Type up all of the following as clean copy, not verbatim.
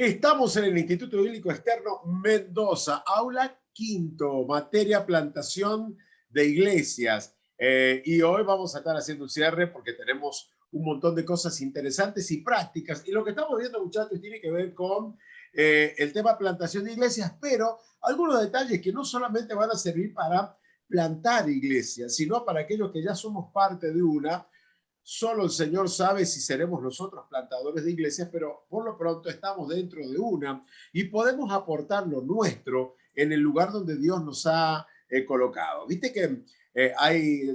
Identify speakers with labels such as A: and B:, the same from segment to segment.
A: Estamos en el Instituto Bíblico Externo Mendoza, aula quinto, materia plantación de iglesias. Y hoy vamos a estar haciendo un cierre porque tenemos un montón de cosas interesantes y prácticas. Y lo que estamos viendo, muchachos, tiene que ver con el tema plantación de iglesias, pero algunos detalles que no solamente van a servir para plantar iglesias, sino para aquellos que ya somos parte de una. Solo el Señor sabe si seremos nosotros plantadores de iglesias, pero por lo pronto estamos dentro de una y podemos aportar lo nuestro en el lugar donde Dios nos ha colocado. Viste que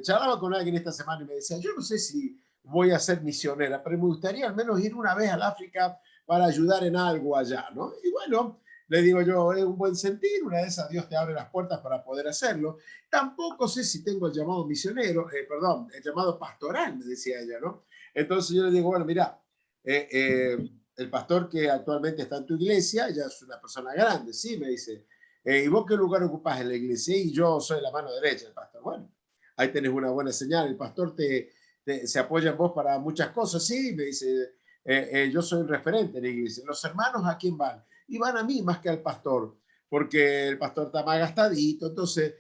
A: charlaba con alguien esta semana y me decía, yo no sé si voy a ser misionera, pero me gustaría al menos ir una vez al África para ayudar en algo allá, ¿no? Y bueno, le digo yo, es un buen sentir, una de esas Dios te abre las puertas para poder hacerlo. Tampoco sé si tengo el llamado misionero, perdón, el llamado pastoral, me decía ella, ¿no? Entonces yo le digo, bueno, mira, el pastor que actualmente está en tu iglesia, ya es una persona grande, sí, me dice, ¿y vos qué lugar ocupás en la iglesia? Y yo soy la mano derecha del pastor. Bueno, ahí tenés una buena señal, el pastor se apoya en vos para muchas cosas, sí, me dice, yo soy un referente en la iglesia. Los hermanos, ¿a quién van? Y van a mí más que al pastor, porque el pastor está más gastadito, entonces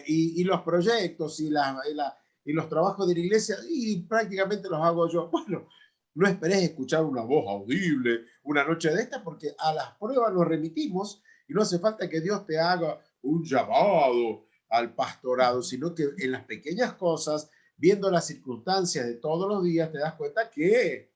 A: y los proyectos y los trabajos de la iglesia, y prácticamente los hago yo. Bueno, no esperes escuchar una voz audible una noche de esta, porque a las pruebas nos remitimos y no hace falta que Dios te haga un llamado al pastorado, sino que en las pequeñas cosas, viendo las circunstancias de todos los días, te das cuenta que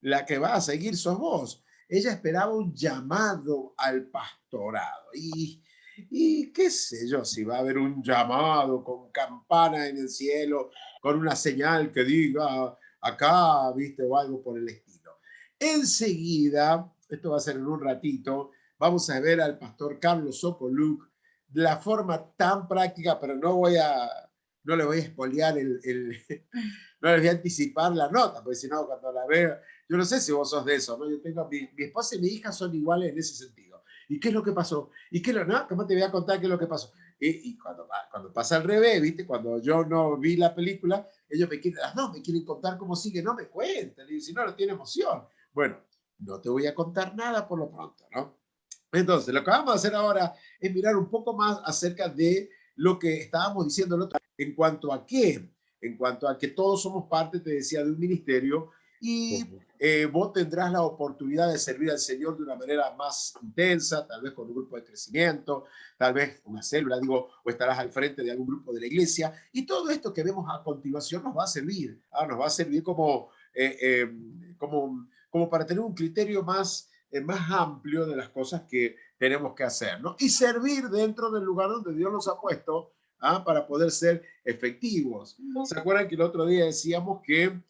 A: la que va a seguir sos vos. Ella esperaba un llamado al pastorado. Y qué sé yo, si va a haber un llamado con campana en el cielo, con una señal que diga acá, viste, o algo por el estilo. Enseguida, esto va a ser en un ratito, vamos a ver al pastor Carlos Sokoluc de la forma tan práctica, pero no le voy a espolear no les voy a anticipar la nota, porque si no, cuando la veo, yo no sé si vos sos de eso, ¿no? Yo tengo, mi esposa y mi hija son iguales en ese sentido. ¿Y qué es lo que pasó? ¿Y qué lo, no? ¿Cómo te voy a contar qué es lo que pasó? Y cuando pasa al revés, ¿viste? Cuando yo no vi la película, ellos me quieren, las dos me quieren contar cómo sigue, no me cuenten, y si no, no tiene emoción. Bueno, no te voy a contar nada por lo pronto, ¿no? Entonces, lo que vamos a hacer ahora es mirar un poco más acerca de lo que estábamos diciendo el otro en cuanto a qué, en cuanto a que todos somos parte, te decía, de un ministerio y vos tendrás la oportunidad de servir al Señor de una manera más intensa, tal vez con un grupo de crecimiento, tal vez una célula, digo, o estarás al frente de algún grupo de la iglesia, y todo esto que vemos a continuación nos va a servir, nos va a servir como para tener un criterio más amplio de las cosas que tenemos que hacer, ¿no? Y servir dentro del lugar donde Dios nos ha puesto, para poder ser efectivos. ¿Se acuerdan que el otro día decíamos que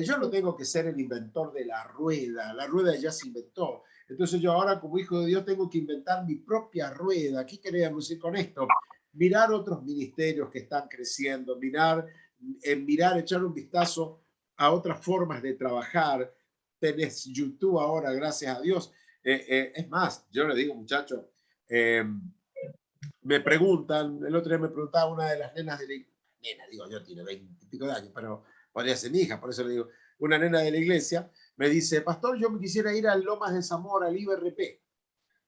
A: yo no tengo que ser el inventor de la rueda ya se inventó. Entonces yo ahora como hijo de Dios tengo que inventar mi propia rueda. ¿Qué queríamos decir con esto? Mirar otros ministerios que están creciendo, echar un vistazo a otras formas de trabajar. Tenés YouTube ahora, gracias a Dios. Es más, yo le digo, muchachos, me preguntan, el otro día me preguntaba una de las nenas de la nena, digo yo, tiene 20 y pico de años, pero podría ser mi hija, por eso le digo, una nena de la iglesia, me dice, pastor, yo me quisiera ir a Lomas de Zamora, al IBRP.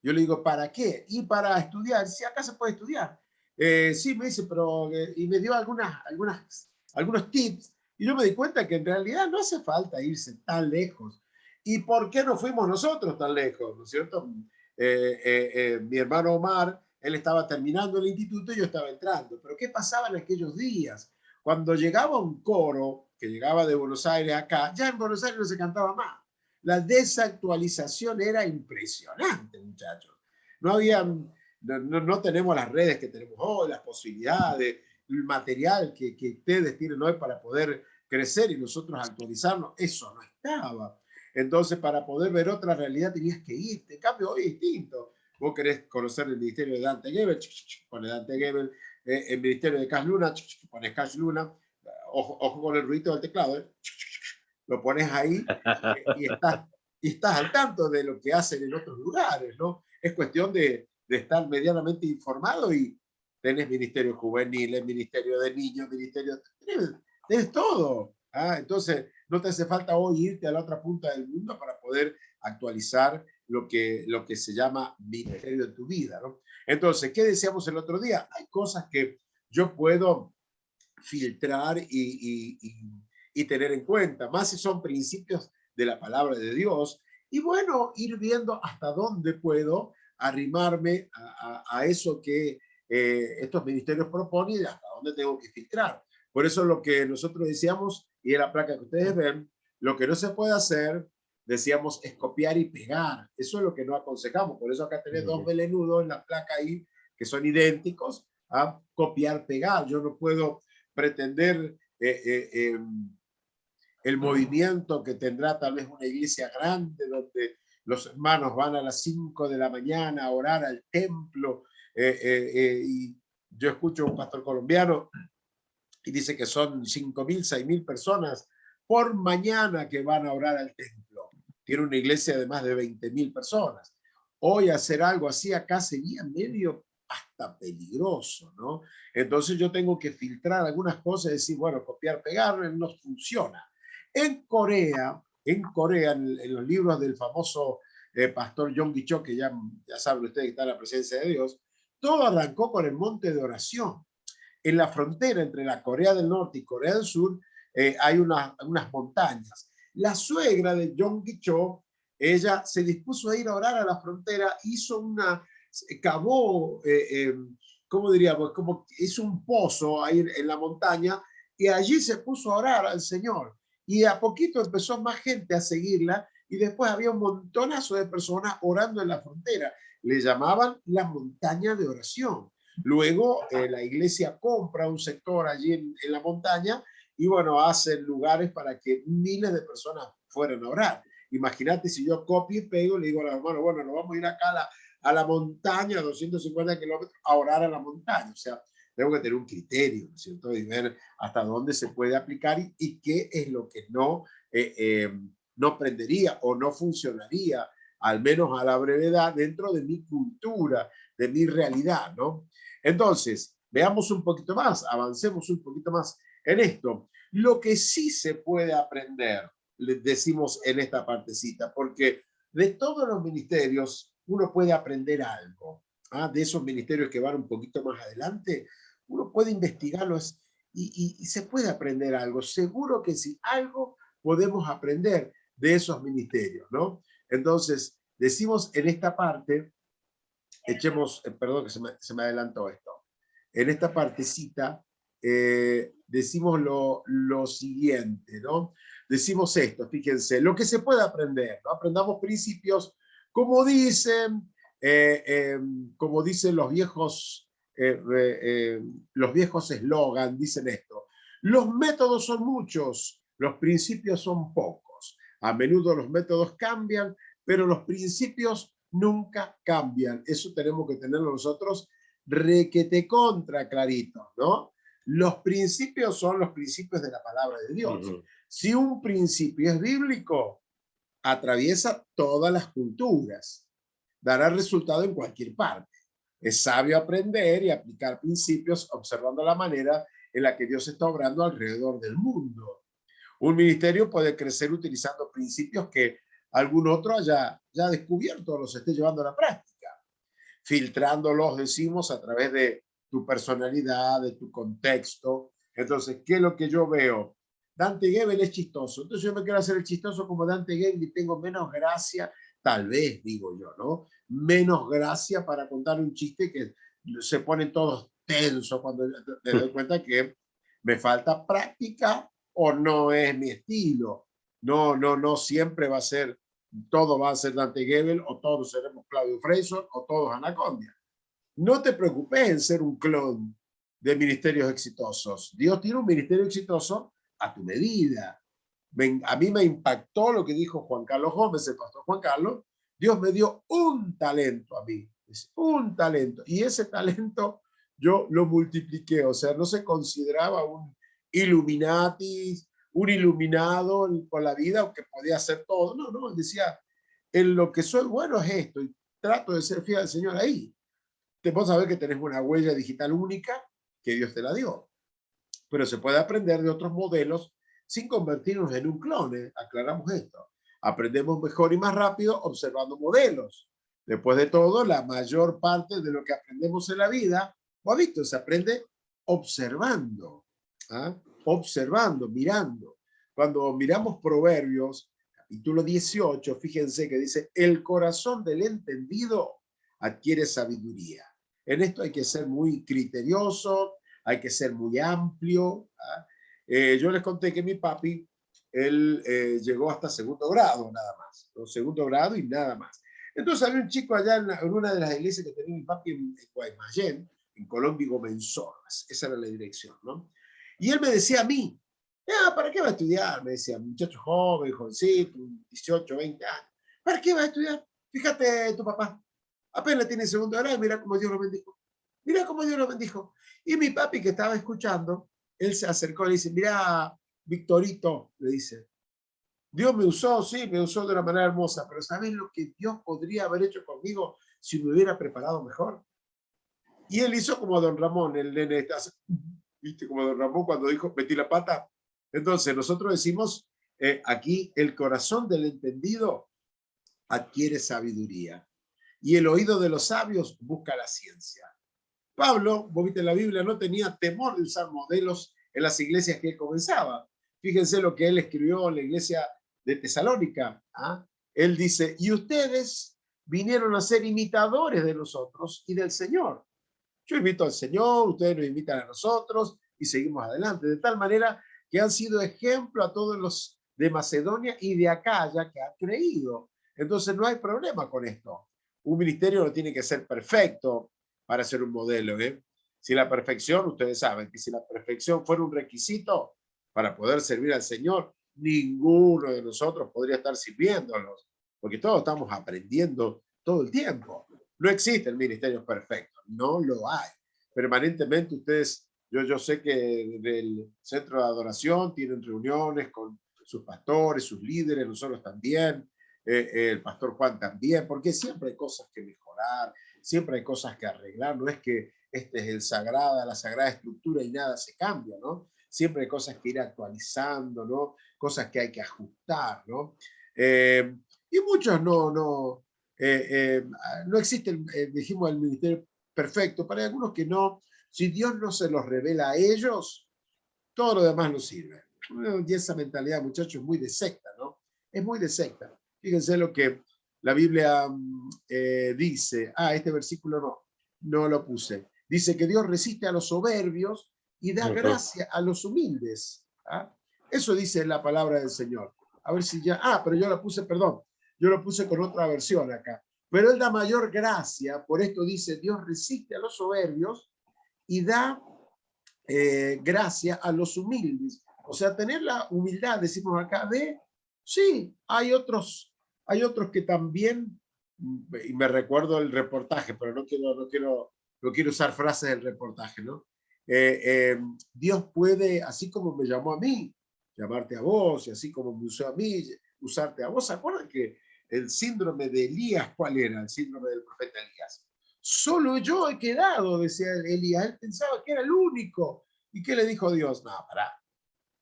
A: Yo le digo, ¿para qué? Y para estudiar, si acá se puede estudiar. Sí, me dice, pero, y me dio algunos tips, y yo me di cuenta que en realidad no hace falta irse tan lejos. ¿Y por qué no fuimos nosotros tan lejos? ¿No es cierto? Mi hermano Omar, él estaba terminando el instituto y yo estaba entrando. Pero ¿qué pasaba en aquellos días? Cuando llegaba un coro que llegaba de Buenos Aires acá, ya en Buenos Aires no se cantaba más. La desactualización era impresionante, muchachos. No había, no tenemos las redes que tenemos hoy, las posibilidades, el material que ustedes tienen hoy para poder crecer y nosotros actualizarnos, eso no estaba. Entonces, para poder ver otra realidad tenías que irte. En cambio, hoy es distinto. Vos querés conocer el ministerio de Dante Gebel, pones Dante Gebel, el ministerio de Cash Luna, pones Cash Luna, ojo con el ruido del teclado, lo pones ahí y estás al tanto de lo que hacen en otros lugares, ¿no? Es cuestión de estar medianamente informado y tenés ministerio juvenil, ministerio de niños, tenés todo. Entonces, no te hace falta hoy irte a la otra punta del mundo para poder actualizar lo que se llama ministerio de tu vida, ¿no? Entonces, ¿qué decíamos el otro día? Hay cosas que yo puedo filtrar y tener en cuenta, más si son principios de la palabra de Dios, y bueno, ir viendo hasta dónde puedo arrimarme a eso que estos ministerios proponen y hasta dónde tengo que filtrar. Por eso lo que nosotros decíamos, y en la placa que ustedes ven, lo que no se puede hacer, decíamos, es copiar y pegar. Eso es lo que no aconsejamos. Por eso acá tenés dos melenudos en la placa ahí que son idénticos a copiar, pegar. Yo no puedo pretender el movimiento que tendrá tal vez una iglesia grande donde los hermanos van a las 5 de la mañana a orar al templo. Y yo escucho a un pastor colombiano y dice que son 5.000, 6.000 personas por mañana que van a orar al templo. Tiene una iglesia de más de 20.000 personas. Hoy hacer algo así acá sería medio hasta peligroso, ¿no? Entonces yo tengo que filtrar algunas cosas y decir, bueno, copiar, pegar no funciona. En Corea, en los libros del famoso pastor John Guichó, que ya saben ustedes que está en la presencia de Dios, todo arrancó con el monte de oración. En la frontera entre la Corea del Norte y Corea del Sur hay unas montañas. La suegra de John Guichó, ella se dispuso a ir a orar a la frontera, cavó, ¿cómo diríamos? Como hizo un pozo ahí en la montaña y allí se puso a orar al Señor. Y a poquito empezó más gente a seguirla y después había un montonazo de personas orando en la frontera. Le llamaban la montaña de oración. Luego la iglesia compra un sector allí en la montaña y bueno, hacen lugares para que miles de personas fueran a orar. Imagínate si yo copio y pego, le digo a los hermanos, bueno, nos vamos a ir acá a la montaña, 250 kilómetros, a orar a la montaña. O sea, tengo que tener un criterio, ¿no es cierto? Y ver hasta dónde se puede aplicar y qué es lo que no prendería o no funcionaría, al menos a la brevedad, dentro de mi cultura, de mi realidad, ¿no? Entonces, veamos un poquito más, avancemos un poquito más en esto. Lo que sí se puede aprender, les decimos en esta partecita, porque de todos los ministerios uno puede aprender algo. De esos ministerios que van un poquito más adelante, uno puede investigarlos y se puede aprender algo. Seguro que sí, algo podemos aprender de esos ministerios, ¿no? Entonces, decimos en esta parte, perdón que se me adelantó esto. En esta partecita decimos lo siguiente, ¿no? Decimos esto, fíjense, lo que se puede aprender, ¿no? Aprendamos principios, como dicen los viejos eslogan, dicen esto. Los métodos son muchos, los principios son pocos. A menudo los métodos cambian, pero los principios nunca cambian. Eso tenemos que tenerlo nosotros requete contra clarito, ¿no? Los principios son los principios de la palabra de Dios. Si un principio es bíblico, atraviesa todas las culturas, dará resultado en cualquier parte. Es sabio aprender y aplicar principios observando la manera en la que Dios está obrando alrededor del mundo. Un ministerio puede crecer utilizando principios que algún otro haya ya descubierto o los esté llevando a la práctica. Filtrándolos, decimos, a través de tu personalidad, de tu contexto. Entonces, ¿qué es lo que yo veo? Dante Gebel es chistoso. Entonces yo me quiero hacer el chistoso como Dante Gebel y tengo menos gracia, tal vez, digo yo, ¿no? Menos gracia para contar un chiste que se ponen todos tensos cuando me doy cuenta que me falta práctica o no es mi estilo. No siempre va a ser, todo va a ser Dante Gebel o todos seremos Claudio Freyson o todos Anacondia. No te preocupes en ser un clon de ministerios exitosos. Dios tiene un ministerio exitoso a tu medida. A mí me impactó lo que dijo Juan Carlos Gómez, el pastor Juan Carlos. Dios me dio un talento a mí, un talento. Y ese talento yo lo multipliqué, o sea, no se consideraba un Illuminati, un iluminado con la vida, o que podía hacer todo. No, decía, en lo que soy bueno es esto, y trato de ser fiel al Señor ahí. Vos sabés que tenés una huella digital única que Dios te la dio, pero se puede aprender de otros modelos sin convertirnos en un clon, aclaramos esto. Aprendemos mejor y más rápido observando modelos. Después de todo, la mayor parte de lo que aprendemos en la vida, ¿lo ha visto? Se aprende observando, ¿ah? Observando, mirando. Cuando miramos Proverbios, capítulo 18, fíjense que dice, el corazón del entendido adquiere sabiduría. En esto hay que ser muy criterioso, hay que ser muy amplio. ¿Ah? Yo les conté que mi papi, él llegó hasta segundo grado nada más, ¿no? Segundo grado y nada más. Entonces había un chico allá en una de las iglesias que tenía mi papi en Guaymallén, en Colombia y Gomenzolas, esa era la dirección, ¿no? Y él me decía a mí, ¿para qué va a estudiar? Me decía, muchacho joven, jovencito, 18, 20 años, ¿para qué va a estudiar? Fíjate tu papá, apenas tiene segundo grado, mira cómo Dios lo bendijo. Mira cómo Dios lo bendijo. Y mi papi que estaba escuchando, él se acercó y le dice, mira, Victorito, le dice, Dios me usó, sí, me usó de una manera hermosa, pero ¿sabes lo que Dios podría haber hecho conmigo si me hubiera preparado mejor? Y él hizo como don Ramón, el nene, ¿viste? Como don Ramón cuando dijo, metí la pata. Entonces, nosotros decimos, aquí, el corazón del entendido adquiere sabiduría y el oído de los sabios busca la ciencia. Pablo, vos viste en la Biblia, no tenía temor de usar modelos en las iglesias que él comenzaba. Fíjense lo que él escribió en la iglesia de Tesalónica. ¿Ah? Él dice, y ustedes vinieron a ser imitadores de nosotros y del Señor. Yo invito al Señor, ustedes nos invitan a nosotros y seguimos adelante. De tal manera que han sido ejemplo a todos los de Macedonia y de Acaya que han creído. Entonces no hay problema con esto. Un ministerio no tiene que ser perfecto para ser un modelo. Si la perfección, ustedes saben que si la perfección fuera un requisito para poder servir al Señor, ninguno de nosotros podría estar sirviéndolos, porque todos estamos aprendiendo todo el tiempo. No existe el ministerio perfecto, no lo hay. Permanentemente ustedes, yo sé que del centro de adoración tienen reuniones con sus pastores, sus líderes, nosotros también, el pastor Juan también, porque siempre hay cosas que mejorar, siempre hay cosas que arreglar, no es que este es la sagrada estructura y nada se cambia, ¿no? Siempre hay cosas que ir actualizando, ¿no? Cosas que hay que ajustar, ¿no? Y muchos no existe, dijimos, el ministerio perfecto. Para algunos que no, si Dios no se los revela a ellos, todo lo demás no sirve. Y esa mentalidad, muchachos, es muy de secta, ¿no? Es muy de secta. Fíjense lo que la Biblia dice. Este versículo no lo puse. Dice que Dios resiste a los soberbios y da gracia a los humildes. ¿Ah? Eso dice la palabra del Señor. A ver si ya... pero yo la puse, perdón, yo lo puse con otra versión acá. Pero Él da mayor gracia, por esto dice, Dios resiste a los soberbios y da gracia a los humildes. O sea, tener la humildad, decimos acá, sí, hay otros que también, y me recuerdo el reportaje, pero no quiero usar frases del reportaje, ¿no? Dios puede, así como me llamó a mí, llamarte a vos, y así como me usó a mí, usarte a vos. ¿Se acuerdan que el síndrome de Elías, cuál era? El síndrome del profeta Elías. Solo yo he quedado, decía Elías. Él pensaba que era el único. ¿Y qué le dijo Dios? No, pará,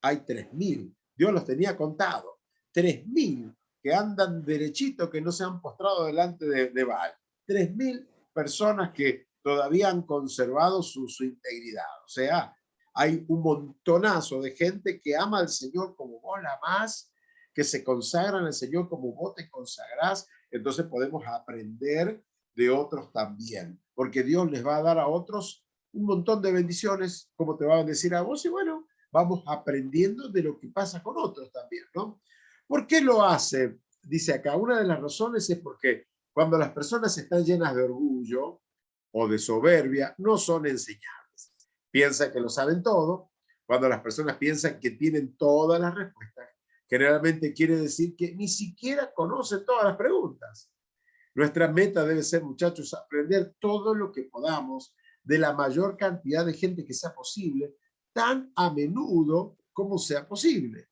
A: hay 3000. Dios los tenía contados. 3000 que andan derechito, que no se han postrado delante de Baal. 3000 personas que todavía han conservado su integridad. O sea, hay un montonazo de gente que ama al Señor como vos la amás, que se consagran al Señor como vos te consagrás. Entonces podemos aprender de otros también, porque Dios les va a dar a otros un montón de bendiciones, como te va a bendecir a vos, y bueno, vamos aprendiendo de lo que pasa con otros también, ¿no? ¿Por qué lo hace? Dice acá, una de las razones es porque cuando las personas están llenas de orgullo o de soberbia, no son enseñables. Piensan que lo saben todo. Cuando las personas piensan que tienen todas las respuestas, generalmente quiere decir que ni siquiera conocen todas las preguntas. Nuestra meta debe ser, muchachos, aprender todo lo que podamos de la mayor cantidad de gente que sea posible, tan a menudo como sea posible.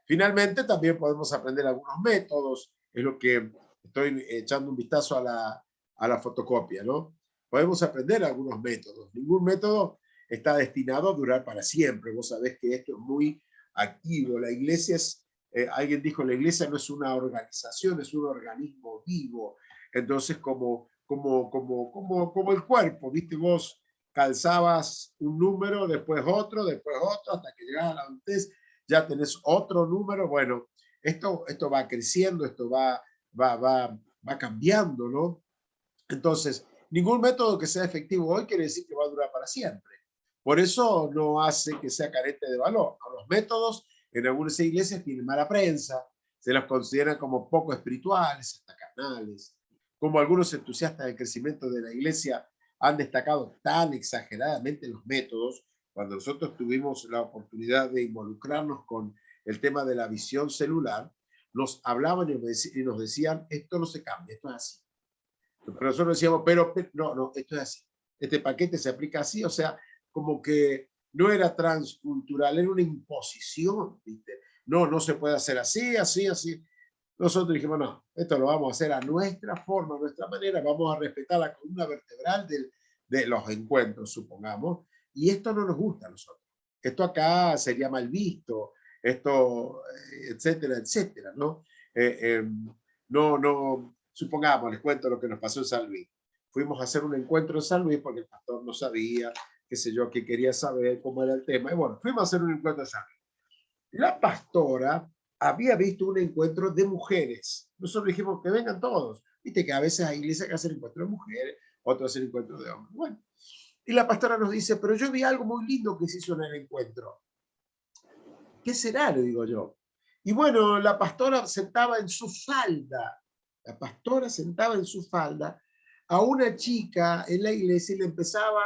A: Finalmente, también podemos aprender algunos métodos, es lo que estoy echando un vistazo a la fotocopia, ¿no? Podemos aprender algunos métodos. Ningún método está destinado a durar para siempre. Vos sabés que esto es muy activo. La iglesia es alguien dijo, la iglesia no es una organización, es un organismo vivo. Entonces, como el cuerpo, ¿viste? Vos calzabas un número, después otro, hasta que llegás a la adultez, ya tenés otro número. Bueno, esto va creciendo, esto va cambiando, ¿no? Entonces, ningún método que sea efectivo hoy quiere decir que va a durar para siempre. Por eso no hace que sea carente de valor. Los métodos en algunas iglesias tienen mala prensa, se los consideran como poco espirituales, hasta carnales. Como algunos entusiastas del crecimiento de la iglesia han destacado tan exageradamente los métodos, cuando nosotros tuvimos la oportunidad de involucrarnos con el tema de la visión celular, nos hablaban y nos decían, esto no se cambia, esto es así. Pero nosotros decíamos, pero no, esto es así. Este paquete se aplica así, o sea, como que no era transcultural, era una imposición, ¿viste? No se puede hacer así, así, así. Nosotros dijimos, no, esto lo vamos a hacer a nuestra forma, a nuestra manera, vamos a respetar la columna vertebral de los encuentros, supongamos, y esto no nos gusta a nosotros. Esto acá sería mal visto, esto, etcétera, etcétera, ¿no? No, supongamos, les cuento lo que nos pasó en San Luis. Fuimos a hacer un encuentro en San Luis porque el pastor no sabía, qué sé yo, que quería saber cómo era el tema. Y bueno, fuimos a hacer un encuentro en San Luis. La pastora había visto un encuentro de mujeres. Nosotros dijimos que vengan todos. Viste que a veces hay iglesias que hacen encuentros de mujeres, otros hacen encuentros de hombres. Bueno, y la pastora nos dice, pero yo vi algo muy lindo que se hizo en el encuentro. ¿Qué será? Le digo yo. Y bueno, la pastora sentaba en su falda. La pastora sentaba en su falda a una chica en la iglesia y le empezaba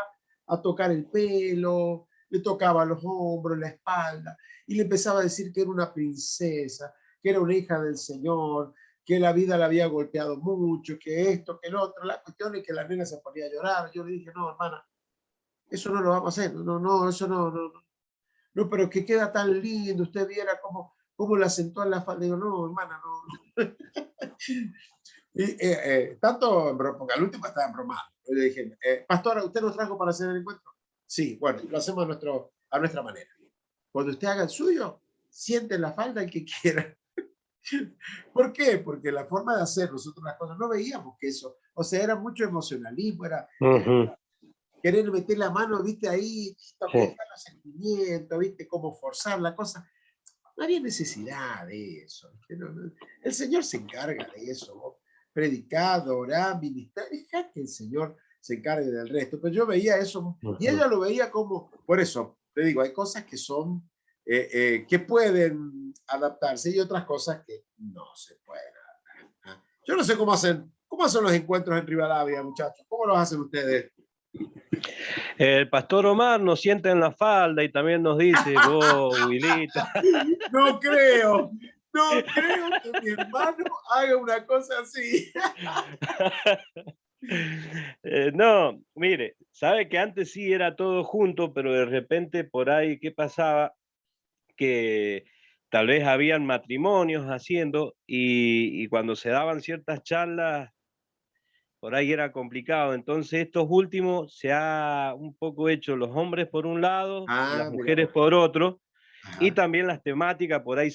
A: a tocar el pelo, le tocaba los hombros, la espalda, y le empezaba a decir que era una princesa, que era una hija del Señor, que la vida la había golpeado mucho, que esto, que el otro. La cuestión es que la nena se ponía a llorar. Yo le dije, no, hermana, eso no lo vamos a hacer. No, eso no. No, pero que queda tan lindo. Usted viera cómo la sentó en la falda. Digo, no, hermana, no. Y tanto, porque al último estaba bromando. Le dije, pastora, ¿usted nos trajo para hacer el encuentro? Sí, bueno, lo hacemos a nuestra manera. Cuando usted haga el suyo, siente en la falda el que quiera. ¿Por qué? Porque la forma de hacer nosotros las cosas no veíamos que eso, o sea, era mucho emocionalismo, era querer meter la mano, viste, ahí, tocar los sentimientos, viste, cómo forzar la cosa. No había necesidad de eso. El Señor se encarga de eso. Predicar, orar, ministrar, dejar que el Señor se encargue del resto. Pero yo veía eso y ella lo veía como, por eso, te digo, hay cosas que son, que pueden adaptarse y otras cosas que no se pueden adaptar. Yo no sé cómo hacen los encuentros en Rivadavia, muchachos. ¿Cómo los hacen ustedes?
B: El pastor Omar nos sienta en la falda y también nos dice, vos, Wilita.
A: No creo que mi hermano haga una cosa así.
B: No, mire, sabe que antes sí era todo junto, pero de repente por ahí, ¿qué pasaba? Que tal vez habían matrimonios haciendo y cuando se daban ciertas charlas, por ahí era complicado. Entonces estos últimos se ha un poco hecho los hombres por un lado, las
A: Mira.
B: mujeres por otro, y
A: Ajá.
B: también las temáticas por ahí,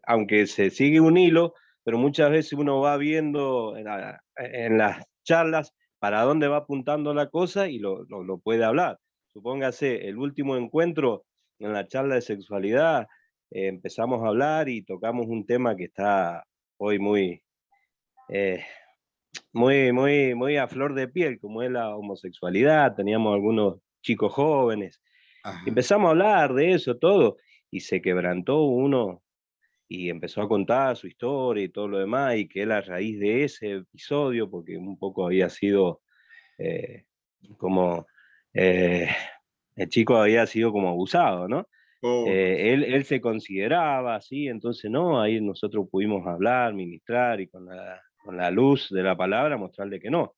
B: aunque se sigue un hilo, pero muchas veces uno va viendo en las charlas para dónde va apuntando la cosa y lo puede hablar. Supóngase, el último encuentro en la charla de sexualidad, empezamos a hablar y tocamos un tema que está hoy eh, muy a flor de piel, como es la homosexualidad. Teníamos algunos chicos jóvenes.
A: Ajá.
B: Empezamos a hablar de eso todo y se quebrantó uno y empezó a contar su historia y todo lo demás, y que él a raíz de ese episodio, porque un poco había sido eh, como, eh, el chico había sido como abusado, ¿no?
A: Oh, no.
B: Él se consideraba así, entonces no, ahí nosotros pudimos hablar, ministrar y con la luz de la palabra mostrarle que no.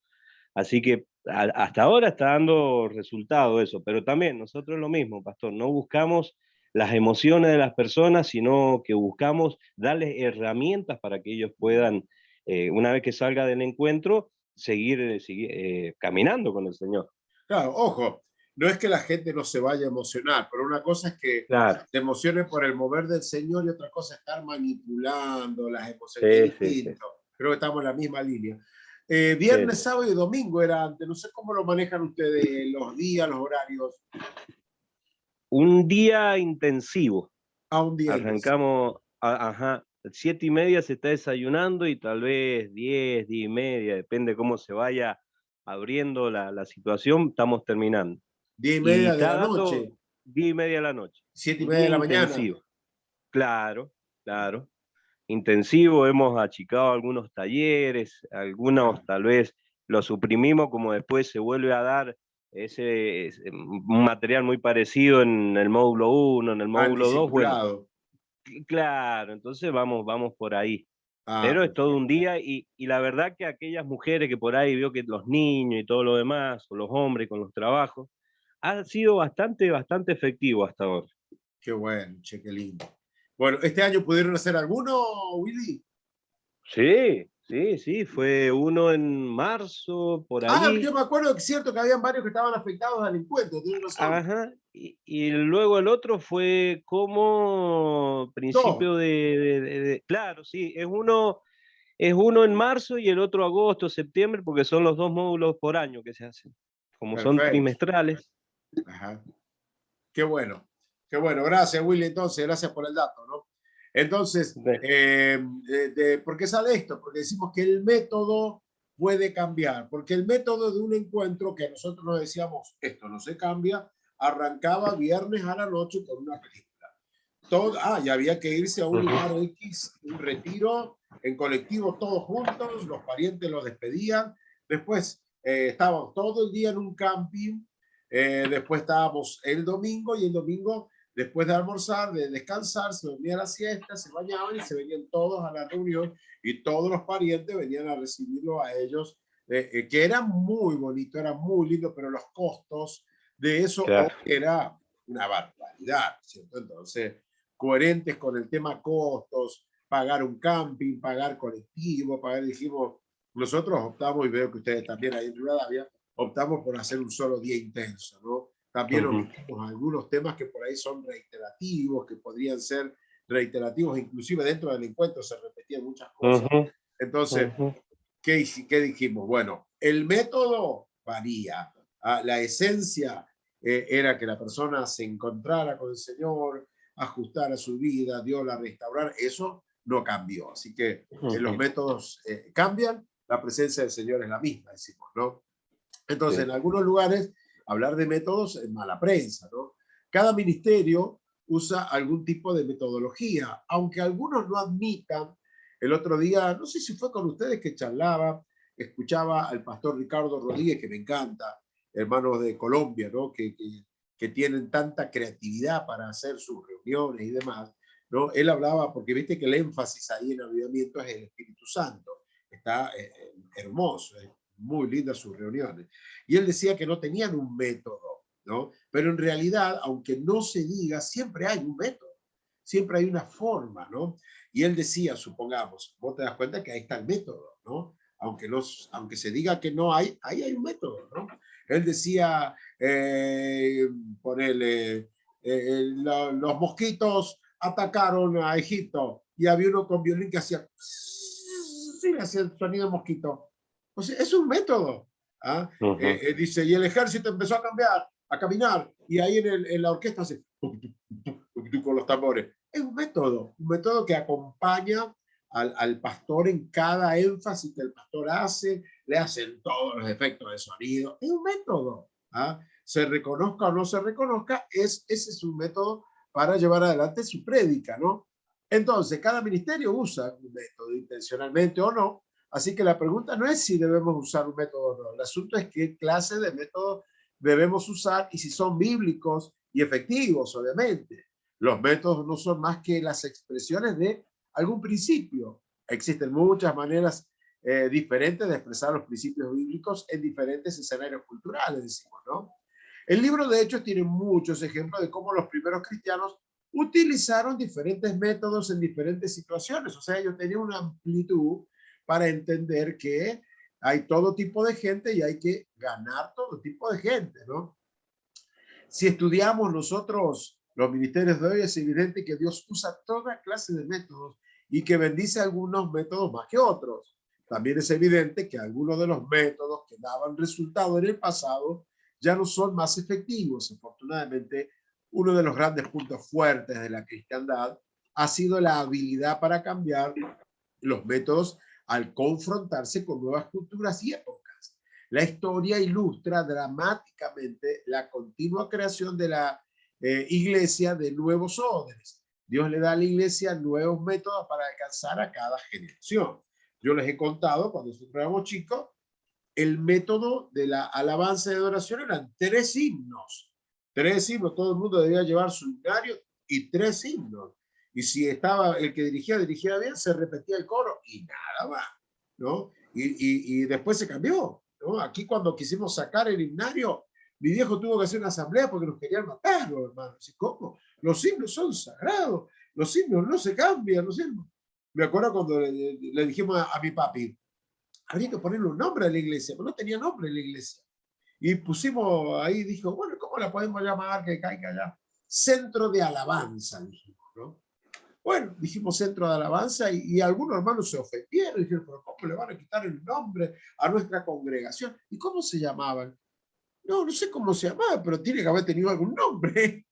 B: Así que hasta ahora está dando resultado eso, pero también nosotros lo mismo, pastor, no buscamos las emociones de las personas, sino que buscamos darles herramientas para que ellos puedan, una vez que salga del encuentro, seguir caminando con el Señor.
A: Claro, ojo, no es que la gente no se vaya a emocionar, pero una cosa es que
B: Claro,
A: se emocione por el mover del Señor y otra cosa es estar manipulando las emociones. Es
B: sí, sí, sí,
A: distinto. Creo que estamos en la misma línea.
B: sí,
A: Viernes,
B: sí.
A: sábado y domingo era antes. No sé cómo lo manejan ustedes, los días, los horarios,
B: Un día intensivo.
A: a un día intensivo.
B: Arrancamos, ajá, 7:30 se está desayunando y tal vez 10, 10:30, depende cómo se vaya abriendo la situación, estamos terminando.
A: Diez y
B: Y
A: media de
B: está
A: la
B: dando
A: noche,
B: 10:30 de la noche.
A: siete y
B: Un
A: media
B: día
A: de la mañana.
B: intensivo. Claro, claro. Intensivo, hemos achicado algunos talleres,
A: Ah,
B: algunos tal vez los suprimimos, como después se vuelve a dar un material muy parecido en el módulo 1, en el
A: al
B: módulo 2. Bueno,
A: discipulado.
B: claro, entonces vamos por ahí.
A: Ah,
B: Pero es todo un
A: perfecto.
B: día y la verdad que aquellas mujeres que por ahí vio que los niños y todo lo demás, o los hombres con los trabajos, ha sido bastante, bastante efectivo hasta ahora.
A: Qué bueno, che, qué lindo. Bueno, ¿este año pudieron hacer alguno, Willy?
B: Sí, sí, sí, fue uno en marzo, por
A: Ah, yo
B: allí.
A: me acuerdo que es cierto que habían varios que estaban afectados al encuentro, tienes razón.
B: Ajá, y luego el otro fue como
A: Dos,
B: principio claro, sí, es uno en marzo y el otro agosto, septiembre, porque son los 2 módulos por año que se hacen. Como son
A: perfecto.
B: trimestrales.
A: Ajá. Qué bueno, qué bueno. Gracias, Willy. Entonces, gracias por el dato, ¿no? Entonces,
B: De
A: ¿por qué sale esto? Porque decimos que el método puede cambiar, porque el método de un encuentro que nosotros nos decíamos, esto no se cambia, arrancaba viernes a la noche con una película. Y había que irse a un
B: Ujú,
A: lugar X, un retiro, en colectivo, todos juntos, los parientes los despedían. Después estábamos todo el día en un camping, después estábamos el domingo y el domingo, después de almorzar, de descansar, se dormía la siesta, se bañaban y se venían todos a la reunión y todos los parientes venían a recibirlo a ellos, que era muy bonito, era muy lindo, pero los costos de eso hoy
B: claro.
A: era una barbaridad, ¿cierto? Entonces, coherentes con el tema costos, pagar un camping, pagar colectivo, dijimos, nosotros optamos, y veo que ustedes también ahí en Rivadavia, optamos por hacer un solo día intenso, ¿no? También
B: Ujú,
A: omitimos algunos temas que por ahí son reiterativos, que podrían ser reiterativos, inclusive dentro del encuentro se repetían muchas cosas.
B: ujú,
A: Entonces,
B: ujú.
A: ¿qué dijimos? Bueno, el método varía. La esencia era que la persona se encontrara con el Señor, ajustara su vida, Dios la restaurar. Eso no cambió. Así que los
B: Ujú,
A: métodos cambian, la presencia del Señor es la misma, decimos, ¿no? Entonces,
B: sí.
A: en algunos lugares, hablar de métodos es mala prensa, ¿no? Cada ministerio usa algún tipo de metodología, aunque algunos no admitan. El otro día, no sé si fue con ustedes que charlaba, escuchaba al pastor Ricardo Rodríguez, que me encanta, hermanos de Colombia, ¿no? Que tienen tanta creatividad para hacer sus reuniones y demás, ¿no? Él hablaba, porque viste que el énfasis ahí en avivamiento es el Espíritu Santo. Está hermoso, muy lindas sus reuniones. Y él decía que no tenían un método, ¿no? Pero en realidad, aunque no se diga, siempre hay un método, siempre hay una forma, ¿no? Y él decía, supongamos, vos te das cuenta que ahí está el método, ¿no? Aunque se diga que no hay, ahí hay un método, ¿no? Él decía, ponele, los mosquitos atacaron a Egipto y había uno con violín que hacía, sí, hacía el sonido de mosquito. O sea, es un método. ¿Ah?
B: Ujú,
A: Dice, y el ejército empezó a cambiar, a caminar, y ahí en la orquesta hace con los tambores. Es un método que acompaña al pastor en cada énfasis que el pastor hace, le hacen todos los efectos de sonido. Es un método. ¿Ah? Se reconozca o no se reconozca, ese es un método para llevar adelante su prédica, ¿no? Entonces, cada ministerio usa un método intencionalmente o no. Así que la pregunta no es si debemos usar un método o no. El asunto es qué clase de método debemos usar y si son bíblicos y efectivos, obviamente. Los métodos no son más que las expresiones de algún principio. Existen muchas maneras diferentes de expresar los principios bíblicos en diferentes escenarios culturales, decimos, ¿no? El libro, de hecho, tiene muchos ejemplos de cómo los primeros cristianos utilizaron diferentes métodos en diferentes situaciones. O sea, ellos tenían una amplitud para entender que hay todo tipo de gente y hay que ganar todo tipo de gente, ¿no? Si estudiamos nosotros los ministerios de hoy, es evidente que Dios usa toda clase de métodos y que bendice algunos métodos más que otros. También es evidente que algunos de los métodos que daban resultado en el pasado ya no son más efectivos. Afortunadamente, uno de los grandes puntos fuertes de la cristiandad ha sido la habilidad para cambiar los métodos al confrontarse con nuevas culturas y épocas. La historia ilustra dramáticamente la continua creación de la iglesia de nuevos órdenes. Dios le da a la iglesia nuevos métodos para alcanzar a cada generación. Yo les he contado, cuando nosotros éramos chicos, el método de la alabanza y adoración eran 3 himnos. 3 himnos, todo el mundo debía llevar su himnario y 3 himnos. Y si estaba el que dirigía bien, se repetía el coro y nada más, ¿no? Y después se cambió, ¿no? Aquí cuando quisimos sacar el himnario, mi viejo tuvo que hacer una asamblea porque nos querían matar, los hermanos. ¿Y cómo? Los himnos son sagrados, los himnos no se cambian, los himnos. Me acuerdo cuando le dijimos a mi papi, habría que ponerle un nombre a la iglesia, pero no tenía nombre en la iglesia. Y pusimos ahí, dijo, bueno, ¿cómo la podemos llamar que caiga allá? Centro de alabanza, dijimos, ¿no? Bueno, dijimos centro de alabanza y algunos hermanos se ofendieron y dijeron, pero ¿cómo le van a quitar el nombre a nuestra congregación? ¿Y cómo se llamaban? No, no sé cómo se llamaba, pero tiene que haber tenido algún nombre.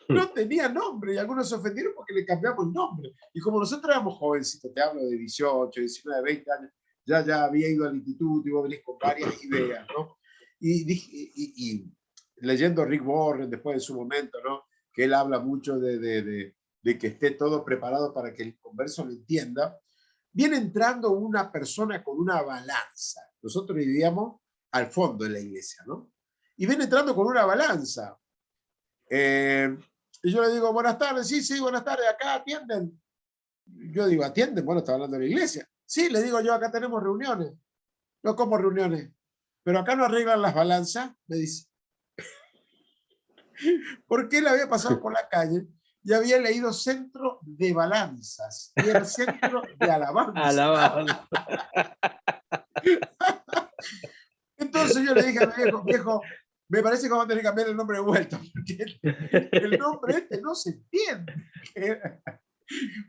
A: No tenía nombre y algunos se ofendieron porque le cambiamos el nombre. Y como nosotros éramos jovencitos, te hablo de 18, 19, 20 años, ya había ido al instituto y vos venís con varias ideas, ¿no? Y leyendo Rick Warren después de su momento, ¿no? Que él habla mucho de que esté todo preparado para que el converso lo entienda, viene entrando una persona con una balanza. Nosotros vivíamos al fondo de la iglesia, ¿no? Y viene entrando con una balanza. Y yo le digo, buenas tardes, sí, buenas tardes, acá atienden. Yo digo, atienden, bueno, está hablando de la iglesia. Sí, le digo yo, acá tenemos reuniones. No como reuniones, pero acá no arreglan las balanzas, me dice. Porque él había pasado por la calle y había leído centro de balanzas y era centro de alabanza.
B: Alabanza.
A: Entonces yo le dije a mi viejo, me parece que vamos a tener que cambiar el nombre de vuelta, porque el nombre este no se entiende.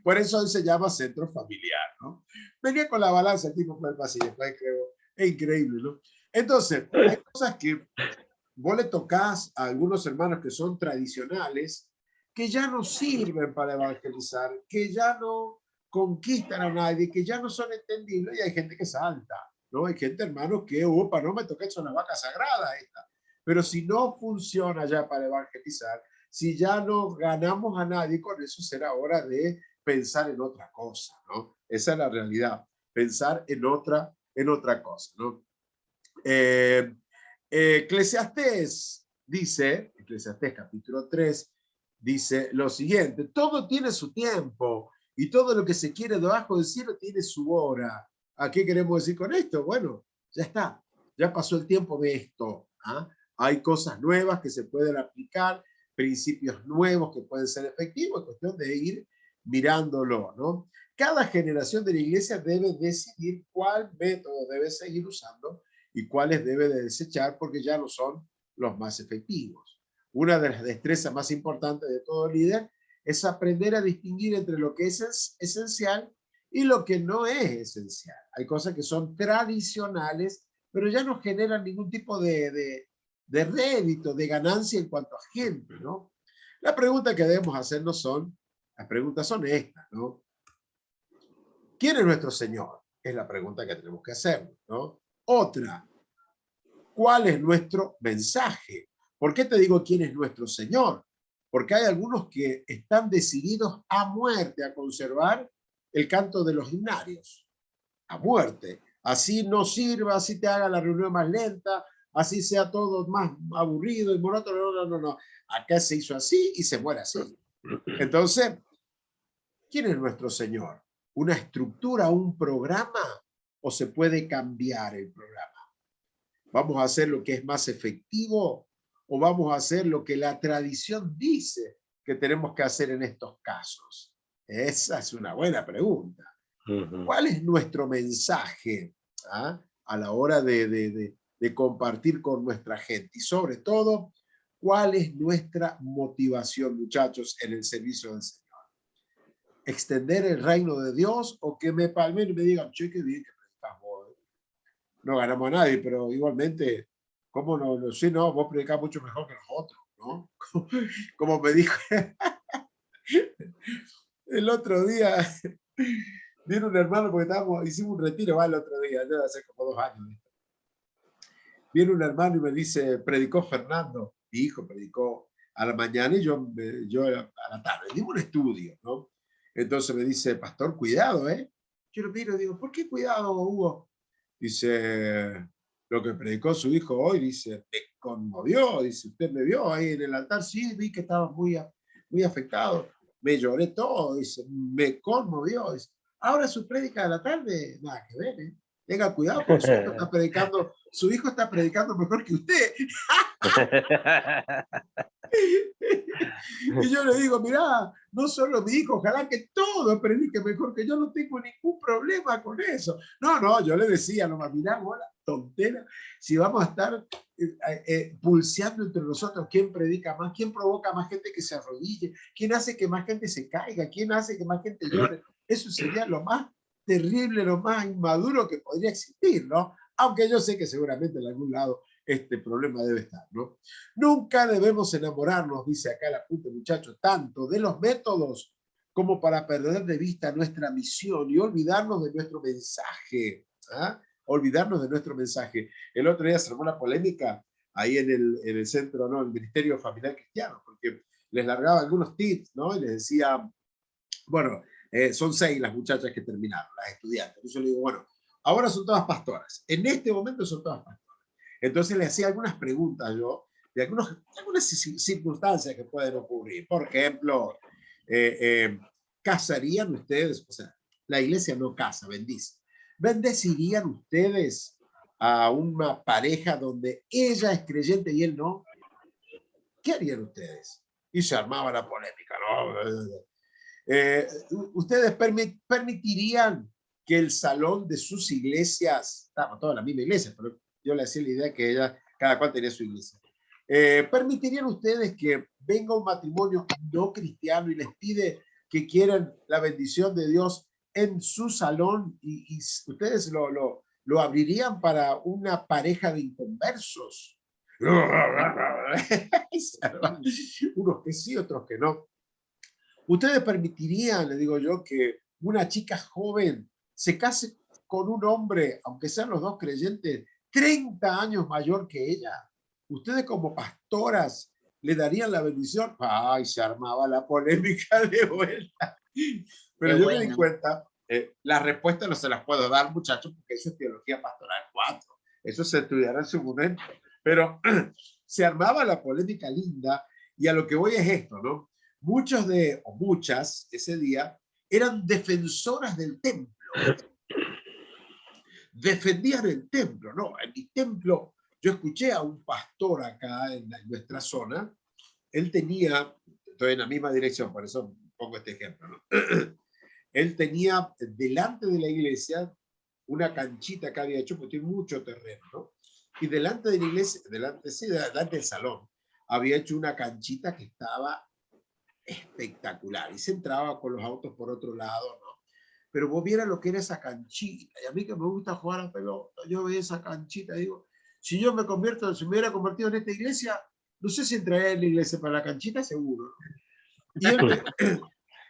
A: Por eso se llama centro familiar, ¿no? Venía con la balanza el tipo por el pasillo, creo. Es increíble, ¿no? Entonces, hay cosas que vos le tocas a algunos hermanos que son tradicionales, que ya no sirven para evangelizar, que ya no conquistan a nadie, que ya no son entendibles, y hay gente que salta, ¿no? Hay gente, hermanos, que, opa, no me toqué, es una vaca sagrada esta. Pero si no funciona ya para evangelizar, si ya no ganamos a nadie, con eso será hora de pensar en otra cosa, ¿no? Esa es la realidad, pensar en otra cosa, ¿no? Eclesiastés dice, Eclesiastés capítulo 3, dice lo siguiente, todo tiene su tiempo y todo lo que se quiere debajo del cielo tiene su hora. ¿A qué queremos decir con esto? Bueno, ya está, ya pasó el tiempo de esto. ¿Ah? Hay cosas nuevas que se pueden aplicar, principios nuevos que pueden ser efectivos, es cuestión de ir mirándolo, ¿no? Cada generación de la iglesia debe decidir cuál método debe seguir usando y cuáles debe de desechar porque ya no son los más efectivos. Una de las destrezas más importantes de todo líder es aprender a distinguir entre lo que es esencial y lo que no es esencial. Hay cosas que son tradicionales, pero ya no generan ningún tipo de rédito, de ganancia en cuanto a gente, ¿no? La pregunta que debemos hacernos las preguntas son estas, ¿no? ¿Quién es nuestro Señor? Es la pregunta que tenemos que hacer, ¿no? Otra, ¿cuál es nuestro mensaje? ¿Por qué te digo quién es nuestro Señor? Porque hay algunos que están decididos a muerte a conservar el canto de los himnarios, a muerte. Así no sirva, así te haga la reunión más lenta, así sea todo más aburrido y monótono. No. Acá se hizo así y se muere así. Entonces, ¿quién es nuestro Señor? ¿Una estructura, un programa? ¿O se puede cambiar el programa? ¿Vamos a hacer lo que es más efectivo o vamos a hacer lo que la tradición dice que tenemos que hacer en estos casos? Esa es una buena pregunta. ¿Cuál es nuestro mensaje a la hora de de compartir con nuestra gente. Y sobre todo, ¿cuál es nuestra motivación, muchachos, en el servicio del Señor? ¿Extender el reino de Dios o que me palmen y me digan, che, qué bien que predicas vos? No ganamos a nadie, pero igualmente, ¿cómo no? Sí, no, vos predicás mucho mejor que nosotros, ¿no? Como me dijo el otro día, vino un hermano, porque hicimos un retiro, el otro día, ya hace como 2 años. Viene un hermano y me dice, predicó Fernando, mi hijo predicó a la mañana y yo a la tarde. Dimos un estudio, ¿no? Entonces me dice, pastor, cuidado, ¿eh? Yo lo miro y digo, ¿por qué cuidado, Hugo? Dice, lo que predicó su hijo hoy, dice, me conmovió, dice, ¿usted me vio ahí en el altar? Sí, vi que estaba muy afectado, me lloré todo, dice, me conmovió. Dice, ahora su prédica de la tarde, nada que ver, ¿eh? Tenga cuidado porque su hijo está predicando mejor que usted. Y yo le digo, mirá, no solo mi hijo, ojalá que todos prediquen mejor que yo, no tengo ningún problema con eso. No, yo le decía nomás, mirá, bola, tontera, si vamos a estar pulseando entre nosotros quién predica más, quién provoca más gente que se arrodille, quién hace que más gente se caiga, quién hace que más gente llore, eso sería lo más terrible, lo más inmaduro que podría existir, ¿no? Aunque yo sé que seguramente en algún lado este problema debe estar, ¿no? Nunca debemos enamorarnos, dice acá el apunte, muchachos, tanto de los métodos como para perder de vista nuestra misión y olvidarnos de nuestro mensaje. ¿Ah? Olvidarnos de nuestro mensaje. El otro día se armó una polémica ahí en el centro, ¿no? El Ministerio Familiar Cristiano, porque les largaba algunos tips, ¿no? Y les decía, bueno, son 6 las muchachas que terminaron, las estudiantes. Yo le digo, bueno, ahora son todas pastoras. En este momento son todas pastoras. Entonces le hacía algunas preguntas yo, de algunas circunstancias que pueden ocurrir. Por ejemplo, ¿casarían ustedes? O sea, la iglesia no casa, bendice. ¿Bendecirían ustedes a una pareja donde ella es creyente y él no? ¿Qué harían ustedes? Y se armaba la polémica, ¿no? ¿Ustedes permitirían que el salón de sus iglesias, estamos todos en la misma iglesia, pero yo le hacía la idea que cada cual tenía su iglesia, ¿permitirían ustedes que venga un matrimonio no cristiano y les pide que quieran la bendición de Dios en su salón y ustedes lo abrirían para una pareja de inconversos? Unos que sí, otros que no. ¿Ustedes permitirían, le digo yo, que una chica joven se case con un hombre, aunque sean los dos creyentes, 30 años mayor que ella? ¿Ustedes como pastoras le darían la bendición? Ay, se armaba la polémica de vuelta. Pero yo me di cuenta, las respuestas no se las puedo dar, muchachos, porque eso es teología pastoral 4. Eso se estudiará en su momento. Pero se armaba la polémica linda y a lo que voy es esto, ¿no? Muchos o muchas ese día eran defensoras del templo. Defendían el templo, ¿no? En mi templo, yo escuché a un pastor acá en nuestra zona, él tenía, estoy en la misma dirección, por eso pongo este ejemplo, ¿no? Él tenía delante de la iglesia una canchita que había hecho, porque tiene mucho terreno, ¿no? Y delante de la iglesia, delante del salón, había hecho una canchita que estaba espectacular y se entraba con los autos por otro lado, ¿no? Pero vos vieras lo que era esa canchita, y a mí que me gusta jugar a pelota, yo veía esa canchita y digo, si yo me hubiera convertido en esta iglesia, no sé si entraría en la iglesia, para la canchita seguro, ¿no?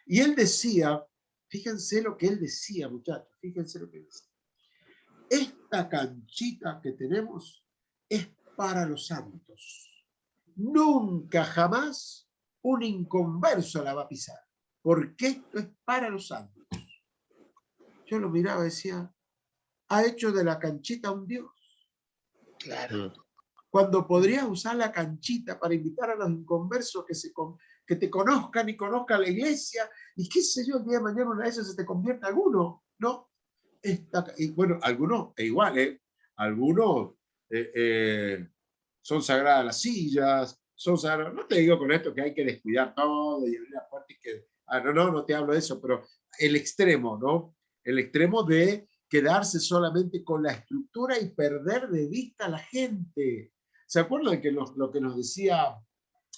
A: Y él decía, fíjense lo que él decía, muchachos, fíjense lo que él decía. Esta canchita que tenemos es para los santos. Nunca jamás un inconverso la va a pisar, porque esto es para los santos. Yo lo miraba y decía, ha hecho de la canchita un Dios. Claro. Cuando podrías usar la canchita para invitar a los inconversos que te conozcan y conozcan la iglesia, y qué sé yo, el día de mañana una de esas se te convierte alguno, ¿no? Y bueno, algunos, igual, algunos son sagradas las sillas, son sagradas, no te digo con esto que hay que descuidar todo y abrir la puerta y que, no te hablo de eso, pero el extremo, ¿no? El extremo de quedarse solamente con la estructura estructura y perder de vista a la gente. ¿Se acuerdan que lo que nos decía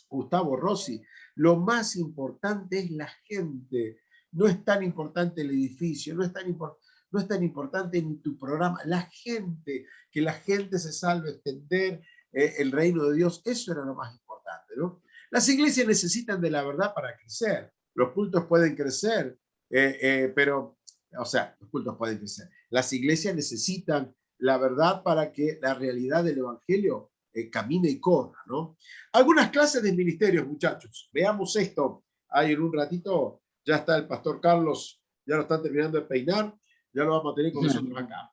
A: Gustavo Rossi? Lo más importante es la gente. No es tan importante el edificio, no es tan importante ni tu programa. La gente, que la gente se salve, extender el reino de Dios, eso era lo más importante, ¿no? Las iglesias necesitan de la verdad para crecer. Los cultos pueden crecer, pero, o sea, los cultos pueden crecer. Las iglesias necesitan la verdad para que la realidad del evangelio camine y corra, ¿no? Algunas clases de ministerios, muchachos. Veamos esto. Ahí en un ratito ya está el pastor Carlos, ya lo están terminando de peinar, ya lo vamos a tener con nosotros acá.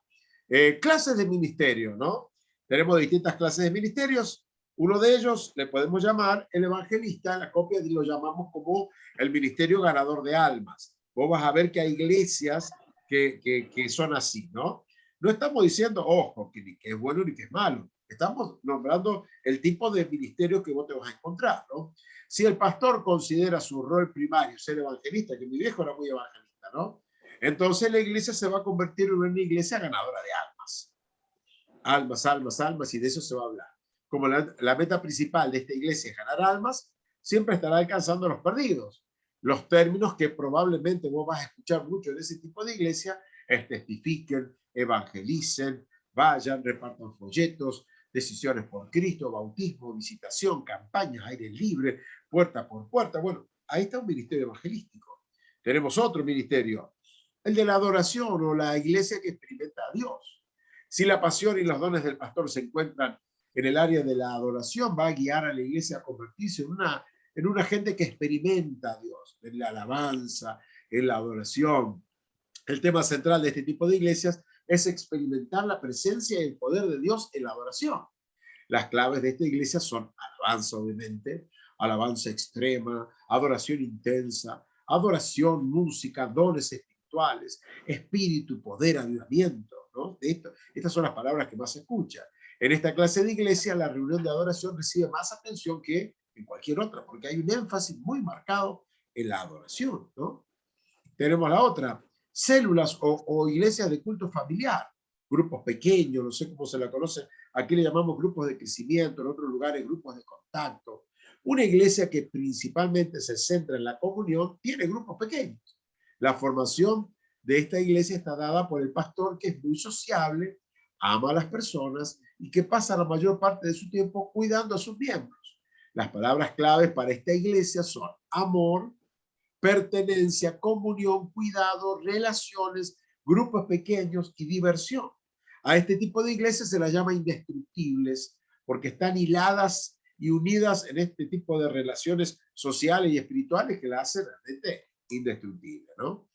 A: Clases de ministerio, ¿no? Tenemos distintas clases de ministerios. Uno de ellos le podemos llamar el evangelista, la copia lo llamamos como el ministerio ganador de almas. Vos vas a ver que hay iglesias que son así, ¿no? No estamos diciendo, ojo, que ni que es bueno ni que es malo. Estamos nombrando el tipo de ministerio que vos te vas a encontrar, ¿no? Si el pastor considera su rol primario ser evangelista, que mi viejo era muy evangelista, ¿no? Entonces la iglesia se va a convertir en una iglesia ganadora de almas. Almas, almas, almas, y de eso se va a hablar. Como la meta principal de esta iglesia es ganar almas, siempre estará alcanzando a los perdidos. Los términos que probablemente vos vas a escuchar mucho en ese tipo de iglesia es testifiquen, evangelicen, vayan, repartan folletos, decisiones por Cristo, bautismo, visitación, campañas, aire libre, puerta por puerta. Bueno, ahí está un ministerio evangelístico. Tenemos otro ministerio, el de la adoración o la iglesia que experimenta a Dios. Si la pasión y los dones del pastor se encuentran en el área de la adoración, va a guiar a la iglesia a convertirse en una gente que experimenta a Dios, en la alabanza, en la adoración. El tema central de este tipo de iglesias es experimentar la presencia y el poder de Dios en la adoración. Las claves de esta iglesia son alabanza, obviamente, alabanza extrema, adoración intensa, adoración, música, dones espirituales, espíritu, poder, avivamiento, ¿no? Estas son las palabras que más se escuchan. En esta clase de iglesia, la reunión de adoración recibe más atención que en cualquier otra, porque hay un énfasis muy marcado en la adoración, ¿no? Tenemos la otra, células o iglesias de culto familiar, grupos pequeños, no sé cómo se la conoce, aquí le llamamos grupos de crecimiento, en otros lugares grupos de contacto. Una iglesia que principalmente se centra en la comunión tiene grupos pequeños. La formación de esta iglesia está dada por el pastor, que es muy sociable, ama a las personas y que pasa la mayor parte de su tiempo cuidando a sus miembros. Las palabras claves para esta iglesia son amor, pertenencia, comunión, cuidado, relaciones, grupos pequeños y diversión. A este tipo de iglesias se las llama indestructibles porque están hiladas y unidas en este tipo de relaciones sociales y espirituales que la hacen realmente indestructible, ¿no?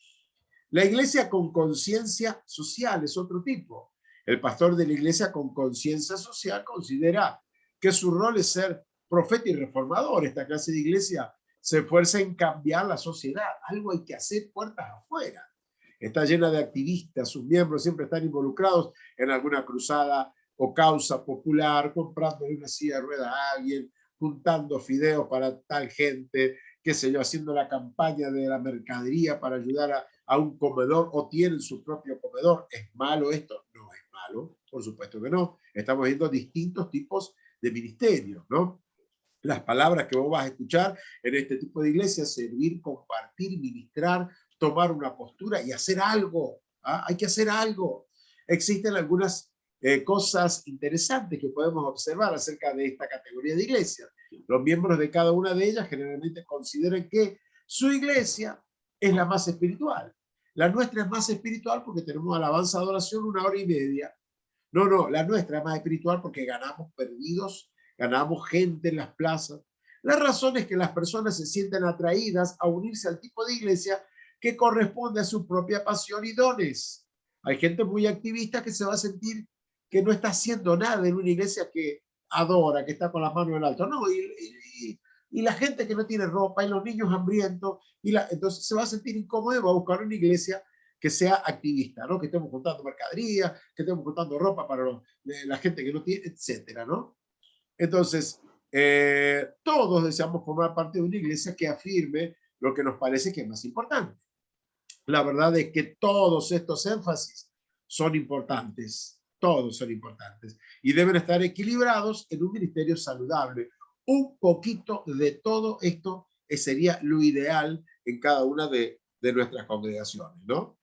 A: La iglesia con conciencia social es otro tipo. El pastor de la iglesia con conciencia social considera que su rol es ser profeta y reformador. Esta clase de iglesia se esfuerza en cambiar la sociedad. Algo hay que hacer puertas afuera. Está llena de activistas, sus miembros siempre están involucrados en alguna cruzada o causa popular, comprando una silla de ruedas a alguien, juntando fideos para tal gente, qué sé yo, haciendo la campaña de la mercadería para ayudar a un comedor o tienen su propio comedor. ¿Es malo esto? No es malo, por supuesto que no. Estamos viendo distintos tipos de ministerios, ¿no? Las palabras que vos vas a escuchar en este tipo de iglesia: servir, compartir, ministrar, tomar una postura y hacer algo. ¿Ah? Hay que hacer algo. Existen algunas cosas interesantes que podemos observar acerca de esta categoría de iglesias. Los miembros de cada una de ellas generalmente consideran que su iglesia es la más espiritual. La nuestra es más espiritual porque tenemos alabanza, adoración 1 hora y media. No, la nuestra es más espiritual porque ganamos perdidos, ganamos gente en las plazas. La razón es que las personas se sienten atraídas a unirse al tipo de iglesia que corresponde a su propia pasión y dones. Hay gente muy activista que se va a sentir que no está haciendo nada en una iglesia que adora, que está con las manos en alto. No, y la gente que no tiene ropa, y los niños hambrientos, entonces se va a sentir incómodo y va a buscar una iglesia que sea activista, ¿no? Que estemos juntando mercadería, que estemos juntando ropa para la gente que no tiene, etcétera, ¿no? Entonces, todos deseamos formar parte de una iglesia que afirme lo que nos parece que es más importante. La verdad es que todos estos énfasis son importantes, todos son importantes y deben estar equilibrados en un ministerio saludable. Un poquito de todo esto sería lo ideal en cada una de nuestras congregaciones, ¿no?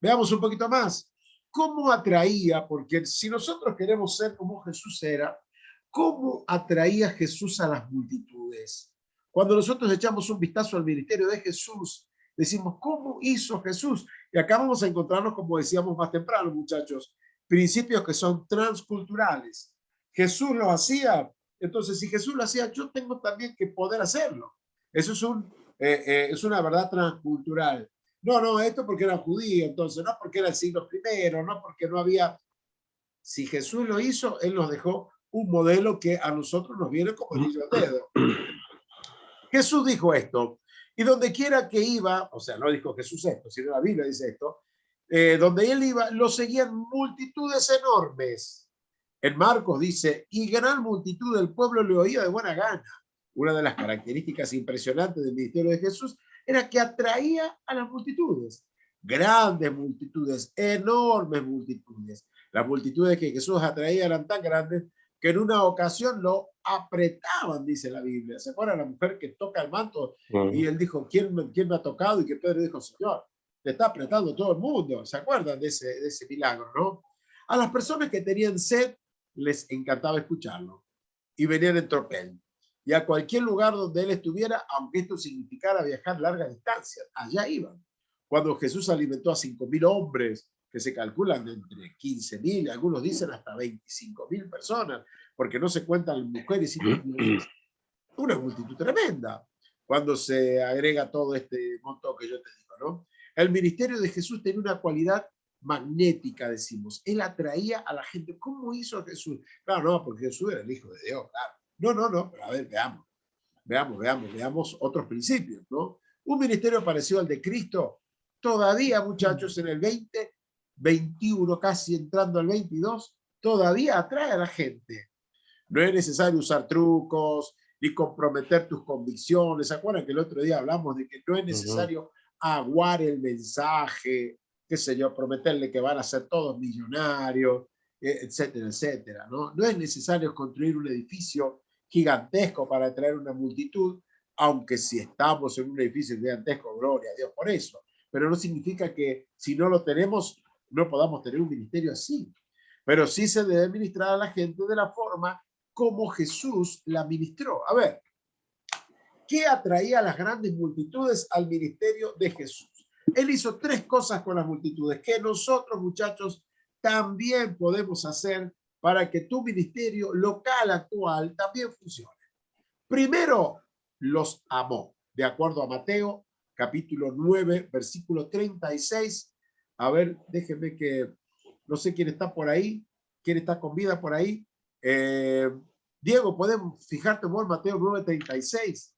A: Veamos un poquito más. ¿Cómo atraía? Porque si nosotros queremos ser como Jesús era, ¿cómo atraía Jesús a las multitudes? Cuando nosotros echamos un vistazo al ministerio de Jesús, decimos, ¿cómo hizo Jesús? Y acá vamos a encontrarnos, como decíamos más temprano, muchachos, principios que son transculturales. Jesús lo hacía, entonces si Jesús lo hacía, yo tengo también que poder hacerlo. Eso es una verdad transcultural. No, esto porque era judío, entonces, no porque era el siglo primero, no porque no había... Si Jesús lo hizo, Él nos dejó un modelo que a nosotros nos viene como anillo al dedo. Jesús dijo esto, y donde quiera que iba, o sea, no dijo Jesús esto, sino la Biblia dice esto, donde Él iba, lo seguían multitudes enormes. En Marcos dice, y gran multitud del pueblo le oía de buena gana. Una de las características impresionantes del ministerio de Jesús era que atraía a las multitudes, grandes multitudes, enormes multitudes. Las multitudes que Jesús atraía eran tan grandes que en una ocasión lo apretaban, dice la Biblia. ¿Se acuerdan la mujer que toca el manto? Y él dijo, ¿quién me ha tocado? Y que Pedro dijo, Señor, te está apretando todo el mundo. ¿Se acuerdan de ese milagro, no? A las personas que tenían sed les encantaba escucharlo y venían en tropel. Y a cualquier lugar donde él estuviera, aunque esto significara viajar largas distancias, allá iban. Cuando Jesús alimentó a 5.000 hombres, que se calculan entre 15.000, algunos dicen hasta 25.000 personas, porque no se cuentan mujeres y niños, una multitud tremenda, cuando se agrega todo este montón que yo te digo, ¿no? El ministerio de Jesús tenía una cualidad magnética, decimos. Él atraía a la gente. ¿Cómo hizo Jesús? Claro, no, porque Jesús era el Hijo de Dios, claro. No, pero a ver, veamos otros principios, ¿no? Un ministerio parecido al de Cristo, todavía, muchachos, en el 2021, casi entrando al 22, todavía atrae a la gente. No es necesario usar trucos ni comprometer tus convicciones. ¿Se acuerdan que el otro día hablamos de que no es necesario aguar el mensaje, qué sé yo, prometerle que van a ser todos millonarios, etcétera, etcétera, ¿no? No es necesario construir un edificio gigantesco para atraer una multitud, aunque si estamos en un edificio gigantesco, gloria a Dios por eso. Pero no significa que si no lo tenemos, no podamos tener un ministerio así. Pero sí se debe ministrar a la gente de la forma como Jesús la ministró. A ver, ¿qué atraía a las grandes multitudes al ministerio de Jesús? Él hizo 3 cosas con las multitudes que nosotros, muchachos, también podemos hacer para que tu ministerio local actual también funcione. Primero, los amó, de acuerdo a Mateo, capítulo 9, versículo 36. A ver, déjenme que, no sé quién está por ahí, quién está con vida por ahí. Diego, ¿podemos fijarte vos en Mateo 9:36?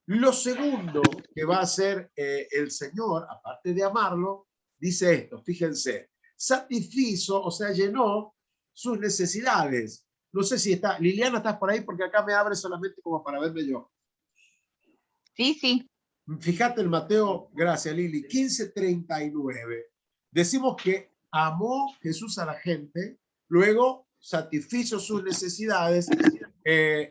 A: Lo segundo que va a hacer el Señor, aparte de amarlo, dice esto, fíjense, satisfizo, o sea, llenó sus necesidades. No sé si está, Liliana, ¿estás por ahí? Porque acá me abre solamente como para verme yo.
C: Sí.
A: Fíjate en Mateo, gracias Lili, 15:39. Decimos que amó Jesús a la gente, luego satisfizo sus necesidades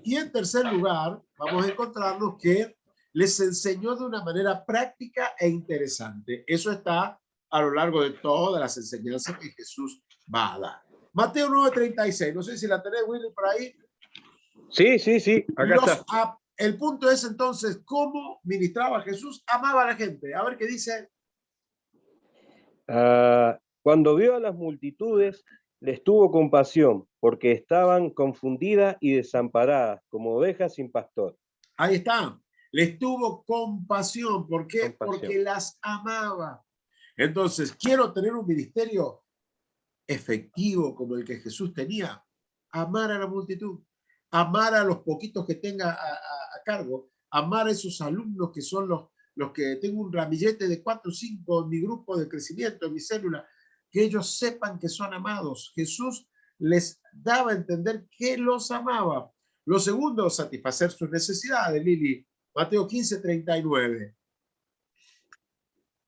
A: y en tercer lugar vamos a encontrarnos que les enseñó de una manera práctica e interesante. Eso está a lo largo de todas las enseñanzas que Jesús va a dar. Mateo 9:36, no sé si la tenés, Willy, por ahí.
B: Sí, acá está.
A: El punto es entonces cómo ministraba Jesús, amaba a la gente. A ver qué dice.
B: Cuando vio a las multitudes, les tuvo compasión, porque estaban confundidas y desamparadas, como ovejas sin pastor.
A: Ahí está. Les tuvo compasión. ¿Por qué?
B: Compasión.
A: Porque las amaba. Entonces, quiero tener un ministerio efectivo como el que Jesús tenía. Amar a la multitud. Amar a los poquitos que tenga a cargo. Amar a esos alumnos que son los que tengo un ramillete de 4 o 5 en mi grupo de crecimiento, en mi célula, que ellos sepan que son amados. Jesús les daba a entender que los amaba. Lo segundo, satisfacer sus necesidades, Lili. Mateo 15:39.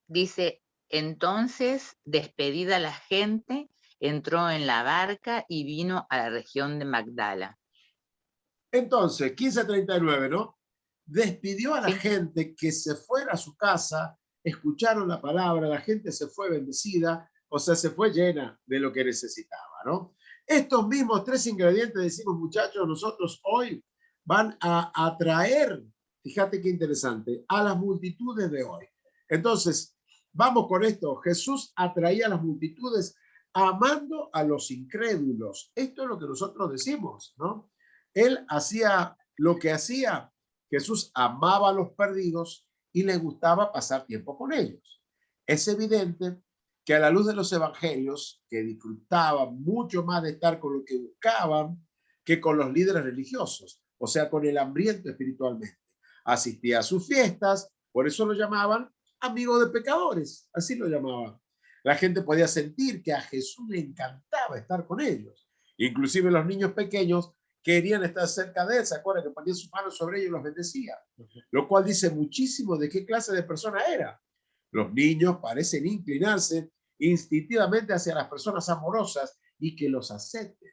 C: Dice, entonces, despedida la gente, entró en la barca y vino a la región de Magdala.
A: Entonces, 15:39, ¿no? Despidió a la
C: Sí.
A: gente que se fuera a su casa, escucharon la palabra, la gente se fue bendecida, o sea, se fue llena de lo que necesitaba, ¿no? Estos mismos 3 ingredientes, decimos, muchachos, nosotros hoy van a atraer, fíjate qué interesante, a las multitudes de hoy. Entonces, vamos con esto. Jesús atraía a las multitudes amando a los incrédulos. Esto es lo que nosotros decimos, ¿no? Él hacía lo que hacía. Jesús amaba a los perdidos y le gustaba pasar tiempo con ellos. Es evidente que a la luz de los evangelios, que disfrutaban mucho más de estar con lo que buscaban que con los líderes religiosos, o sea, con el hambriento espiritualmente. Asistía a sus fiestas, por eso lo llamaban amigo de pecadores, así lo llamaban. La gente podía sentir que a Jesús le encantaba estar con ellos. Inclusive los niños pequeños querían estar cerca de él, ¿se acuerdan? Que ponía sus manos sobre ellos y los bendecía. Lo cual dice muchísimo de qué clase de persona era. Los niños parecen inclinarse instintivamente hacia las personas amorosas y que los acepten.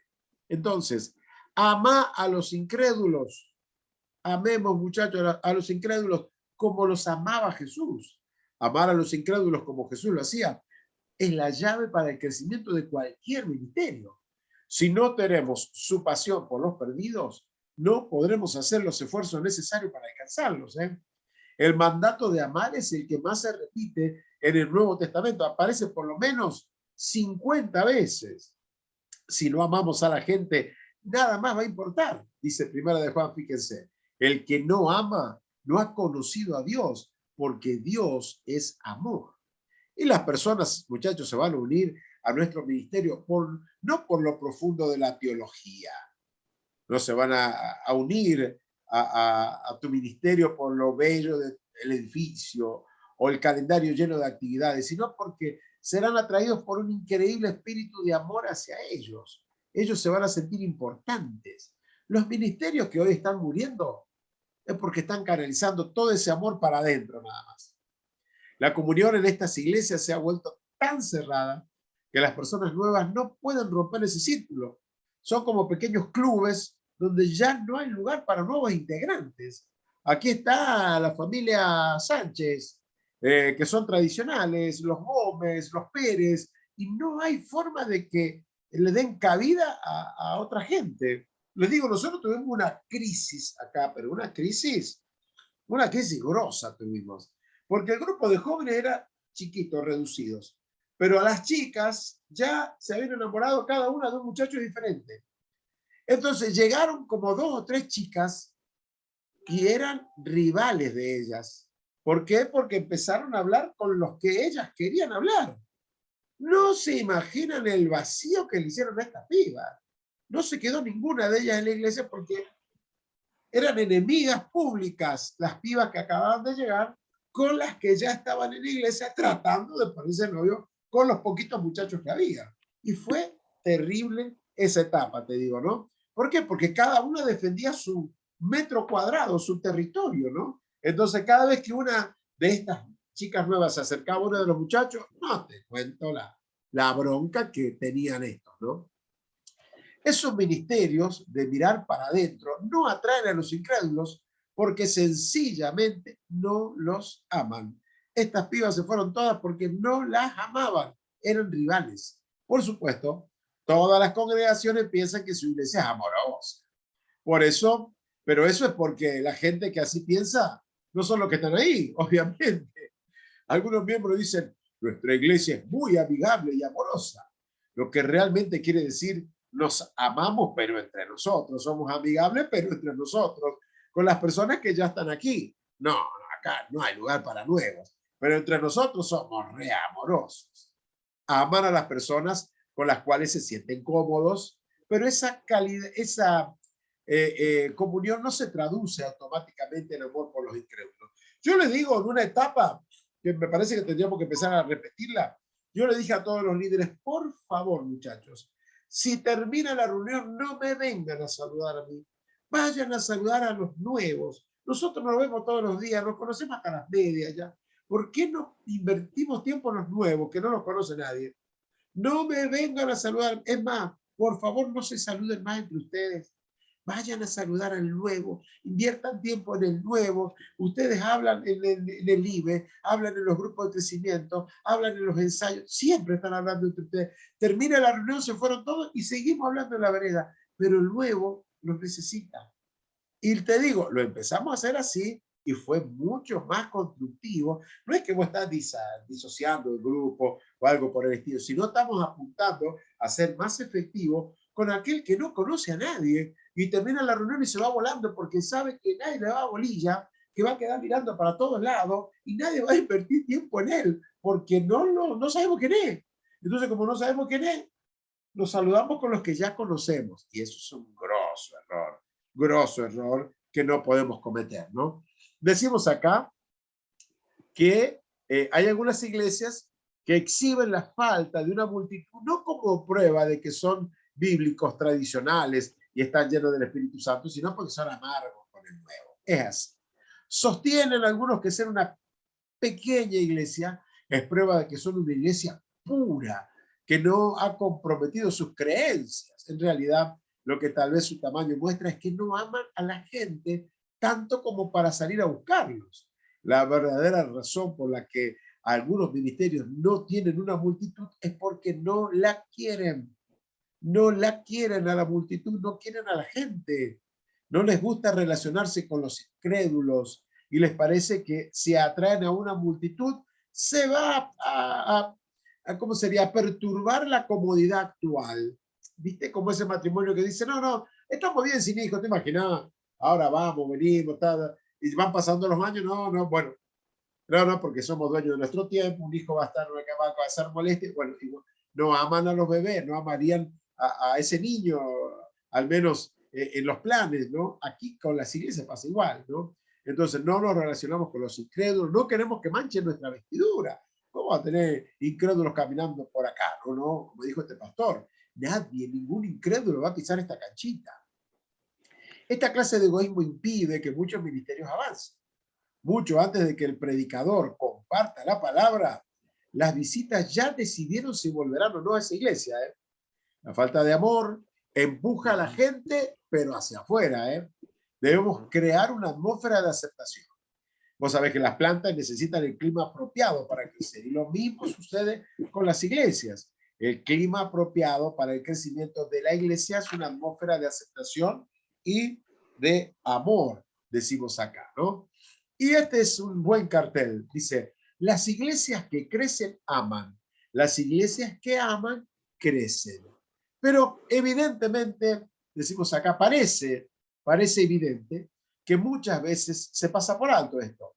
A: Entonces, ama a los incrédulos. Amemos, muchachos, a los incrédulos como los amaba Jesús. Amar a los incrédulos como Jesús lo hacía es la llave para el crecimiento de cualquier ministerio. Si no tenemos su pasión por los perdidos, no podremos hacer los esfuerzos necesarios para alcanzarlos. El mandato de amar es el que más se repite en el Nuevo Testamento. Aparece por lo menos 50 veces. Si no amamos a la gente, nada más va a importar, dice Primera de Juan, fíjense. El que no ama no ha conocido a Dios, porque Dios es amor. Y las personas, muchachos, se van a unir a nuestro ministerio no por lo profundo de la teología, no se van a unir a tu ministerio por lo bello del edificio o el calendario lleno de actividades, sino porque serán atraídos por un increíble espíritu de amor hacia ellos. Ellos se van a sentir importantes. Los ministerios que hoy están muriendo es porque están canalizando todo ese amor para adentro nada más. La comunión en estas iglesias se ha vuelto tan cerrada que las personas nuevas no pueden romper ese círculo. Son como pequeños clubes donde ya no hay lugar para nuevos integrantes. Aquí está la familia Sánchez, que son tradicionales, los Gómez, los Pérez, y no hay forma de que le den cabida a otra gente. Les digo, nosotros tuvimos una crisis acá, pero una crisis grosa tuvimos, porque el grupo de jóvenes era chiquito, reducidos, pero a las chicas ya se habían enamorado cada una de un muchacho diferente. Entonces llegaron como 2 o 3 chicas y eran rivales de ellas. ¿Por qué? Porque empezaron a hablar con los que ellas querían hablar. No se imaginan el vacío que le hicieron a esta piba. No se quedó ninguna de ellas en la iglesia porque eran enemigas públicas las pibas que acababan de llegar con las que ya estaban en la iglesia tratando de ponerse novio con los poquitos muchachos que había. Y fue terrible esa etapa, te digo, ¿no? ¿Por qué? Porque cada una defendía su metro cuadrado, su territorio, ¿no? Entonces, cada vez que una de estas chicas nuevas se acercaba a uno de los muchachos, no te cuento la bronca que tenían estos, ¿no? Esos ministerios de mirar para adentro no atraen a los incrédulos porque sencillamente no los aman. Estas pibas se fueron todas porque no las amaban, eran rivales. Por supuesto, todas las congregaciones piensan que su iglesia es amorosa. Por eso, pero eso es porque la gente que así piensa no son los que están ahí, obviamente. Algunos miembros dicen, nuestra iglesia es muy amigable y amorosa, lo que realmente quiere decir nos amamos, pero entre nosotros, somos amigables, pero entre nosotros, con las personas que ya están aquí. No, acá no hay lugar para nuevos, pero entre nosotros somos re amorosos. Aman a las personas con las cuales se sienten cómodos, pero esa calidad, esa comunión no se traduce automáticamente en amor por los incrédulos. Yo les digo, en una etapa que me parece que tendríamos que empezar a repetirla, yo le dije a todos los líderes, por favor, muchachos, si termina la reunión, no me vengan a saludar a mí. Vayan a saludar a los nuevos. Nosotros nos vemos todos los días, nos conocemos hasta las medias ya. ¿Por qué no invertimos tiempo en los nuevos, que no los conoce nadie? No me vengan a saludar. Es más, por favor, no se saluden más entre ustedes. Vayan a saludar al nuevo, inviertan tiempo en el nuevo. Ustedes hablan en el IBE, hablan en los grupos de crecimiento, hablan en los ensayos, siempre están hablando entre ustedes. Termina la reunión, se fueron todos y seguimos hablando en la vereda, pero el nuevo los necesita. Y te digo, lo empezamos a hacer así y fue mucho más constructivo. No es que vos estás disociando el grupo o algo por el estilo, sino estamos apuntando a ser más efectivos con aquel que no conoce a nadie y termina la reunión y se va volando porque sabe que nadie le va a bolilla, que va a quedar mirando para todos lados y nadie va a invertir tiempo en él porque no sabemos quién es. Entonces, como no sabemos quién es, nos saludamos con los que ya conocemos y eso es un grosso error que no podemos cometer, ¿no? Decimos acá que hay algunas iglesias que exhiben la falta de una multitud, no como prueba de que son bíblicos tradicionales y están llenos del Espíritu Santo, sino porque son amargos con el nuevo. Es así. Sostienen algunos que ser una pequeña iglesia es prueba de que son una iglesia pura, que no ha comprometido sus creencias. En realidad, lo que tal vez su tamaño muestra es que no aman a la gente tanto como para salir a buscarlos. La verdadera razón por la que algunos ministerios no tienen una multitud es porque no la quieren. No la quieren a la multitud, no quieren a la gente. No les gusta relacionarse con los incrédulos y les parece que si atraen a una multitud, se va ¿cómo sería? A perturbar la comodidad actual. ¿Viste? Como ese matrimonio que dice, no, estamos bien sin hijos, ¿te imaginas? Ahora vamos, venimos, y van pasando los años, bueno, no, porque somos dueños de nuestro tiempo, un hijo va a estar, va a ser molesto, bueno, no aman a los bebés, no amarían a ese niño, al menos en los planes, ¿no? Aquí con las iglesias pasa igual, ¿no? Entonces no nos relacionamos con los incrédulos, no queremos que manchen nuestra vestidura. ¿Cómo va a tener incrédulos caminando por acá? No, como dijo este pastor, nadie, ningún incrédulo va a pisar esta canchita. Esta clase de egoísmo impide que muchos ministerios avancen. Mucho antes de que el predicador comparta la palabra, las visitas ya decidieron si volverán o no a esa iglesia. La falta de amor empuja a la gente, pero hacia afuera. Debemos crear una atmósfera de aceptación. Vos sabés que las plantas necesitan el clima apropiado para crecer y lo mismo sucede con las iglesias. El clima apropiado para el crecimiento de la iglesia es una atmósfera de aceptación y de amor, decimos acá, ¿no? Y este es un buen cartel. Dice, las iglesias que crecen aman. Las iglesias que aman crecen. Pero evidentemente, decimos acá, parece evidente que muchas veces se pasa por alto esto.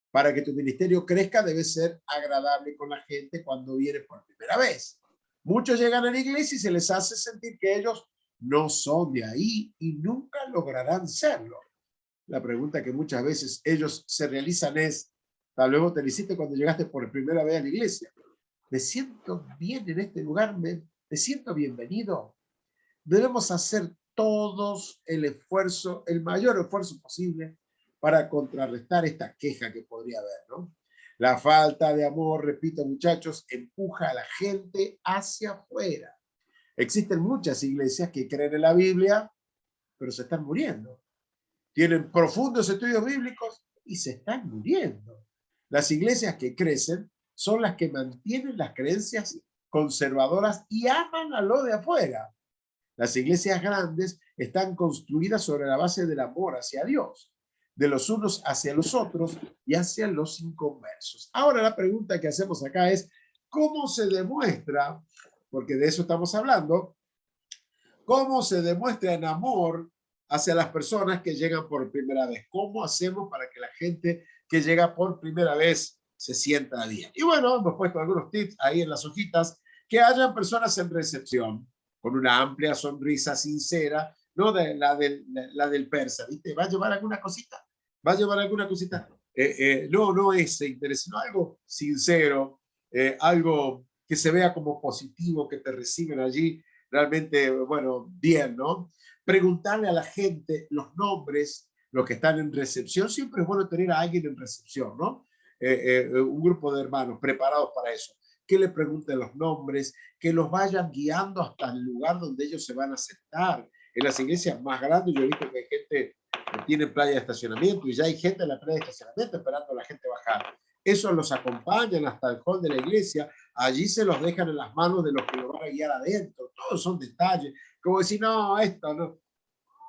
A: Para que tu ministerio crezca debe ser agradable con la gente cuando viene por primera vez. Muchos llegan a la iglesia y se les hace sentir que ellos no son de ahí y nunca lograrán serlo. La pregunta que muchas veces ellos se realizan es, tal vez vos te lo hiciste cuando llegaste por primera vez a la iglesia. ¿Me siento bien en este lugar? ¿Me siento bienvenido? Debemos hacer todos el esfuerzo, el mayor esfuerzo posible para contrarrestar esta queja que podría haber, ¿no? La falta de amor, repito, muchachos, empuja a la gente hacia afuera. Existen muchas iglesias que creen en la Biblia, pero se están muriendo. Tienen profundos estudios bíblicos y se están muriendo. Las iglesias que crecen son las que mantienen las creencias conservadoras y aman a lo de afuera. Las iglesias grandes están construidas sobre la base del amor hacia Dios, de los unos hacia los otros y hacia los inconversos. Ahora la pregunta que hacemos acá es, ¿cómo se demuestra, porque de eso estamos hablando, cómo se demuestra en amor hacia las personas que llegan por primera vez? ¿Cómo hacemos para que la gente que llega por primera vez se sienta bien? Y bueno, hemos puesto algunos tips ahí en las hojitas, que hayan personas en recepción, con una amplia sonrisa sincera, no de la del persa, ¿viste? ¿Va a llevar alguna cosita? ¿Va a llevar alguna cosita? No ese interés, sino algo sincero, algo que se vea como positivo, que te reciben allí realmente, bueno, bien, ¿no? Preguntarle a la gente los nombres, los que están en recepción, siempre es bueno tener a alguien en recepción, ¿no? Un grupo de hermanos preparados para eso. que le pregunten los nombres, que los vayan guiando hasta el lugar donde ellos se van a sentar. En las iglesias más grandes yo he visto que hay gente que tiene playa de estacionamiento y ya hay gente en la playa de estacionamiento esperando a la gente bajar. Eso los acompañan hasta el hall de la iglesia, allí se los dejan en las manos de los que lo van a guiar adentro. Todos son detalles, como decir, no, esto no.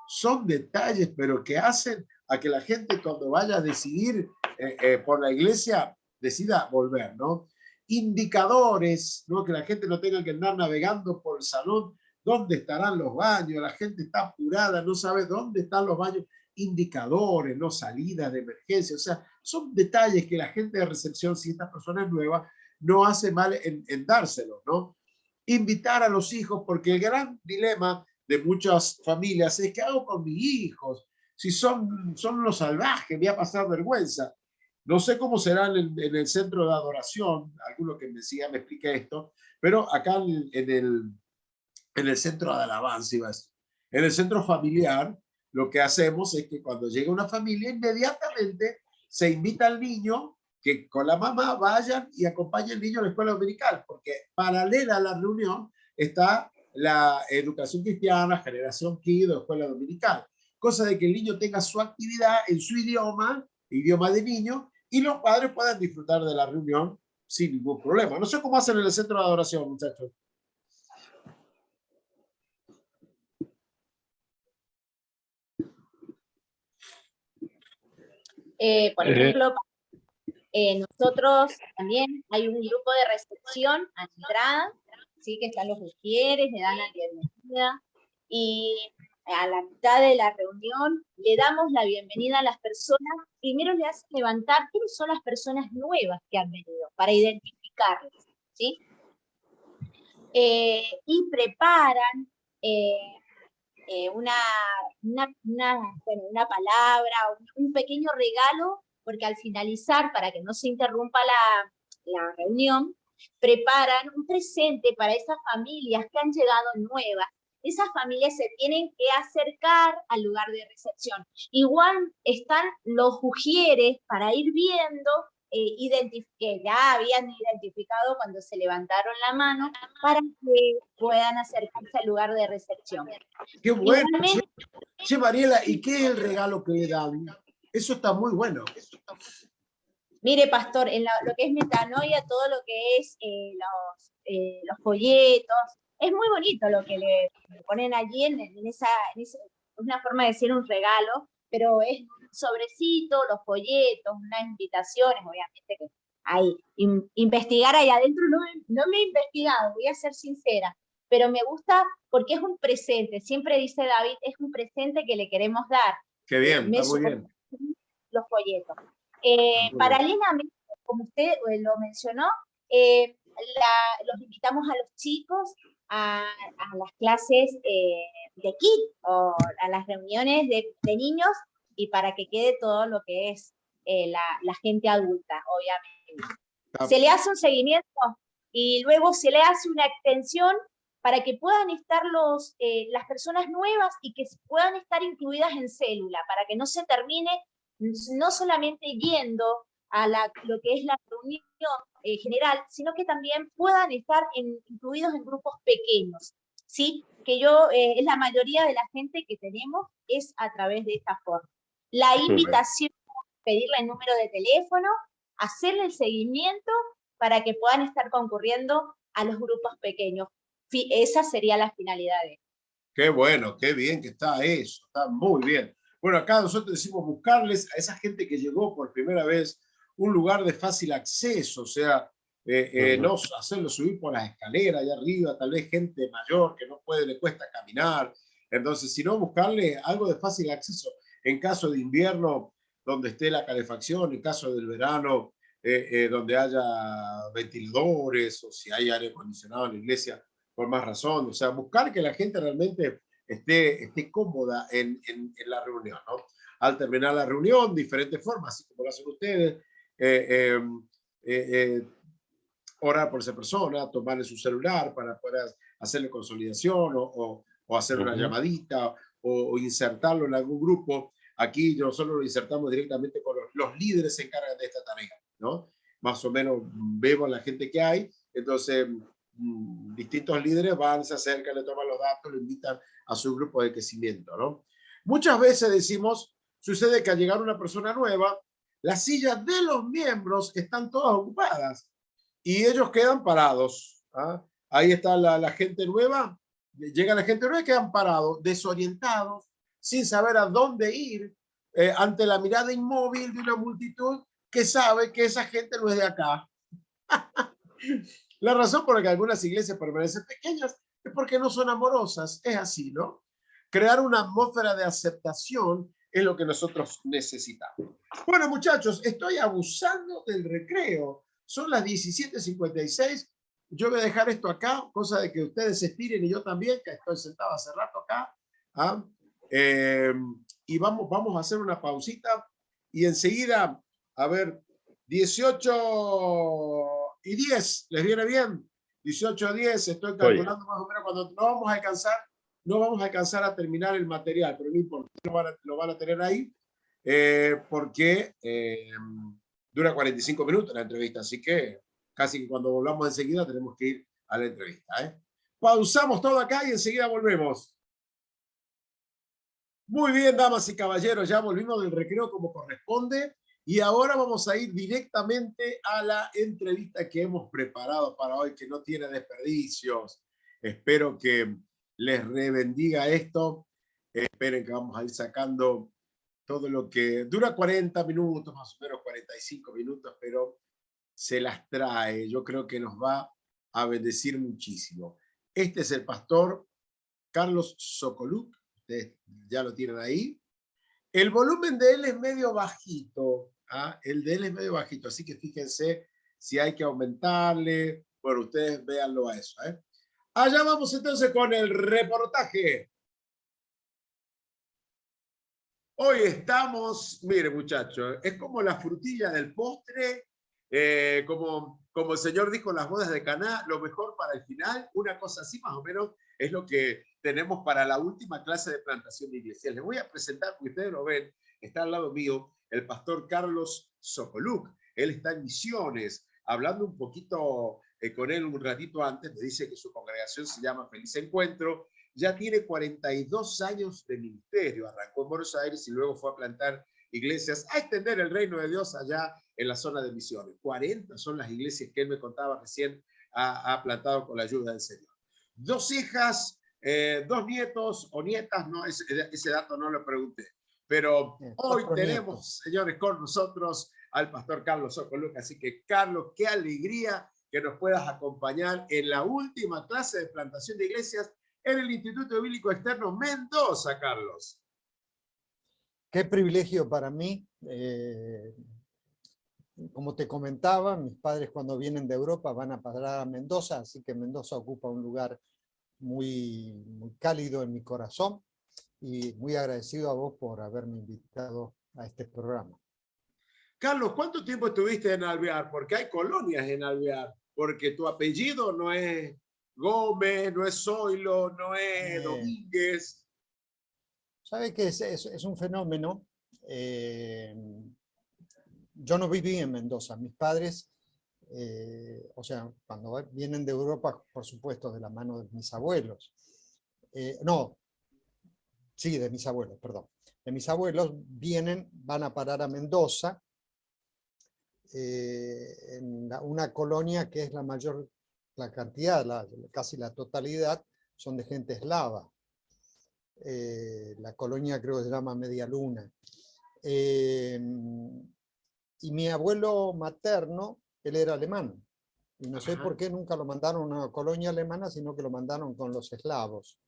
A: Son detalles, pero que hacen a que la gente cuando vaya a decidir por la iglesia decida volver, ¿no? Indicadores, ¿no? Que la gente no tenga que andar navegando por el salón, dónde estarán los baños, la gente está apurada, no sabe dónde están los baños, indicadores, ¿no? Salidas de emergencia, o sea, son detalles que la gente de recepción, si esta persona es nueva, no hace mal en dárselo, ¿no? Invitar a los hijos, porque el gran dilema de muchas familias es, ¿qué hago con mis hijos? Si son unos salvajes, voy a pasar vergüenza. No sé cómo será en el centro de adoración, alguno que me siga me explique esto, pero acá en el centro de alabanza, en el centro familiar, lo que hacemos es que cuando llega una familia, inmediatamente se invita al niño que con la mamá vayan y acompañen al niño a la escuela dominical, porque paralela a la reunión está la educación cristiana, generación Kid o escuela dominical, cosa de que el niño tenga su actividad en su idioma de niño, y los padres puedan disfrutar de la reunión sin ningún problema. No sé cómo hacen en el centro de adoración, muchachos.
D: Por ejemplo, nosotros también hay un grupo de recepción a la entrada, ¿sí? Que están los mujeres, le dan la bienvenida, y a la mitad de la reunión le damos la bienvenida a las personas. Primero le hacen levantar quiénes son las personas nuevas que han venido, para identificarlas, ¿sí? Y preparan una palabra, un pequeño regalo, porque al finalizar, para que no se interrumpa la reunión, preparan un presente para esas familias que han llegado nuevas. Esas familias se tienen que acercar al lugar de recepción. Igual están los ujieres para ir viendo, que ya habían identificado cuando se levantaron la mano, para que puedan acercarse al lugar de recepción.
A: Qué bueno. Che, Mariela, ¿y qué es el regalo que le dan? Eso está muy bueno.
D: Mire, pastor, en lo que es metanoia, todo lo que es los folletos, es muy bonito lo que le ponen allí en esa, es una forma de decir un regalo, pero es un sobrecito, los folletos, unas invitaciones, obviamente que hay. Investigar ahí adentro no me he investigado, voy a ser sincera, pero me gusta porque es un presente, siempre dice David, es un presente que le queremos dar.
A: Qué bien, está muy bien.
D: Los folletos. Paralelamente, como usted lo mencionó, los invitamos a los chicos a las clases de KID o a las reuniones de niños, y para que quede todo lo que es la gente adulta, obviamente. Se le hace un seguimiento y luego se le hace una extensión para que puedan estar las personas nuevas y que puedan estar incluidas en célula, para que no se termine no solamente yendo a lo que es la reunión general, sino que también puedan estar incluidos en grupos pequeños, ¿sí? Que es la mayoría de la gente que tenemos es a través de esta forma. La invitación, pedirle el número de teléfono, hacerle el seguimiento para que puedan estar concurriendo a los grupos pequeños. Esa sería la finalidad de esto.
A: Qué bueno, qué bien que está eso, está muy bien. Bueno, acá nosotros decimos buscarles a esa gente que llegó por primera vez un lugar de fácil acceso, o sea, no hacerlo subir por las escaleras allá arriba, tal vez gente mayor que no puede, le cuesta caminar, entonces, sino buscarle algo de fácil acceso. En caso de invierno, donde esté la calefacción, en caso del verano, donde haya ventiladores, o si hay aire acondicionado en la iglesia, por más razón, o sea, buscar que la gente realmente esté cómoda en la reunión, ¿no? Al terminar la reunión, diferentes formas, así como lo hacen ustedes, orar por esa persona, tomarle su celular para poder hacerle consolidación o hacer una llamadita o insertarlo en algún grupo. Aquí nosotros lo insertamos directamente con los líderes, se encargan de esta tarea, ¿no? Más o menos vemos la gente que hay Entonces, distintos líderes van, se acercan, le toman los datos, lo invitan a su grupo de crecimiento, ¿no? Muchas veces decimos, sucede que al llegar una persona nueva, las sillas de los miembros están todas ocupadas y ellos quedan parados. ¿Ah? Ahí está la gente nueva, llega la gente nueva y quedan parados, desorientados, sin saber a dónde ir, ante la mirada inmóvil de una multitud que sabe que esa gente no es de acá. La razón por la que algunas iglesias permanecen pequeñas es porque no son amorosas. Es así, ¿no? Crear una atmósfera de aceptación es lo que nosotros necesitamos. Bueno, muchachos, estoy abusando del recreo. Son las 17:56. Yo voy a dejar esto acá, cosa de que ustedes se estiren y yo también, que estoy sentado hace rato acá. ¿Ah? Y vamos a hacer una pausita y enseguida, a ver, 18:10, ¿les viene bien? 18:10, estoy calculando más o menos cuando no vamos a alcanzar a terminar el material, pero no importa, lo van a tener ahí, porque dura 45 minutos la entrevista, así que casi cuando volvamos enseguida tenemos que ir a la entrevista. Pausamos todo acá y enseguida volvemos. Muy bien, damas y caballeros, ya volvimos del recreo como corresponde y ahora vamos a ir directamente a la entrevista que hemos preparado para hoy, que no tiene desperdicios. Espero que les rebendiga esto. Esperen que vamos a ir sacando todo lo que dura 40 minutos, más o menos 45 minutos, pero se las trae. Yo creo que nos va a bendecir muchísimo. Este es el pastor Carlos Sokoluc. Ustedes ya lo tienen ahí. El volumen de él es medio bajito. ¿Ah? El de él es medio bajito, así que fíjense si hay que aumentarle. Bueno, ustedes véanlo a eso. Allá vamos entonces con el reportaje. Hoy estamos, mire muchachos, es como la frutilla del postre, como el Señor dijo en las bodas de Caná, lo mejor para el final, una cosa así más o menos es lo que tenemos para la última clase de plantación de iglesias. Les voy a presentar, porque ustedes lo ven, está al lado mío, el pastor Carlos Sokoluc. Él está en Misiones, hablando un poquito con él un ratito antes, me dice que su congregación se llama Feliz Encuentro. Ya tiene 42 años de ministerio, arrancó en Buenos Aires y luego fue a plantar iglesias, a extender el reino de Dios allá en la zona de Misiones. 40 son las iglesias que él me contaba recién ha plantado con la ayuda del Señor. 2 hijas, 2 nietos o nietas, no, ese dato no lo pregunté. Pero hoy tenemos, señores, con nosotros al pastor Carlos Sokoluc. Así que, Carlos, qué alegría que nos puedas acompañar en la última clase de plantación de iglesias en el Instituto Bíblico Externo Mendoza, Carlos.
E: Qué privilegio para mí. Como te comentaba, mis padres cuando vienen de Europa van a parar a Mendoza, así que Mendoza ocupa un lugar muy, muy cálido en mi corazón y muy agradecido a vos por haberme invitado a este programa.
A: Carlos, ¿cuánto tiempo estuviste en Alvear? Porque hay colonias en Alvear, porque tu apellido no es Gómez, no es Zoilo, no es Domínguez.
E: ¿Sabe qué es un fenómeno? Yo no viví en Mendoza. Mis padres, o sea, cuando vienen de Europa, por supuesto, de la mano de mis abuelos. De mis abuelos, perdón. De mis abuelos van a parar a Mendoza, en una colonia que es la cantidad, casi la totalidad, son de gente eslava. La colonia creo que se llama Media Luna. Y mi abuelo materno, él era alemán. Y no sé por qué nunca lo mandaron a una colonia alemana, sino que lo mandaron con los eslavos.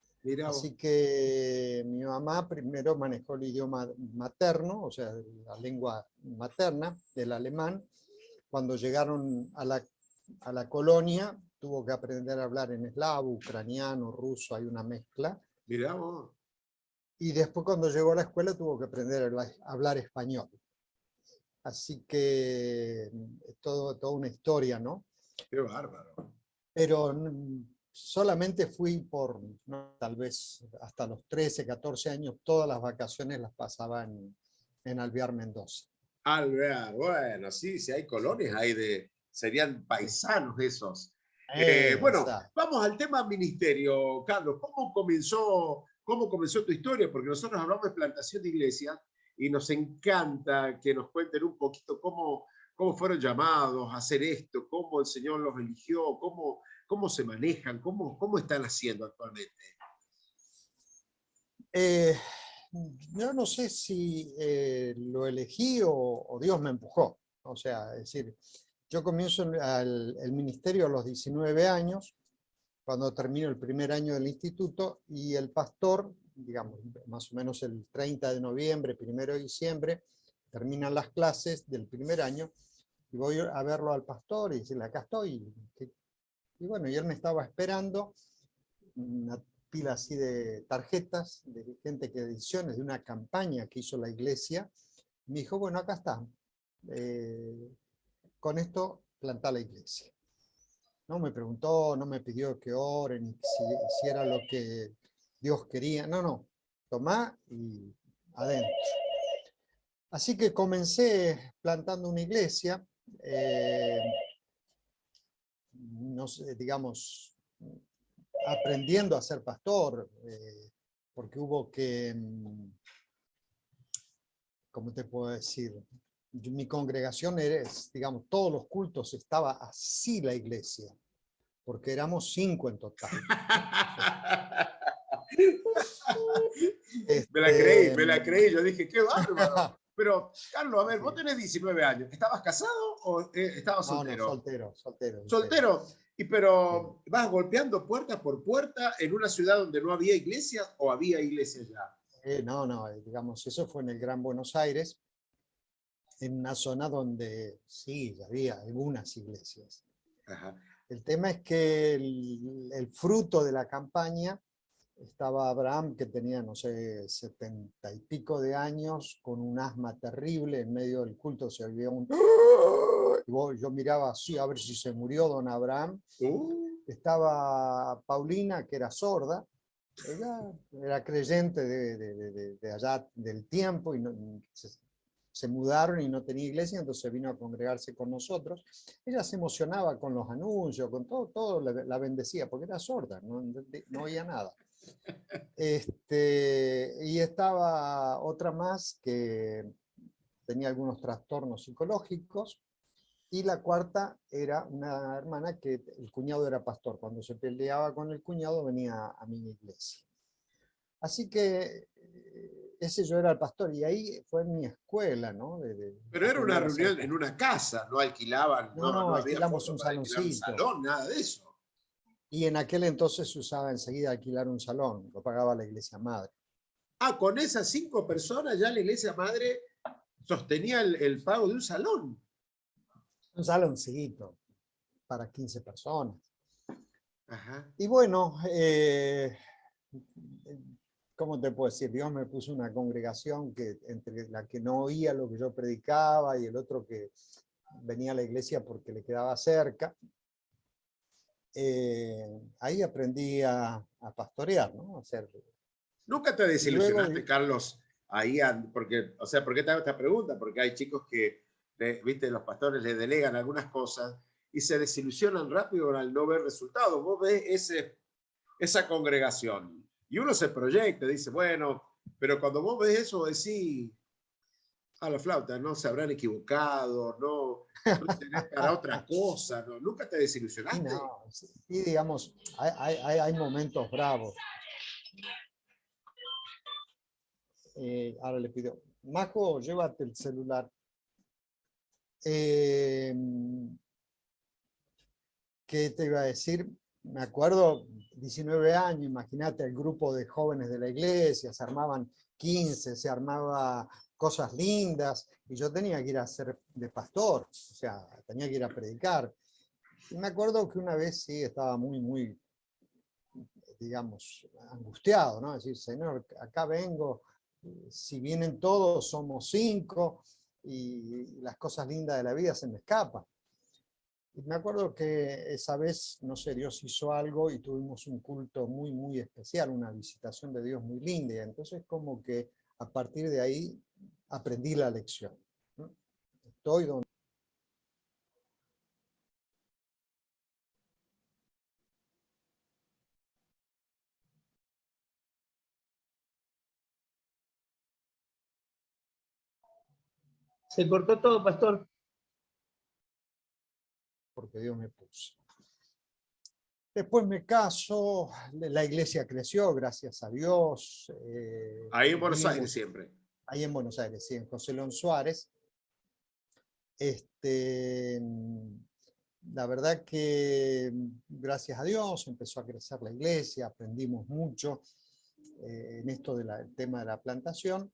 E: Así que mi mamá primero manejó el idioma materno, o sea, la lengua materna del alemán. Cuando llegaron a la colonia, tuvo que aprender a hablar en eslavo, ucraniano, ruso, hay una mezcla.
A: Mirá vos.
E: Y después cuando llegó a la escuela tuvo que aprender a hablar español. Así que es toda una historia, ¿no?
A: Qué bárbaro.
E: Pero solamente fui tal vez hasta los 13, 14 años, todas las vacaciones las pasaba en Alvear, Mendoza.
A: Alvear, bueno, sí, hay colonias ahí serían paisanos esos. Bueno, vamos al tema ministerio, Carlos. ¿Cómo comenzó tu historia? Porque nosotros hablamos de plantación de iglesias y nos encanta que nos cuenten un poquito cómo fueron llamados a hacer esto, cómo el Señor los eligió, cómo se manejan, cómo están haciendo actualmente.
E: Yo no sé si lo elegí o Dios me empujó. O sea, es decir, yo comienzo el ministerio a los 19 años, cuando termino el primer año del instituto, y el pastor, digamos, más o menos el 30 de noviembre, 1 de diciembre, terminan las clases del primer año, y voy a verlo al pastor y decirle, acá estoy. Y bueno, y él me estaba esperando, una pila así de tarjetas, de gente que ediciones de una campaña que hizo la iglesia. Me dijo, bueno, acá está. Con esto plantá la iglesia. No me preguntó, no me pidió que ore, ni si hiciera lo que Dios quería. No, tomá y adentro. Así que comencé plantando una iglesia, no sé, digamos, aprendiendo a ser pastor, porque hubo que, ¿cómo te puedo decir? Mi congregación era, digamos, todos los cultos estaba así la iglesia, porque éramos 5 en total.
A: Me la creí, yo dije, qué bárbaro. Pero, Carlos, a ver, vos tenés 19 años, ¿estabas casado o estabas soltero?
E: No, soltero.
A: ¿Soltero? Pero, ¿vas golpeando puerta por puerta en una ciudad donde no había iglesias o había iglesias ya?
E: No, digamos, eso fue en el Gran Buenos Aires, en una zona donde sí, había algunas iglesias.
A: Ajá.
E: El tema es que el fruto de la campaña estaba Abraham, que tenía, no sé, 70 y pico de años, con un asma terrible, en medio del culto se oía un... Yo miraba así a ver si se murió don Abraham. Estaba Paulina, que era sorda. Ella era creyente de allá del tiempo, y se mudaron y no tenía iglesia, entonces vino a congregarse con nosotros. Ella se emocionaba con los anuncios, con todo la bendecía, porque era sorda, no oía nada. Y estaba otra más que tenía algunos trastornos psicológicos, y la cuarta era una hermana que el cuñado era pastor. Cuando se peleaba con el cuñado venía a mi iglesia. Así que ese yo era el pastor, y ahí fue mi escuela, ¿no?
A: Pero era una reunión en una casa, no alquilaban,
E: no
A: había
E: alquilamos
A: fondos
E: un
A: para alquilar un
E: saloncito.
A: salón, nada de eso.
E: Y en aquel entonces se usaba enseguida alquilar un salón, lo pagaba la iglesia madre.
A: Con esas 5 personas ya la iglesia madre sostenía el pago de un salón.
E: Un saloncito para 15 personas.
A: Ajá.
E: Y bueno, ¿cómo te puedo decir? Dios me puso una congregación que, entre la que no oía lo que yo predicaba y el otro que venía a la iglesia porque le quedaba cerca. Ahí aprendí a pastorear, ¿no? A hacer...
A: ¿Nunca te desilusionaste,
E: luego,
A: Carlos? Ahí, porque, o sea, ¿por qué te hago esta pregunta? Porque hay chicos que, viste, los pastores les delegan algunas cosas y se desilusionan rápido al no ver resultados. Vos ves esa congregación y uno se proyecta, dice, bueno, pero cuando vos ves eso decís, a la flauta, no se habrán equivocado, no tenés para otra cosa, ¿no? ¿Nunca te desilusionaste?
E: no, sí, digamos, hay momentos bravos. Ahora le pido, Majo, llévate el celular. ¿Qué te iba a decir? Me acuerdo, 19 años, imagínate el grupo de jóvenes de la iglesia, se armaban 15, se armaba cosas lindas, y yo tenía que ir a ser de pastor, o sea, tenía que ir a predicar. Y me acuerdo que una vez sí estaba muy, digamos, angustiado, ¿no? Decir, Señor, acá vengo, si vienen todos somos 5, y las cosas lindas de la vida se me escapan. Y me acuerdo que esa vez, no sé, Dios hizo algo y tuvimos un culto muy especial, una visitación de Dios muy linda. Y entonces como que a partir de ahí aprendí la lección, ¿no? Estoy donde
F: Se cortó todo, pastor.
E: Porque Dios me puso. Después me caso, la iglesia creció, gracias a Dios.
A: Ahí en Buenos Aires siempre.
E: Ahí en Buenos Aires, sí, en José León Suárez. La verdad que, gracias a Dios, empezó a crecer la iglesia, aprendimos mucho en esto del tema de la plantación,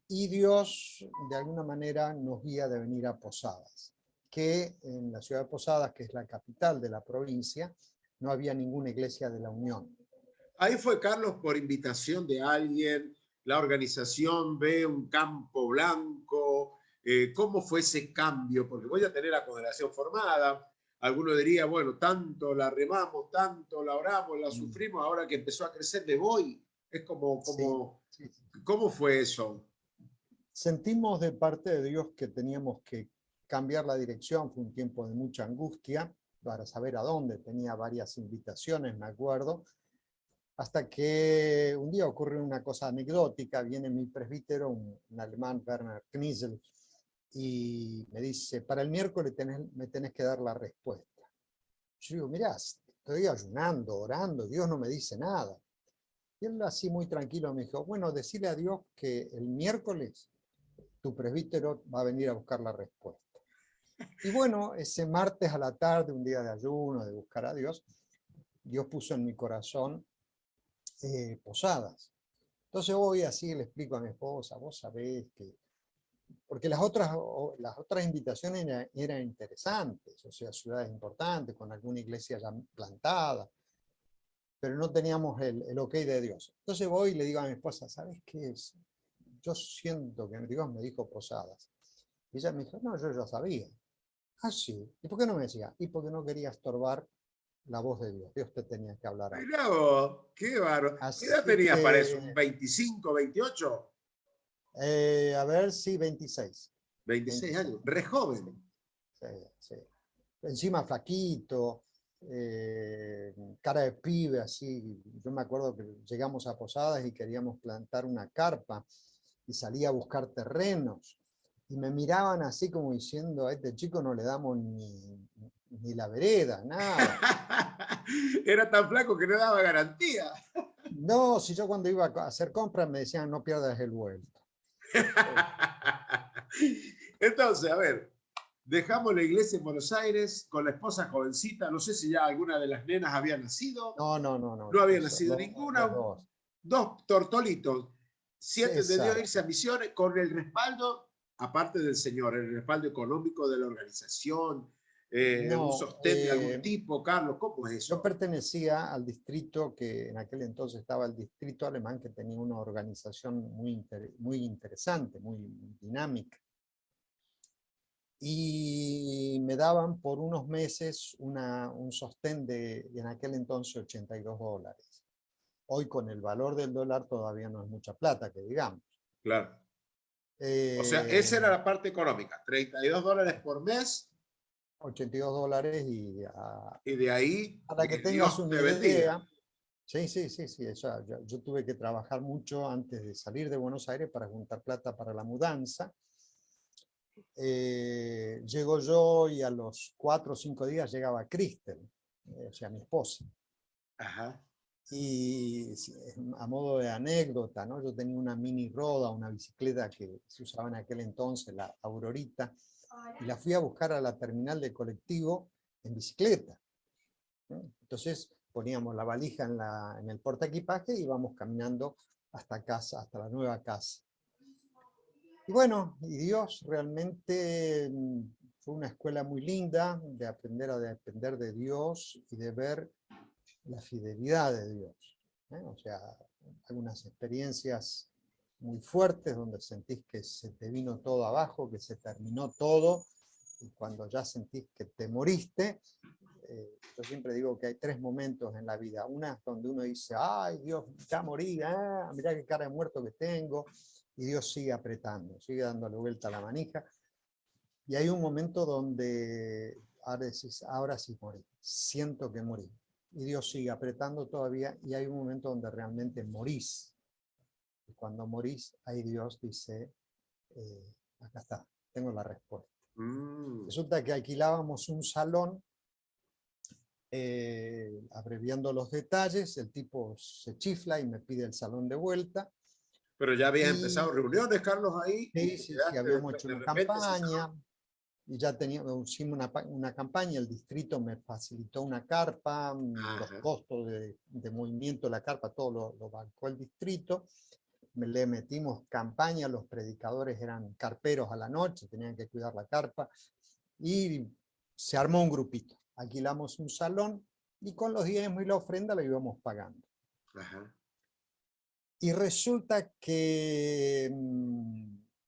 E: y Dios, de alguna manera, nos guía de venir a Posadas, que en la ciudad de Posadas, que es la capital de la provincia, no había ninguna iglesia de la Unión.
A: Ahí fue, Carlos, por invitación de alguien, la organización ve un campo blanco. ¿Cómo fue ese cambio? Porque voy a tener la congregación formada. Alguno diría, bueno, tanto la remamos, tanto la oramos, la sufrimos, ahora que empezó a crecer, me voy. Es como
E: Sí.
A: ¿Cómo fue eso?
E: Sentimos de parte de Dios que teníamos que cambiar la dirección. Fue un tiempo de mucha angustia para saber a dónde. Tenía varias invitaciones, me acuerdo. Hasta que un día ocurre una cosa anecdótica. Viene mi presbítero, un alemán, Werner Kniesel, y me dice, para el miércoles me tenés que dar la respuesta. Yo digo, mirá, estoy ayunando, orando, Dios no me dice nada. Y él así muy tranquilo me dijo, bueno, decile a Dios que el miércoles tu presbítero va a venir a buscar la respuesta. Y bueno, ese martes a la tarde, un día de ayuno, de buscar a Dios, Dios puso en mi corazón Posadas. Entonces voy así, le explico a mi esposa, vos sabés que... Porque las otras invitaciones eran interesantes, o sea, ciudades importantes, con alguna iglesia ya plantada, pero no teníamos el ok de Dios. Entonces voy y le digo a mi esposa, ¿sabes qué es? Yo siento que Dios me dijo Posadas. Y ella me dijo, no, yo ya sabía. Ah, sí. ¿Y por qué no me decía? Y porque no quería estorbar la voz de Dios. Dios te tenía que hablar.
A: Mirá vos, qué bárbaro. ¿Qué edad tenías para eso? ¿Un 25, 28?
E: A ver, sí, 26.
A: 26 años, re joven.
E: Sí, sí. Encima flaquito, cara de pibe, así. Yo me acuerdo que llegamos a Posadas y queríamos plantar una carpa y salí a buscar terrenos. Y me miraban así como diciendo, a este chico no le damos ni la vereda, nada.
A: Era tan flaco que no daba garantía.
E: No, si yo cuando iba a hacer compras me decían, no pierdas el vuelto.
A: Entonces, a ver, dejamos la iglesia en Buenos Aires con la esposa jovencita. No sé si ya alguna de las nenas había nacido.
E: No.
A: No había nacido ninguna. Dos tortolitos. Sienten de Dios irse a misiones con el respaldo, aparte del Señor, el respaldo económico de la organización, un sostén de algún tipo. Carlos, ¿cómo es eso?
E: Yo pertenecía al distrito que en aquel entonces estaba el distrito alemán, que tenía una organización muy interesante, muy dinámica. Y me daban por unos meses un sostén de en aquel entonces $82. Hoy con el valor del dólar todavía no es mucha plata, que digamos.
A: Claro. O sea, esa era la parte económica, $32 por mes.
E: $82
A: y de ahí,
E: para que tengas una idea. Sí, yo tuve que trabajar mucho antes de salir de Buenos Aires para juntar plata para la mudanza. Llego yo y a los 4 o 5 días llegaba Cristel, o sea, mi esposa.
A: Ajá.
E: Y a modo de anécdota, ¿no? Yo tenía una mini roda, una bicicleta que se usaba en aquel entonces, la Aurorita, y la fui a buscar a la terminal de colectivo en bicicleta, ¿no? Entonces poníamos la valija en el portaequipaje y íbamos caminando hasta casa, hasta la nueva casa. Y bueno, y Dios realmente fue una escuela muy linda de aprender a depender de Dios y de ver la fidelidad de Dios, ¿eh? O sea, algunas experiencias muy fuertes donde sentís que se te vino todo abajo, que se terminó todo, y cuando ya sentís que te moriste, yo siempre digo que hay 3 momentos en la vida. Una es donde uno dice, ay Dios, ya morí, mirá qué cara de muerto que tengo, y Dios sigue apretando, sigue dándole vuelta a la manija. Y hay un momento donde ahora decís, ahora sí morí, siento que morí. Y Dios sigue apretando todavía, y hay un momento donde realmente morís. Y cuando morís, ahí Dios dice, acá está, tengo la respuesta.
A: Mm.
E: Resulta que alquilábamos un salón, abreviando los detalles, el tipo se chifla y me pide el salón de vuelta.
A: Pero ya habías
E: Y
A: empezado reuniones, Carlos, ahí.
E: sí, habíamos hecho una campaña, y ya hicimos una campaña, el distrito me facilitó una carpa, los costos de movimiento de la carpa, todo lo bancó el distrito. Le metimos campaña, los predicadores eran carperos a la noche, tenían que cuidar la carpa, y se armó un grupito. Alquilamos un salón, y con los diezmos y la ofrenda lo íbamos pagando.
A: Ajá.
E: Y resulta que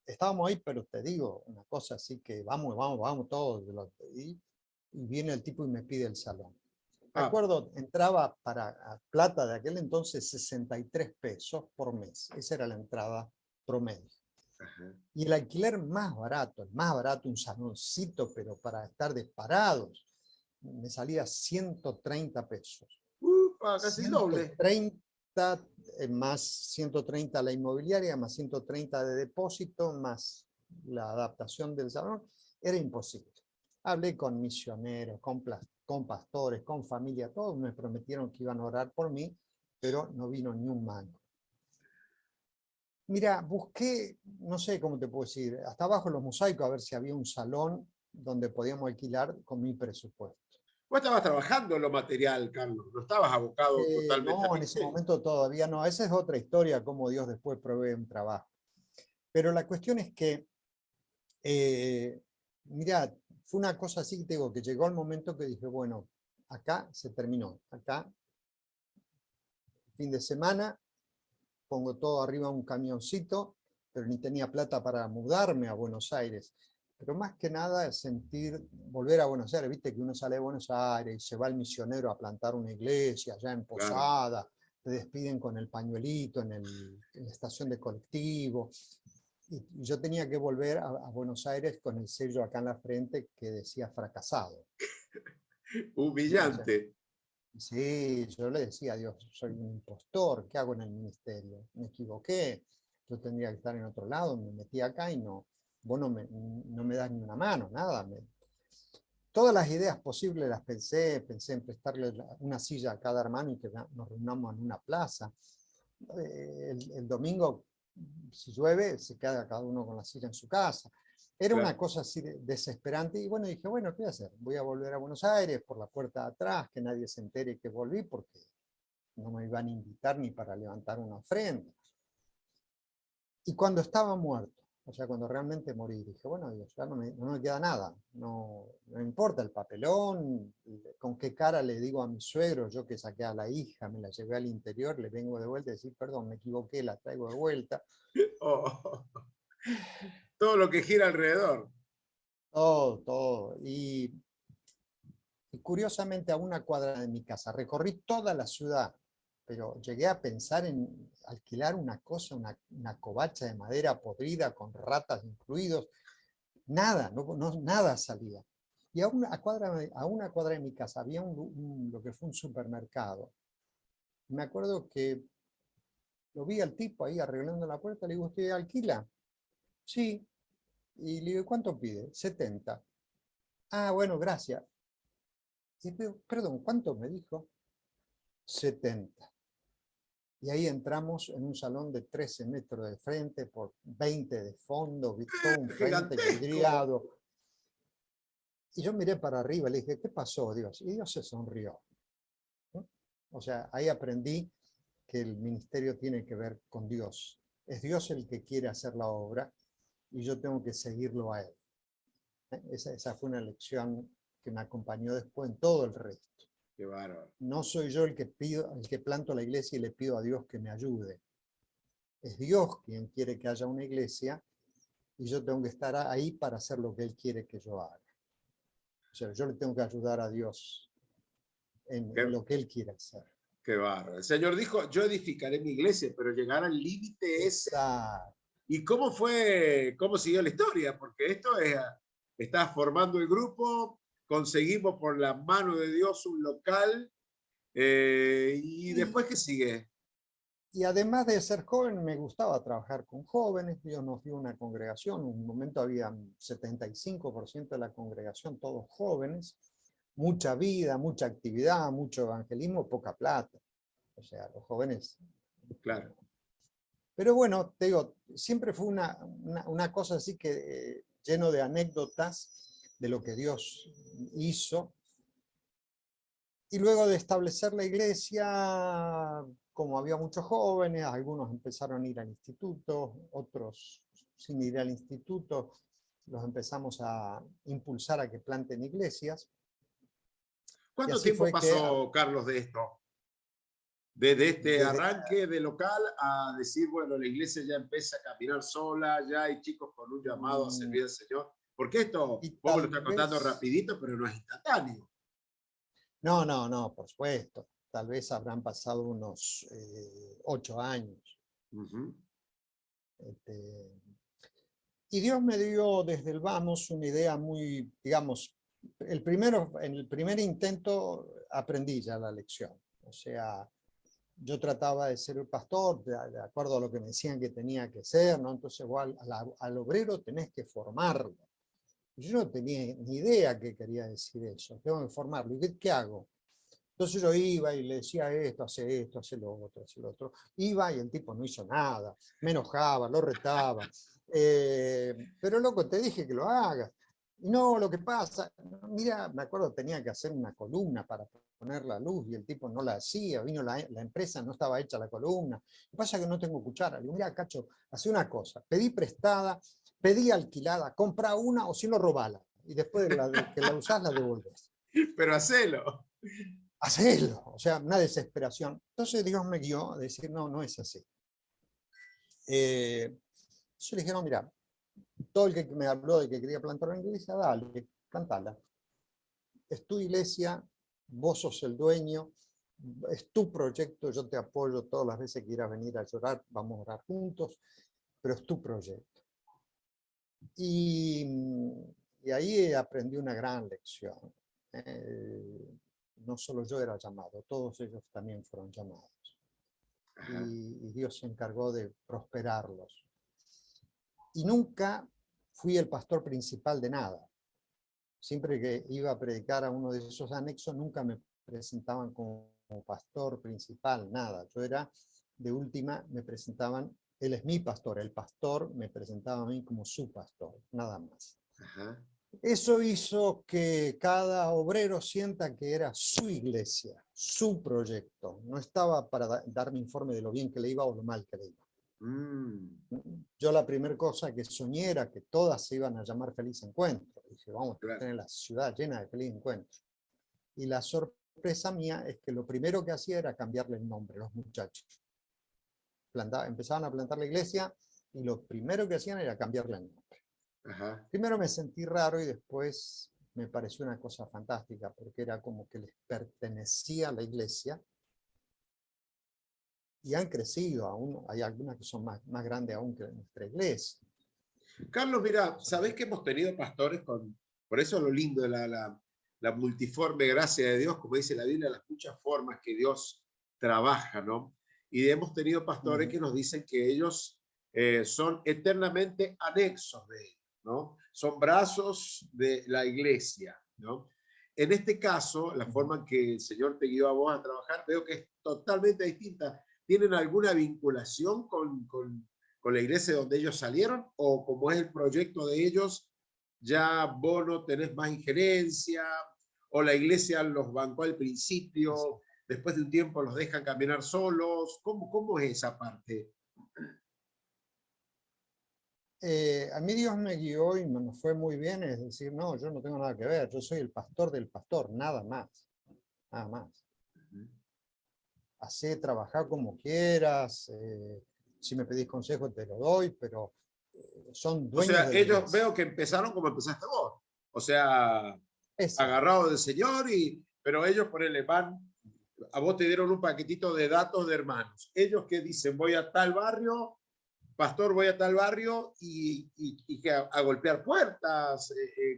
E: estábamos ahí, pero te digo, una cosa así que vamos todos. Y viene el tipo y me pide el salón. Me acuerdo, entraba para plata de aquel entonces 63 pesos por mes. Esa era la entrada promedio.
A: Ajá.
E: Y el alquiler el más barato, un saloncito, pero para estar de parados, me salía 130 pesos.
A: Casi doble.
E: 130 más 130 la inmobiliaria, más 130 de depósito, más la adaptación del salón, era imposible. Hablé con misioneros, con pastores, con familia, todos me prometieron que iban a orar por mí, pero no vino ni un mango. Mira, busqué, no sé cómo te puedo decir, hasta abajo los mosaicos a ver si había un salón donde podíamos alquilar con mi presupuesto.
A: Vos estabas trabajando en lo material, Carlos, no estabas abocado totalmente
E: No,
A: al
E: en ese
A: ministerio.
E: momento todavía no. Esa es otra historia, cómo Dios después provee un trabajo. Pero la cuestión es que, mira, fue una cosa así, te digo, que llegó el momento que dije, bueno, acá se terminó. Acá, fin de semana, pongo todo arriba en un camioncito, pero ni tenía plata para mudarme a Buenos Aires. Pero más que nada volver a Buenos Aires, viste que uno sale de Buenos Aires y se va el misionero a plantar una iglesia allá en Posada, claro. Te despiden con el pañuelito en la estación de colectivo. Y yo tenía que volver a Buenos Aires con el sello acá en la frente que decía fracasado.
A: Humillante.
E: Sí, yo le decía a Dios, soy un impostor, ¿qué hago en el ministerio? Me equivoqué, yo tendría que estar en otro lado, me metí acá y no, vos no me das ni una mano, nada. Todas las ideas posibles las pensé en prestarle una silla a cada hermano y que nos reunamos en una plaza. El domingo, si llueve, se queda cada uno con la silla en su casa. Era claro. Una cosa así desesperante y bueno, dije, bueno, ¿qué voy a hacer? Voy a volver a Buenos Aires por la puerta de atrás, que nadie se entere que volví porque no me iban a invitar ni para levantar una ofrenda. Y cuando estaba muerto, o sea, cuando realmente morí, dije, bueno, Dios, ya no me queda nada, no importa el papelón, con qué cara le digo a mi suegro, yo que saqué a la hija, me la llevé al interior, le vengo de vuelta y decir, perdón, me equivoqué, la traigo de vuelta.
A: Oh. Todo lo que gira alrededor.
E: Todo. Y curiosamente a una cuadra de mi casa, recorrí toda la ciudad, pero llegué a pensar en alquilar una cosa, una covacha de madera podrida con ratas incluidos. Nada, nada salía. Y a una cuadra de mi casa había lo que fue un supermercado. Me acuerdo que lo vi al tipo ahí arreglando la puerta, le digo, ¿usted alquila? Sí. Y le digo, ¿cuánto pide? 70. Ah, bueno, gracias. Y digo, perdón, ¿cuánto me dijo? 70. Y ahí entramos en un salón de 13 metros de frente por 20 de fondo, todo un frente vidriado. Y yo miré para arriba y le dije, ¿qué pasó, Dios? Y Dios se sonrió. ¿no? O sea, ahí aprendí que el ministerio tiene que ver con Dios. Es Dios el que quiere hacer la obra y yo tengo que seguirlo a Él. Esa fue una lección que me acompañó después en todo el resto.
A: Qué bárbaro.
E: No soy yo el que planto la iglesia y le pido a Dios que me ayude. Es Dios quien quiere que haya una iglesia y yo tengo que estar ahí para hacer lo que Él quiere que yo haga. O sea, yo le tengo que ayudar a Dios en lo que Él quiere hacer.
A: Qué bárbaro. El Señor dijo, yo edificaré mi iglesia, pero llegar al límite ese. ¿Y cómo siguió la historia? Porque esto es, estás formando el grupo, conseguimos por la mano de Dios un local, y después, ¿qué sigue?
E: Y además de ser joven, me gustaba trabajar con jóvenes. Dios nos dio una congregación, en un momento había 75% de la congregación, todos jóvenes, mucha vida, mucha actividad, mucho evangelismo, poca plata. O sea, los jóvenes...
A: Claro.
E: Pero bueno, te digo, siempre fue una cosa así que lleno de anécdotas de lo que Dios hizo. Y luego de establecer la iglesia, como había muchos jóvenes, algunos empezaron a ir al instituto, otros sin ir al instituto, los empezamos a impulsar a que planten iglesias.
A: ¿Cuánto tiempo pasó, Carlos, de esto? Desde este arranque de local a decir, bueno, la iglesia ya empieza a caminar sola, ya hay chicos con un llamado a servir al Señor. Porque esto, vos me lo estás contando rapidito, pero no es instantáneo.
E: No, por supuesto. Tal vez habrán pasado unos 8 años. Y Dios me dio desde el vamos una idea muy, digamos, en el primer intento aprendí ya la lección. O sea, yo trataba de ser el pastor de acuerdo a lo que me decían que tenía que ser, ¿no? Entonces igual al obrero tenés que formarlo. Yo no tenía ni idea qué quería decir eso, tengo que formarlo. ¿Y qué hago? Entonces yo iba y le decía esto, hace lo otro, hace lo otro. Iba y el tipo no hizo nada, me enojaba, lo retaba. Pero loco, te dije que lo hagas. No, lo que pasa, mira, me acuerdo tenía que hacer una columna para poner la luz y el tipo no la hacía, vino la empresa, no estaba hecha la columna. Lo que pasa es que no tengo cuchara. Le digo, mira, Cacho, hacé una cosa, pedí prestada, pedí alquilada, compra una o si no robala. Y después de que la usás la devolvés.
A: Pero hacelo.
E: Hacelo, o sea, una desesperación. Entonces Dios me guió a decir, no, no es así. Yo le dije, no, mira, todo el que me habló de que quería plantar una iglesia, dale, plantala. Es tu iglesia, vos sos el dueño, es tu proyecto, yo te apoyo todas las veces que quieras venir a llorar, vamos a orar juntos, pero es tu proyecto. Y ahí aprendí una gran lección. No solo yo era llamado, todos ellos también fueron llamados. Y Dios se encargó de prosperarlos. Y nunca fui el pastor principal de nada. Siempre que iba a predicar a uno de esos anexos, nunca me presentaban como pastor principal, nada. Yo era, de última, me presentaban, él es mi pastor, el pastor me presentaba a mí como su pastor, nada más. Eso hizo que cada obrero sienta que era su iglesia, su proyecto. No estaba para darme informe de lo bien que le iba o lo mal que le iba. Yo la primera cosa que soñé era que todas se iban a llamar Feliz Encuentro. Dije, vamos a tener la ciudad llena de Feliz Encuentro. Y la sorpresa mía es que lo primero que hacía era cambiarle el nombre a los muchachos. Empezaban a plantar la iglesia y lo primero que hacían era cambiarle el nombre. Primero me sentí raro y después me pareció una cosa fantástica porque era como que les pertenecía a la iglesia y han crecido aún, hay algunas que son más grandes aún que nuestra iglesia.
A: Carlos, mira, sabés que hemos tenido pastores por eso lo lindo de la multiforme gracia de Dios, como dice la Biblia, las muchas formas que Dios trabaja, ¿no? Y hemos tenido pastores que nos dicen que ellos son eternamente anexos de él, ¿no? Son brazos de la iglesia, ¿no? En este caso, la forma en que el Señor te guió a vos a trabajar, veo que es totalmente distinta. ¿Tienen alguna vinculación con la iglesia de donde ellos salieron? ¿O como es el proyecto de ellos, ya vos no tenés más injerencia? ¿O la iglesia los bancó al principio, después de un tiempo los dejan caminar solos? ¿Cómo es esa parte?
E: A mí Dios me guió y me fue muy bien, es decir, no, yo no tengo nada que ver, yo soy el pastor del pastor, nada más, nada más. Hacé, trabajar como quieras, si me pedís consejo te lo doy, pero son dueños.
A: O sea, ellos veo que empezaron como empezaste vos, o sea, agarrados del Señor, pero ellos a vos te dieron un paquetito de datos de hermanos. Ellos que dicen, voy a tal barrio, pastor, voy a tal barrio y que a golpear puertas.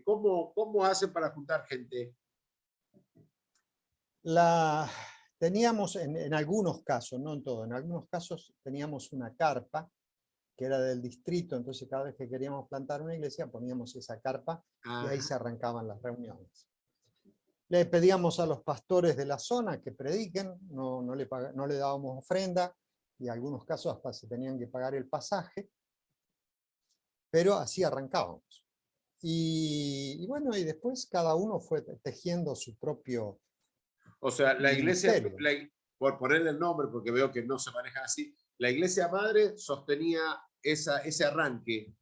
A: ¿Cómo hacen para juntar gente?
E: Teníamos en algunos casos, no en todos, en algunos casos teníamos una carpa que era del distrito, entonces cada vez que queríamos plantar una iglesia poníamos esa carpa y ahí se arrancaban las reuniones. Le pedíamos a los pastores de la zona que prediquen, no le dábamos ofrenda, y en algunos casos hasta se tenían que pagar el pasaje, pero así arrancábamos. Y bueno, y después cada uno fue tejiendo su propio
A: O sea, la iglesia,
E: ministerio.
A: por ponerle el nombre, porque veo que no se maneja así, la iglesia madre sostenía ese arranque.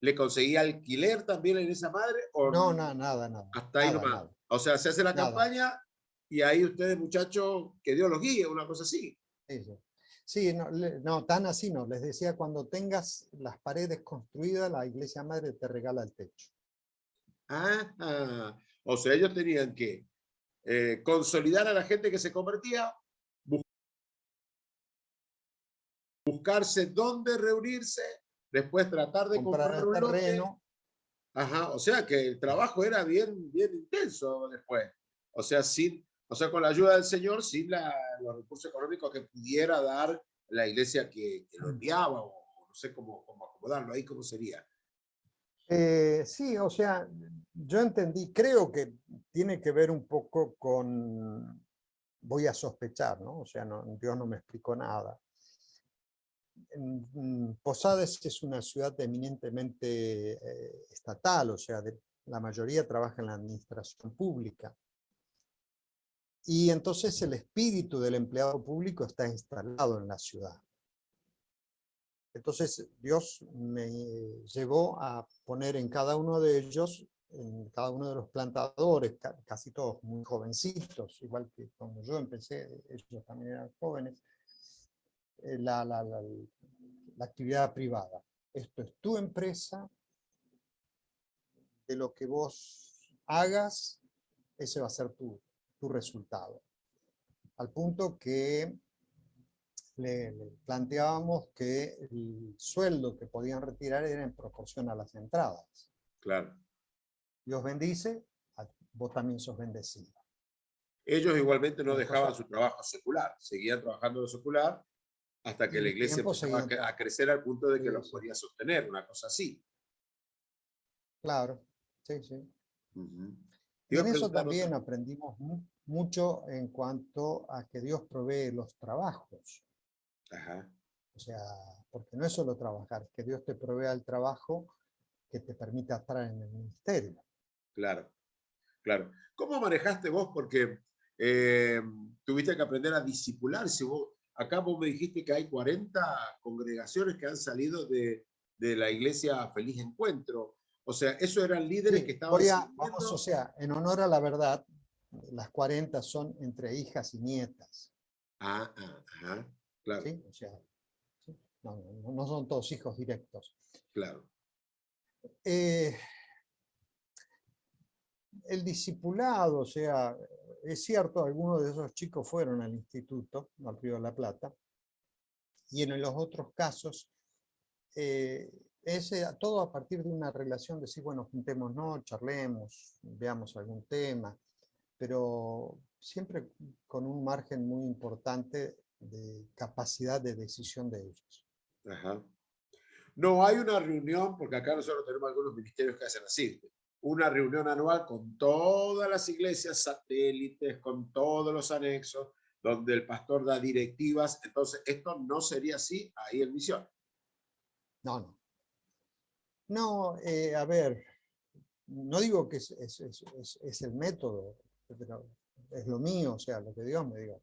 A: ¿Le conseguía alquiler también la iglesia madre? ¿O
E: No, nada.
A: hasta ahí nomás? O sea, se hace la
E: Nada.
A: campaña y ahí ustedes, muchachos, que Dios los guíe, una cosa así.
E: Sí, no, tan así no. Les decía, cuando tengas las paredes construidas, la iglesia madre te regala el techo.
A: O sea, ellos tenían que consolidar a la gente que se convertía, buscarse dónde reunirse, después tratar de comprar un terreno. O sea que el trabajo era bien intenso después. O sea, con la ayuda del Señor, sin los recursos económicos que pudiera dar la iglesia que lo enviaba, o no sé cómo acomodarlo ahí, cómo sería.
E: Sí, o sea, yo entendí, creo que tiene que ver un poco con, voy a sospechar, ¿no? O sea, Dios no me explicó nada. Posadas es una ciudad eminentemente estatal, o sea, la mayoría trabaja en la administración pública. Y entonces el espíritu del empleado público está instalado en la ciudad. Entonces Dios me llevó a poner en cada uno de ellos, en cada uno de los plantadores, casi todos muy jovencitos, igual que cuando yo empecé, ellos también eran jóvenes, la actividad privada. Esto es tu empresa, de lo que vos hagas, ese va a ser tu resultado. Al punto que le planteábamos que el sueldo que podían retirar era en proporción a las entradas.
A: Claro.
E: Dios bendice, vos también sos bendecido.
A: Ellos igualmente no dejaban su trabajo secular, seguían trabajando en lo secular hasta que la iglesia empezaba a crecer al punto de que los podía sostener, una cosa así.
E: Claro, sí. Y en eso también aprendimos mucho en cuanto a que Dios provee los trabajos. O sea, porque no es solo trabajar, es que Dios te provea el trabajo que te permita estar en el ministerio.
A: Claro. ¿Cómo manejaste vos? Porque tuviste que aprender a discipularse. Acá vos me dijiste que hay 40 congregaciones que han salido de la iglesia Feliz Encuentro. O sea, ¿esos eran líderes que estaban
E: vamos, o sea, en honor a la verdad, las 40 son entre hijas y nietas.
A: Claro.
E: ¿Sí? O sea, no son todos hijos directos.
A: Claro.
E: El discipulado, o sea, es cierto, algunos de esos chicos fueron al instituto, al Río de la Plata, y en los otros casos, es todo a partir de una relación de decir, bueno, juntémonos, charlemos, veamos algún tema, pero siempre con un margen muy importante de capacidad de decisión de ellos.
A: No hay una reunión, porque acá nosotros tenemos algunos ministerios que hacen así, una reunión anual con todas las iglesias satélites, con todos los anexos, donde el pastor da directivas. Entonces, esto no sería así ahí en Misión.
E: No, a ver, no digo que es el método, pero es lo mío, o sea, lo que Dios me diga.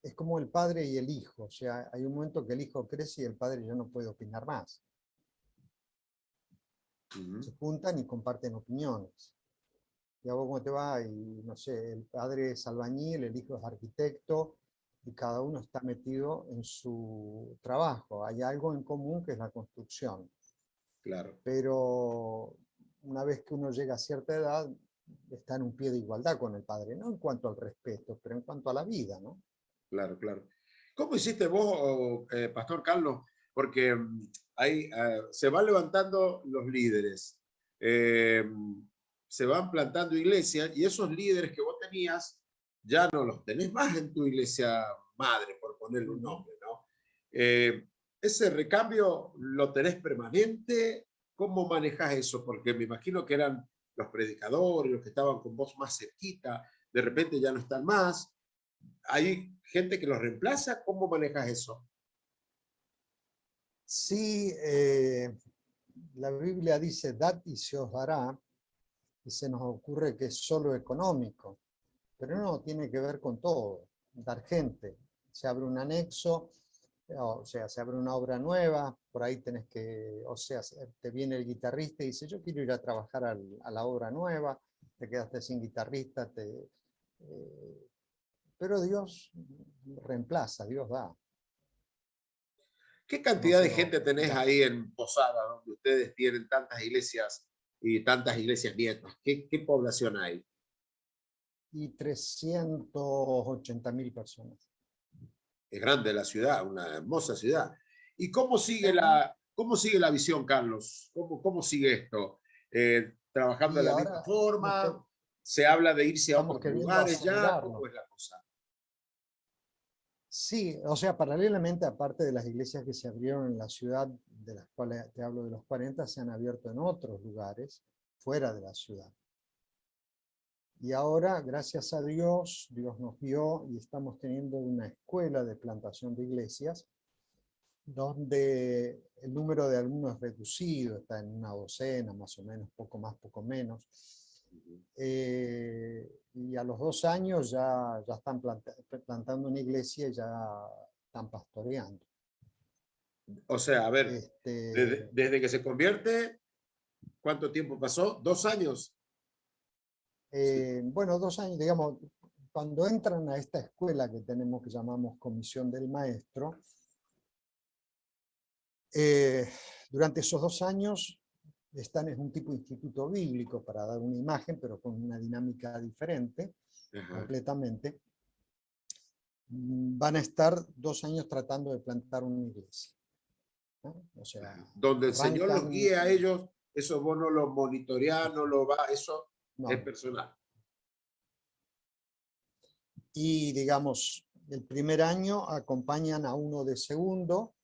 E: Es como el padre y el hijo, o sea, hay un momento que el hijo crece y el padre ya no puede opinar más. Se juntan y comparten opiniones. ¿Y a vos cómo te va? Y no sé, el padre es albañil, el hijo es arquitecto, y cada uno está metido en su trabajo. Hay algo en común que es la construcción.
A: Claro.
E: Pero una vez que uno llega a cierta edad, está en un pie de igualdad con el padre, no en cuanto al respeto, pero en cuanto a la vida, ¿no?
A: Claro. ¿Cómo hiciste vos, Pastor Carlos? Porque ahí se van levantando los líderes. se van plantando iglesias y esos líderes que vos tenías ya no los tenés más en tu iglesia madre, por ponerle un nombre, ¿no? ¿Ese recambio lo tenés permanente? ¿Cómo manejas eso? Porque me imagino que eran los predicadores, los que estaban con vos más cerquita, de repente ya no están más. ¿Hay gente que los reemplaza? ¿Cómo manejas eso?
E: Sí, la Biblia dice, dad y se os dará, y se nos ocurre que es solo económico, pero no, tiene que ver con todo, dar gente. Se abre un anexo, o sea, se abre una obra nueva, por ahí tenés que, o sea, te viene el guitarrista y dice, yo quiero ir a trabajar a la obra nueva, te quedaste sin guitarrista, pero Dios reemplaza, Dios da.
A: ¿Qué
E: No
A: cantidad
E: se
A: de
E: lo,
A: gente tenés
E: ya.
A: ahí en Posada, donde ustedes tienen tantas iglesias y tantas iglesias nietas? ¿Qué población hay?
E: Y 380.000 personas.
A: Es grande la ciudad, una hermosa ciudad. ¿Y cómo sigue
E: Ajá.
A: cómo sigue la visión, Carlos? ¿Cómo sigue esto? ¿Trabajando de
E: Y
A: la misma
E: ahora
A: forma? ¿Se habla de irse a
E: estamos
A: otros
E: queriendo
A: lugares ya?
E: acelerarlo.
A: ¿Cómo es la cosa?
E: Sí, o sea, paralelamente, aparte de las iglesias que se abrieron en la ciudad, de las cuales te hablo de los 40, se han abierto en otros lugares, fuera de la ciudad. Y ahora, gracias a Dios, Dios nos dio y estamos teniendo una escuela de plantación de iglesias, donde el número de alumnos es reducido, está en una docena, más o menos, poco más, poco menos. Y a los 2 años ya están plantando una iglesia y ya están pastoreando.
A: O sea, a ver,
E: Este,
A: desde que se convierte, ¿cuánto tiempo pasó? ¿2 años? Sí.
E: bueno, 2 años, digamos, cuando entran a esta escuela que tenemos, que llamamos Comisión del Maestro, durante esos 2 años están en un tipo de instituto bíblico, para dar una imagen, pero con una dinámica diferente,
A: Ajá.
E: completamente. Van a estar 2 años tratando de plantar una iglesia, ¿no? O sea,
A: Donde el Señor los
E: arrancan,
A: guíe a ellos, eso vos no lo monitoreás, no lo va, eso
E: no,
A: es
E: no.
A: personal.
E: Y digamos, el primer año acompañan a uno de segundo,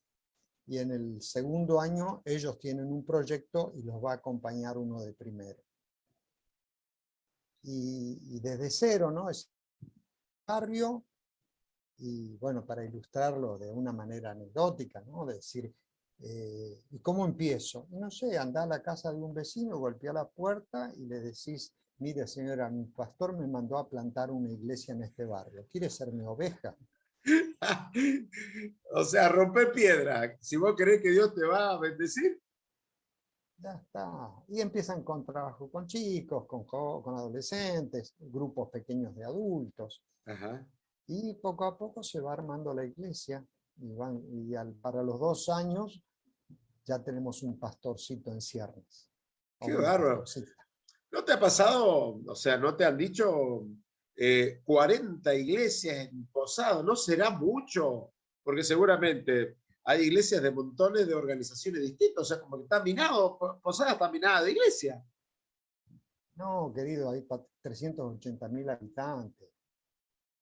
E: y en el segundo año ellos tienen un proyecto y los va a acompañar uno de primero. Y desde cero, ¿no? Es barrio, y bueno, para ilustrarlo de una manera anecdótica, ¿no? De decir, ¿y cómo empiezo? No sé, anda a la casa de un vecino, golpea la puerta y le decís, mire señora, mi pastor me mandó a plantar una iglesia en este barrio, ¿quiere ser mi oveja?
A: O sea, romper piedra. Si vos querés que Dios te va a bendecir.
E: Ya está. Y empiezan con trabajo con chicos, con adolescentes, grupos pequeños de adultos.
A: Ajá.
E: Y poco a poco se va armando la iglesia. Para los 2 años ya tenemos un pastorcito en ciernes. O
A: Qué
E: una
A: bárbaro.
E: pastorcita.
A: ¿No te ha pasado, o sea, no te han dicho 40 iglesias en Posado? ¿No será mucho? Porque seguramente hay iglesias de montones de organizaciones distintas. O sea, como que está minado, Posada está minada de iglesia.
E: No, querido, hay 380.000 habitantes.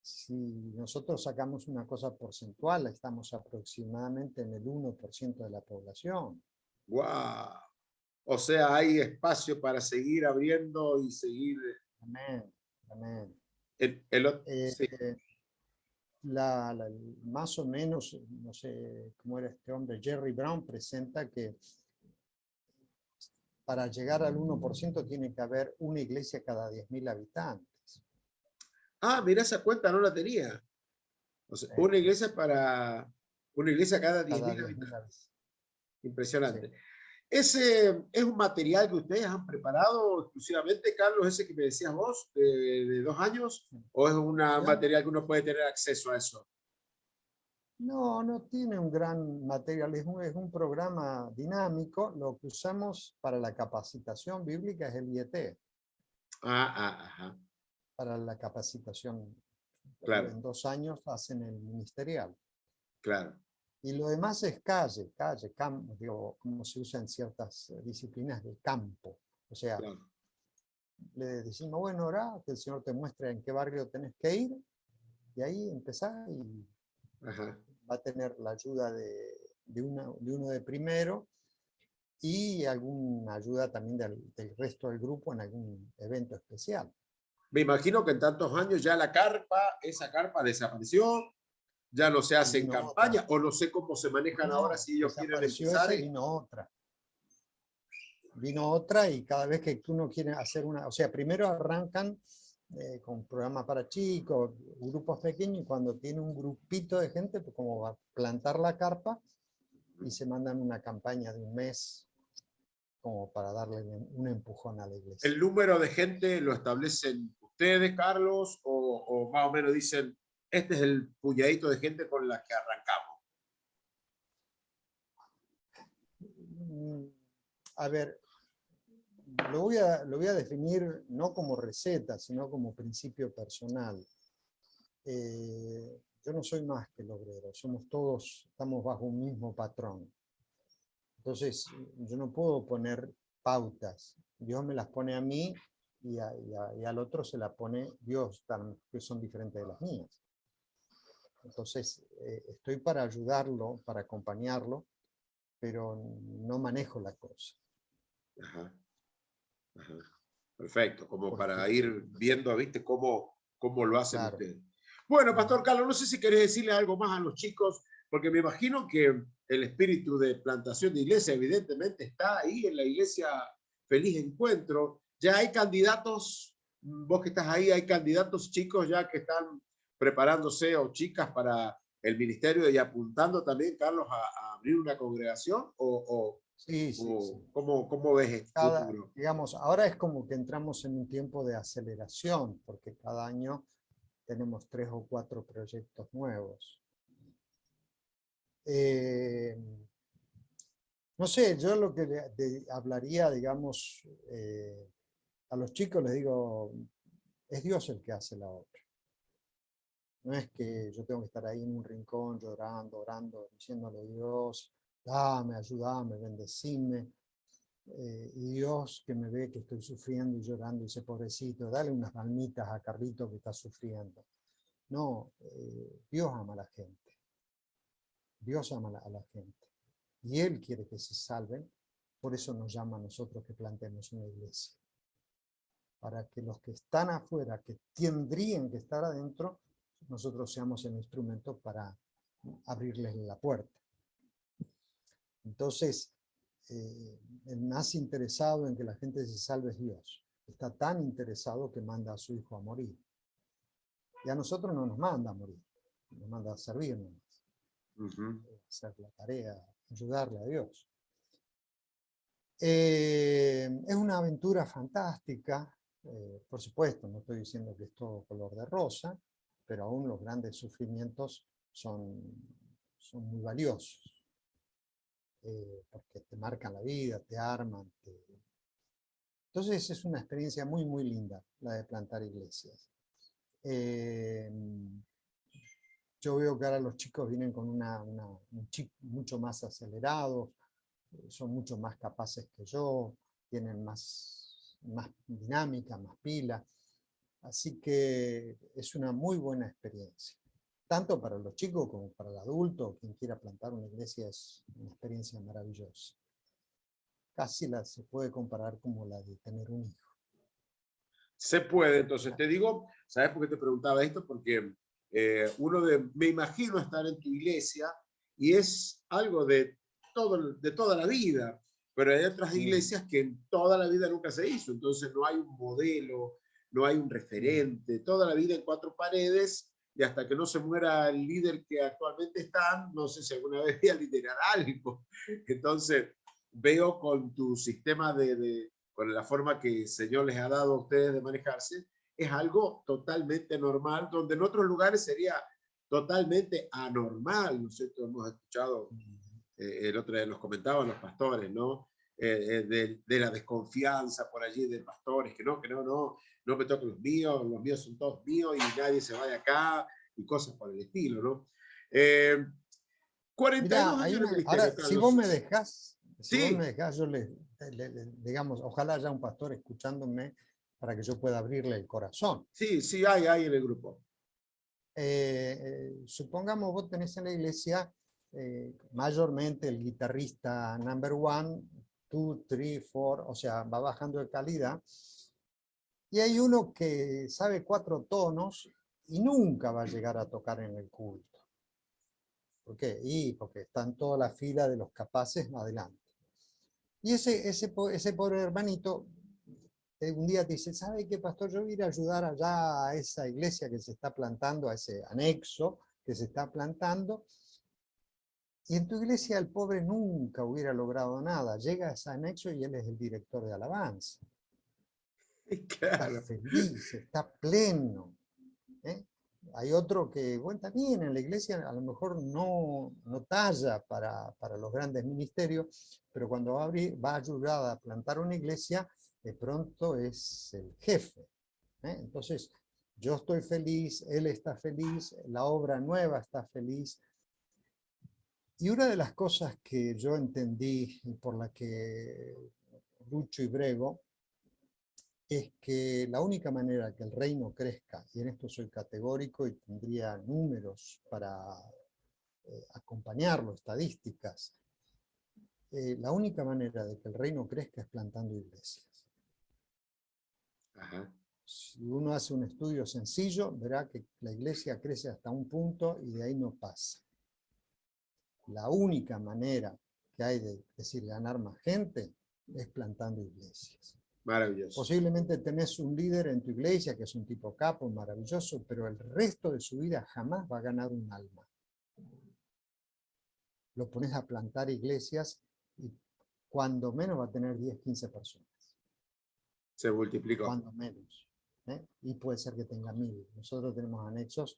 E: Si nosotros sacamos una cosa porcentual, estamos aproximadamente en el 1% de la población.
A: ¡Guau! O sea, hay espacio para seguir abriendo y seguir.
E: Amén, amén.
A: Sí.
E: Más o menos, no sé cómo era este hombre, Jerry Brown presenta que para llegar al 1% tiene que haber una iglesia cada 10.000 habitantes.
A: Ah, mira, esa cuenta no la tenía. O sea, una iglesia cada
E: Cada
A: 10.000
E: 10.000
A: habitantes.
E: habitantes.
A: Impresionante.
E: Sí.
A: ¿Ese es un material que ustedes han preparado exclusivamente, Carlos, ese que me decías vos, de 2 años? ¿O es un material que uno puede tener acceso a eso?
E: No, no tiene un gran material, es un programa dinámico. Lo que usamos para la capacitación bíblica es el IET,
A: Ajá,
E: para la capacitación.
A: claro,
E: En 2 años hacen el ministerial.
A: claro.
E: Y lo demás es digo, como se usa en ciertas disciplinas del campo. O sea,
A: Claro.
E: le decimos, bueno, orá, que el Señor te muestre en qué barrio tenés que ir, y ahí empezá y
A: Ajá.
E: va a tener la ayuda de uno de primero y alguna ayuda también del resto del grupo en algún evento especial.
A: Me imagino que en tantos años ya esa carpa desapareció, ya no se hace en
E: Vino
A: campaña,
E: otra.
A: o no sé cómo se manejan
E: No,
A: ahora si ellos quieren
E: desapareció
A: empezar.
E: esa y vino otra. Vino otra y cada vez que uno quiere hacer una... O sea, primero arrancan con programas para chicos, grupos pequeños, y cuando tiene un grupito de gente, pues como va a plantar la carpa, y se mandan una campaña de un mes como para darle un empujón a la iglesia.
A: ¿El número de gente lo establecen ustedes, Carlos, o más o menos dicen, este es el puñadito de gente con la que arrancamos?
E: A ver, lo voy a definir no como receta, sino como principio personal. Yo no soy más que el obrero, somos todos, estamos bajo un mismo patrón. Entonces, yo no puedo poner pautas. Dios me las pone a mí y al otro se las pone Dios, que son diferentes de las mías. Entonces, estoy para ayudarlo, para acompañarlo, pero no manejo la cosa.
A: Ajá. Ajá. Perfecto, como
E: Porque,
A: para ir viendo, ¿viste? Cómo lo hacen
E: claro.
A: ustedes. Bueno, Pastor Carlos, no sé si querés decirle algo más a los chicos, porque me imagino que el espíritu de plantación de iglesia evidentemente está ahí en la iglesia Feliz Encuentro. Ya hay candidatos, vos que estás ahí, hay candidatos chicos ya que están preparándose o chicas para el ministerio y apuntando también, Carlos, a abrir una congregación
E: Sí, sí, sí.
A: ¿Cómo ves el futuro?
E: Digamos, ahora es como que entramos en un tiempo de aceleración, porque cada año tenemos 3 o 4 proyectos nuevos. No sé, yo lo que hablaría, digamos, a los chicos les digo, es Dios el que hace la obra. No es que yo tengo que estar ahí en un rincón llorando, orando, diciéndole a Dios, dame, ayúdame, bendecime. Y Dios que me ve que estoy sufriendo y llorando y dice, pobrecito, dale unas palmitas a Carlito que está sufriendo. No, Dios ama a la gente. Dios ama a la gente. Y Él quiere que se salven. Por eso nos llama a nosotros que plantemos una iglesia. Para que los que están afuera, que tendrían que estar adentro, nosotros seamos el instrumento para abrirles la puerta. Entonces, el más interesado en que la gente se salve es Dios. Está tan interesado que manda a su Hijo a morir. Y a nosotros no nos manda a morir, nos manda a servirnos, hacer la tarea, ayudarle a Dios. Es una aventura fantástica, por supuesto, no estoy diciendo que es todo color de rosa, pero aún los grandes sufrimientos son muy valiosos. Porque te marcan la vida, te arman. Entonces es una experiencia muy, muy linda, la de plantar iglesias. Yo veo que ahora los chicos vienen con un chip mucho más acelerado, son mucho más capaces que yo, tienen más dinámica, más pila. Así que es una muy buena experiencia. Tanto para los chicos como para el adulto, quien quiera plantar una iglesia es una experiencia maravillosa. Casi se puede comparar como la de tener un hijo.
A: Se puede, entonces te digo, ¿sabes por qué te preguntaba esto? Porque me imagino estar en tu iglesia y es algo de toda la vida, pero hay otras iglesias que en toda la vida nunca se hizo, entonces no hay un modelo, no hay un referente, toda la vida en 4 paredes, y hasta que no se muera el líder que actualmente está, no sé si alguna vez voy a liderar algo. Entonces, veo con tu sistema con la forma que el Señor les ha dado a ustedes de manejarse, es algo totalmente normal, donde en otros lugares sería totalmente anormal. Nosotros hemos escuchado, el otro día nos comentaban los pastores, ¿no? De la desconfianza por allí de pastores, que no me toquen los míos son todos míos y nadie se vaya acá y cosas por el estilo, ¿no? 42
E: Mirá,
A: años de ministerio,
E: ahora,
A: Carlos.
E: si vos me dejás,
A: Sí.
E: yo digamos, ojalá haya un pastor escuchándome para que yo pueda abrirle el corazón.
A: Sí, sí, hay en el grupo.
E: Supongamos vos tenés en la iglesia mayormente el guitarrista number 1, 2, 3, 4, o sea, va bajando de calidad. Y hay uno que sabe 4 tonos y nunca va a llegar a tocar en el culto. ¿Por qué? Porque están toda la fila de los capaces adelante. Y ese pobre hermanito un día te dice, ¿sabe qué, pastor? Yo voy a ir a ayudar allá a esa iglesia que se está plantando, a ese anexo que se está plantando. Y en tu iglesia el pobre nunca hubiera logrado nada. Llega a ese anexo y él es el director de alabanza.
A: Claro.
E: Está feliz, está pleno. ¿Eh? Hay otro que, bueno, también en la iglesia a lo mejor no talla para los grandes ministerios, pero cuando va a ayudar a plantar una iglesia, de pronto es el jefe. Entonces, yo estoy feliz, él está feliz, la obra nueva está feliz. Y una de las cosas que yo entendí y por la que lucho y brego, es que la única manera que el reino crezca, y en esto soy categórico y tendría números para acompañarlo, estadísticas, la única manera de que el reino crezca es plantando iglesias.
A: Ajá.
E: Si uno hace un estudio sencillo, verá que la iglesia crece hasta un punto y de ahí no pasa. La única manera que hay de ganar más gente es plantando iglesias.
A: Maravilloso.
E: Posiblemente tenés un líder en tu iglesia que es un tipo capo, maravilloso, pero el resto de su vida jamás va a ganar un alma. Lo pones a plantar iglesias y cuando menos va a tener 10, 15 personas.
A: Se multiplicó.
E: Cuando menos. Y puede ser que tenga 1000. Nosotros tenemos anexos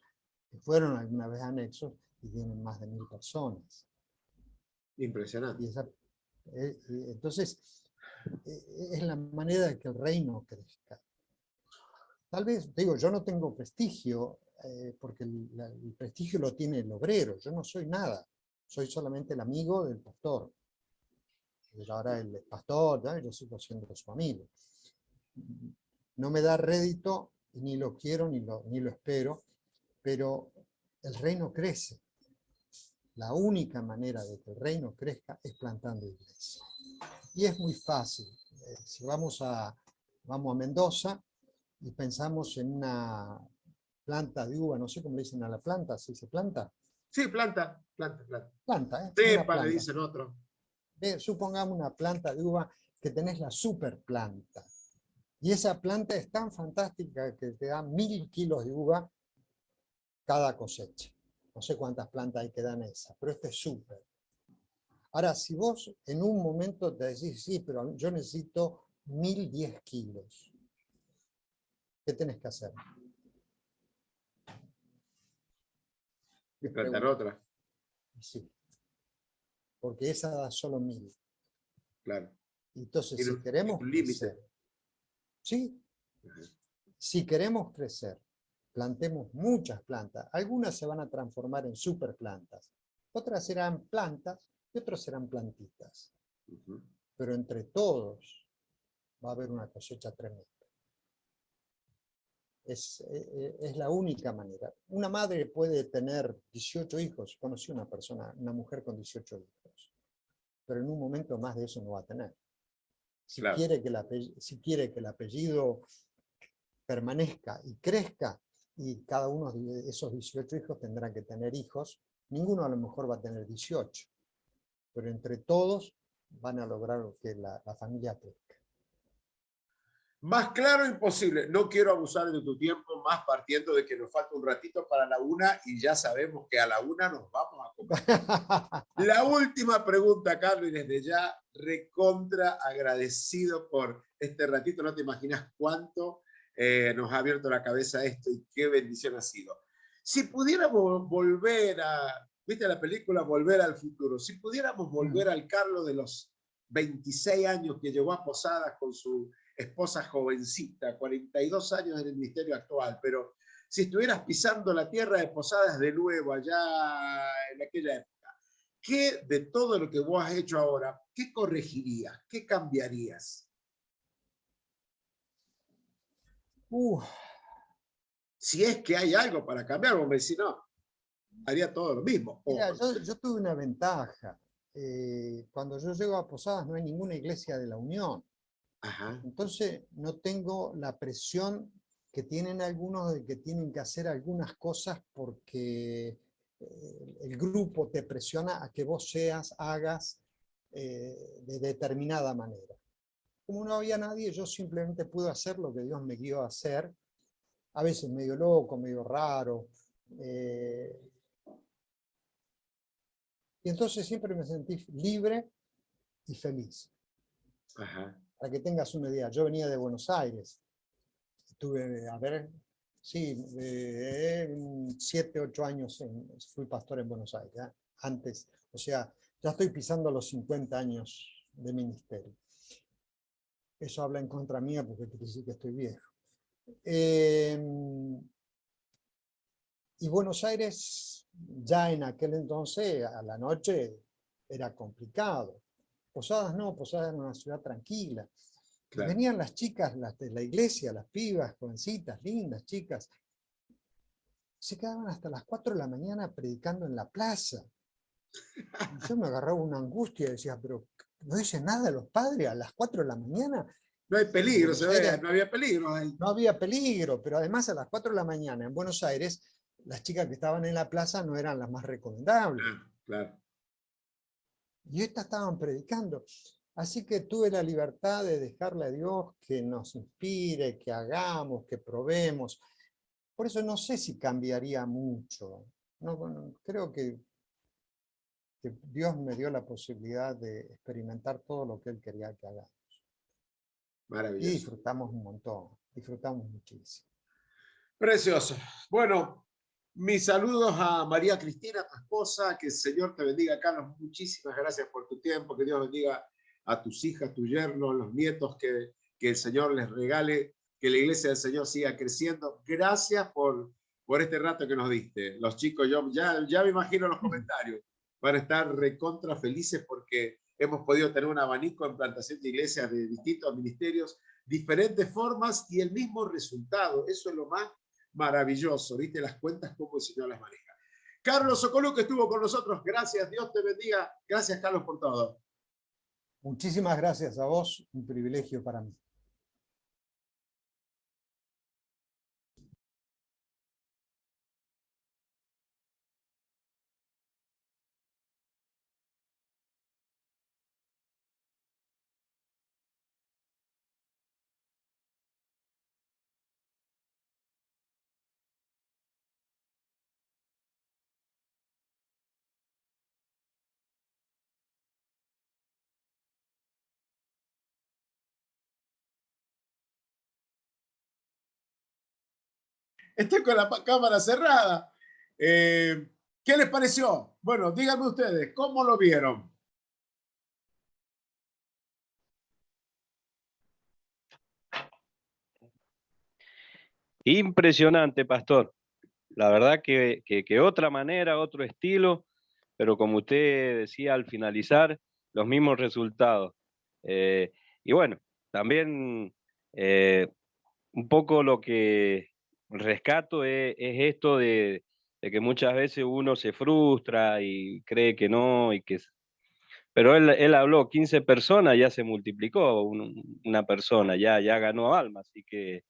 E: que fueron alguna vez anexos y tienen más de 1000 personas.
A: Impresionante.
E: Entonces, es la manera de que el reino crezca. Tal vez, digo, yo no tengo prestigio, porque el prestigio lo tiene el obrero, yo no soy nada, soy solamente el amigo del pastor. Ahora el pastor, ¿no? Yo sigo siendo su amigo. No me da rédito, ni lo quiero, ni lo espero, pero el reino crece. La única manera de que el reino crezca es plantando iglesias. Y es muy fácil. Si vamos a Mendoza y pensamos en una planta de uva, no sé cómo le dicen a la planta, ¿sí se planta?
A: Sí, planta.
E: Planta, ¿eh?
A: Cepa, le dicen otro.
E: Supongamos una planta de uva que tenés la super planta. Y esa planta es tan fantástica que te da 1000 kilos de uva cada cosecha. No sé cuántas plantas hay que dan esa, pero este es súper. Ahora, si vos en un momento te decís, sí, pero yo necesito 1010 kilos, ¿qué tenés que hacer?
A: Plantar otra.
E: Sí, porque esa da solo 1000.
A: Claro.
E: Entonces,
A: Tiene
E: si queremos
A: un límite.
E: crecer, ¿sí?
A: Ajá.
E: Si queremos crecer, plantemos muchas plantas. Algunas se van a transformar en superplantas, otras serán plantas y otras serán plantitas. Pero entre todos va a haber una cosecha tremenda. Es la única manera. Una madre puede tener 18 hijos. Conocí una mujer con 18 hijos. Pero en un momento más de eso no va a tener. Si
A: Claro.
E: quiere que el apellido permanezca y crezca, y cada uno de esos 18 hijos tendrá que tener hijos, ninguno a lo mejor va a tener 18. Pero entre todos van a lograr que la familia crezca.
A: Más claro imposible. No quiero abusar de tu tiempo, más partiendo de que nos falta un ratito para la 1 y ya sabemos que a la 1 nos vamos a comer. La última pregunta, Carlos, y desde ya recontra agradecido por este ratito. No te imaginas cuánto nos ha abierto la cabeza esto y qué bendición ha sido. Si pudiéramos volver ¿viste la película Volver al Futuro? Si pudiéramos volver al Carlos de los 26 años que llegó a Posadas con su esposa jovencita, 42 años en el ministerio actual, pero si estuvieras pisando la tierra de Posadas de nuevo allá en aquella época, ¿qué de todo lo que vos has hecho ahora, qué corregirías, qué cambiarías? Si es que hay algo para cambiar, vos me decís, no, haría todo lo mismo.
E: Mira, yo tuve una ventaja. Cuando yo llego a Posadas no hay ninguna iglesia de la Unión.
A: Ajá.
E: Entonces no tengo la presión que tienen algunos de que tienen que hacer algunas cosas porque el grupo te presiona a que vos hagas de determinada manera. Como no había nadie, yo simplemente pude hacer lo que Dios me guió a hacer, a veces medio loco, medio raro. Y entonces siempre me sentí libre y feliz.
A: Ajá.
E: Para que tengas una idea, yo venía de Buenos Aires. Estuve, a ver, sí, 7, 8 años fui pastor en Buenos Aires. Antes, o sea, ya estoy pisando los 50 años de ministerio. Eso habla en contra mía porque quiere decir que estoy viejo. Y Buenos Aires, ya en aquel entonces, a la noche, era complicado. Posadas no, Posadas era una ciudad tranquila.
A: Claro.
E: Y venían las chicas de la iglesia, las pibas, jovencitas, lindas, chicas. Se quedaban hasta las 4 de la mañana predicando en la plaza. Y yo me agarraba una angustia y decía, pero ¿no dicen nada los padres a las 4 de la mañana?
A: No hay peligro,
E: se ve,
A: no había peligro ahí.
E: No había peligro, pero además a las 4 de la mañana en Buenos Aires, las chicas que estaban en la plaza no eran las más recomendables.
A: Claro.
E: Y estas estaban predicando. Así que tuve la libertad de dejarle a Dios que nos inspire, que hagamos, que probemos. Por eso no sé si cambiaría mucho. No, creo que Dios me dio la posibilidad de experimentar todo lo que Él quería que hagamos.
A: Maravilloso.
E: Y disfrutamos un montón, disfrutamos muchísimo.
A: Precioso. Bueno, mis saludos a María Cristina, tu esposa. Que el Señor te bendiga, Carlos. Muchísimas gracias por tu tiempo. Que Dios bendiga a tus hijas, tus yernos, los nietos, que el Señor les regale, que la iglesia del Señor siga creciendo. Gracias por este rato que nos diste. Los chicos, yo ya me imagino los comentarios, van a estar recontra felices porque hemos podido tener un abanico en plantación de iglesias de distintos ministerios, diferentes formas y el mismo resultado. Eso es lo más maravilloso, ¿viste? Las cuentas, cómo el Señor las maneja. Carlos Socoluc, que estuvo con nosotros. Gracias, Dios te bendiga. Gracias, Carlos, por todo.
E: Muchísimas gracias a vos, un privilegio para mí.
A: Estoy con la cámara cerrada. ¿Qué les pareció? Bueno, díganme ustedes, ¿cómo lo vieron?
B: Impresionante, pastor. La verdad que otra manera, otro estilo, pero como usted decía al finalizar, los mismos resultados. Y bueno, también un poco lo que rescato es esto de que muchas veces uno se frustra y cree que no, pero él habló 15 personas, ya se multiplicó una persona, ya ganó alma, así que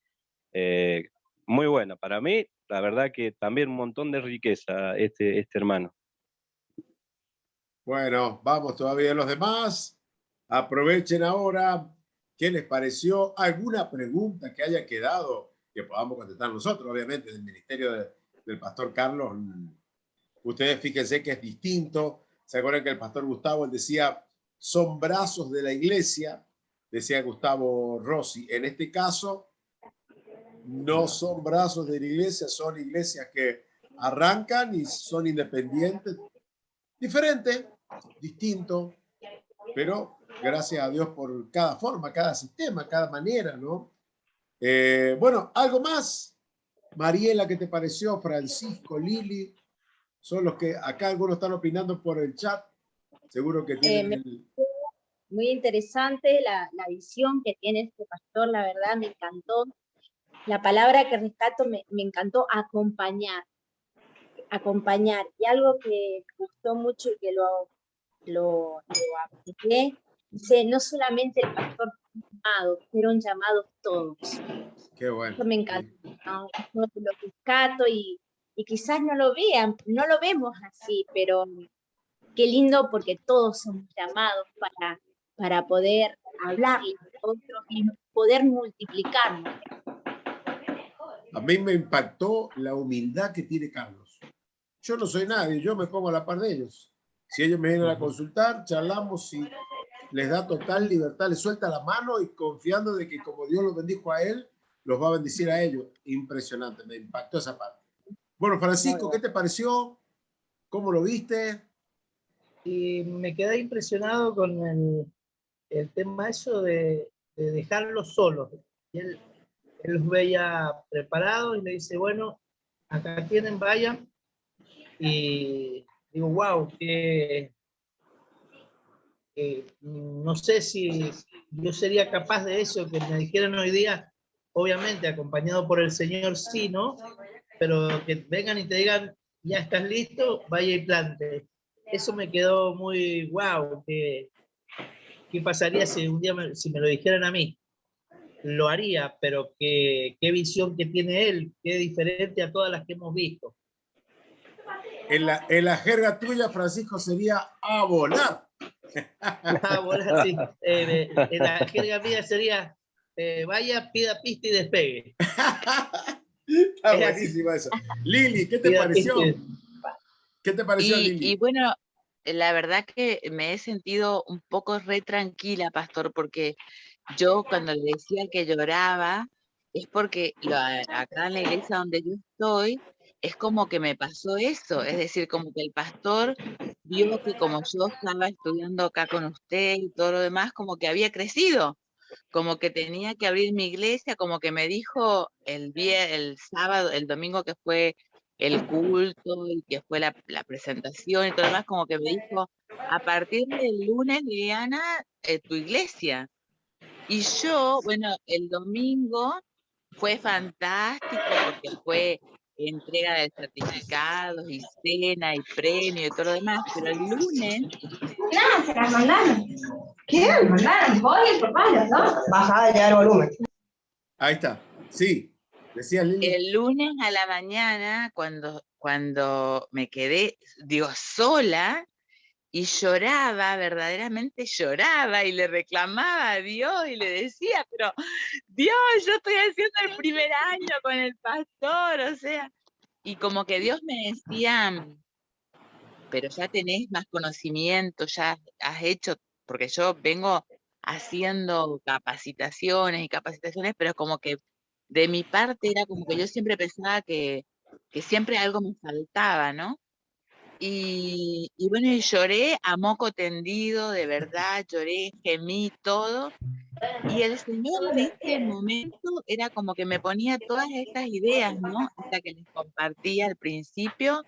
B: muy buena. Para mí, la verdad que también un montón de riqueza este hermano.
A: Bueno, vamos todavía los demás. Aprovechen ahora. ¿Qué les pareció? ¿Alguna pregunta que haya quedado que podamos contestar nosotros, obviamente, del ministerio del pastor Carlos? Ustedes fíjense que es distinto. ¿Se acuerdan que el pastor Gustavo decía, son brazos de la iglesia? Decía Gustavo Rossi. En este caso, no son brazos de la iglesia, son iglesias que arrancan y son independientes. Diferente, distinto, pero gracias a Dios por cada forma, cada sistema, cada manera, ¿no? Bueno, ¿algo más? Mariela, ¿qué te pareció? Francisco, Lili, son los que acá algunos están opinando por el chat. Seguro que tienen
D: muy interesante la visión que tiene este pastor, la verdad me encantó. la palabra que rescato me encantó, acompañar. Y algo que me gustó mucho y que lo apliqué, dice, no solamente el pastor fue llamado, fueron llamados todos.
A: Qué bueno.
D: Eso me encanta, ¿no? Eso lo rescato y quizás no lo vean, no lo vemos así, pero qué lindo porque todos somos llamados para poder hablarles a otros y poder multiplicarnos.
A: A mí me impactó la humildad que tiene Carlos. Yo no soy nadie, yo me pongo a la par de ellos. Si ellos me vienen a consultar, charlamos y les da total libertad, les suelta la mano y confiando de que como Dios los bendijo a él, los va a bendecir a ellos. Impresionante, me impactó esa parte. Bueno, Francisco, ¿qué te pareció? ¿Cómo lo viste?
F: Y me quedé impresionado con el tema eso de dejarlos solos. Y él los veía preparados y le dice, bueno, acá tienen, vayan. Y digo, wow, que no sé si yo sería capaz de eso, que me dijeran hoy día, obviamente acompañado por el Señor, sí, ¿no? Pero que vengan y te digan, ya estás listo, vaya y plante. Eso me quedó muy wow, ¿qué pasaría si un día si me lo dijeran a mí? Lo haría, pero qué visión que tiene él, qué diferente a todas las que hemos visto.
A: En la jerga tuya, Francisco, sería a volar.
F: A volar, sí. En la jerga mía sería, vaya, pida pista y despegue.
A: Está buenísimo eso. Lili, ¿qué te pareció? ¿Qué te pareció, Lili?
C: Y bueno, la verdad que me he sentido un poco re tranquila, pastor, porque yo cuando le decía que lloraba, es porque acá en la iglesia donde yo estoy, es como que me pasó eso, es decir, como que el pastor vio que como yo estaba estudiando acá con usted y todo lo demás, como que había crecido, como que tenía que abrir mi iglesia, como que me dijo el sábado, el domingo que fue el culto y que fue la presentación y todo lo demás, como que me dijo, a partir del lunes, Liliana, tu iglesia. Y yo, bueno, el domingo fue fantástico porque fue entrega de certificados y cena y premio y todo lo demás, pero el lunes...
G: No, se las mandaron. ¿Quién? Mandaron, vos y el papá, los dos. Bajada ya el volumen.
A: Ahí está, sí, decía Lili.
C: El lunes a la mañana, cuando me quedé, digo, sola, y lloraba, verdaderamente lloraba, y le reclamaba a Dios, y le decía, pero Dios, yo estoy haciendo el primer año con el pastor, o sea, y como que Dios me decía, pero ya tenés más conocimiento, ya has hecho, porque yo vengo haciendo capacitaciones, pero como que de mi parte era como que yo siempre pensaba que siempre algo me faltaba, ¿no? Y bueno, y lloré a moco tendido, de verdad, lloré, gemí todo, y el Señor en ese momento era como que me ponía todas estas ideas, ¿no? Esta que les compartí al principio,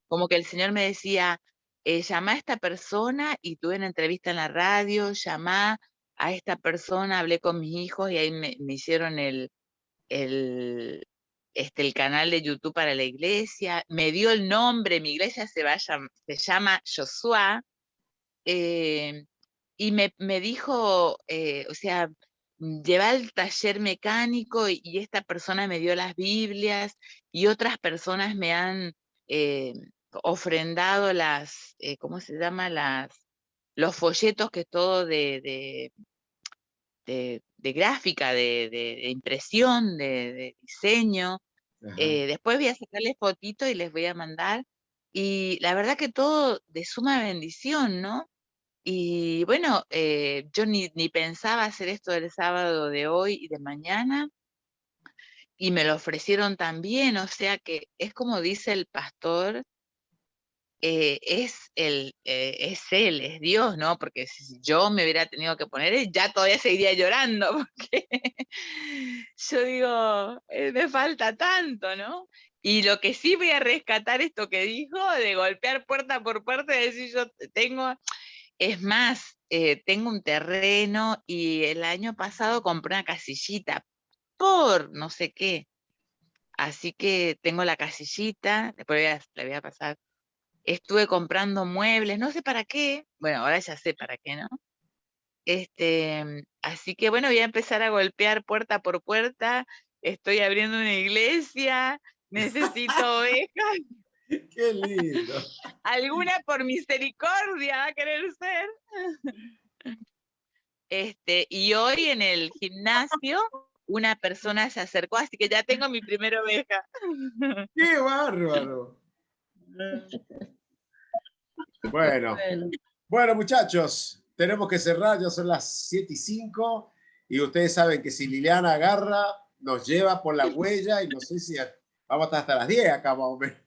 C: como que el Señor me decía, llama a esta persona, y tuve una entrevista en la radio, llamá a esta persona, hablé con mis hijos, y ahí me hicieron el canal de YouTube para la iglesia, me dio el nombre, mi iglesia se llama Josuá, y me dijo, o sea, lleva al taller mecánico, y esta persona me dio las Biblias, y otras personas me han ofrendado ¿cómo se llama? Los folletos, que es todo de gráfica, de impresión, de diseño. Después voy a sacarles fotito y les voy a mandar. Y la verdad que todo de suma bendición, ¿no? Y bueno, yo ni pensaba hacer esto del sábado de hoy y de mañana, y me lo ofrecieron también, o sea que es como dice el pastor, es él, es Dios, ¿no? Porque si yo me hubiera tenido que poner, ya todavía seguiría llorando, porque yo digo, me falta tanto, ¿no? Y lo que sí voy a rescatar esto que dijo, de golpear puerta por puerta y decir, yo es más, tengo un terreno, y el año pasado compré una casillita, por no sé qué. Así que tengo la casillita, después la voy a pasar. Estuve comprando muebles, no sé para qué. Bueno, ahora ya sé para qué, ¿no? Así que bueno, voy a empezar a golpear puerta por puerta. Estoy abriendo una iglesia, necesito ovejas.
A: Qué lindo.
C: Alguna por misericordia va a querer ser. Y hoy en el gimnasio una persona se acercó, así que ya tengo mi primera oveja.
A: ¡Qué bárbaro! Bueno, muchachos, tenemos que cerrar, ya son las 7:05 y ustedes saben que si Liliana agarra, nos lleva por la huella y no sé si vamos a estar hasta las 10 acá, más o menos.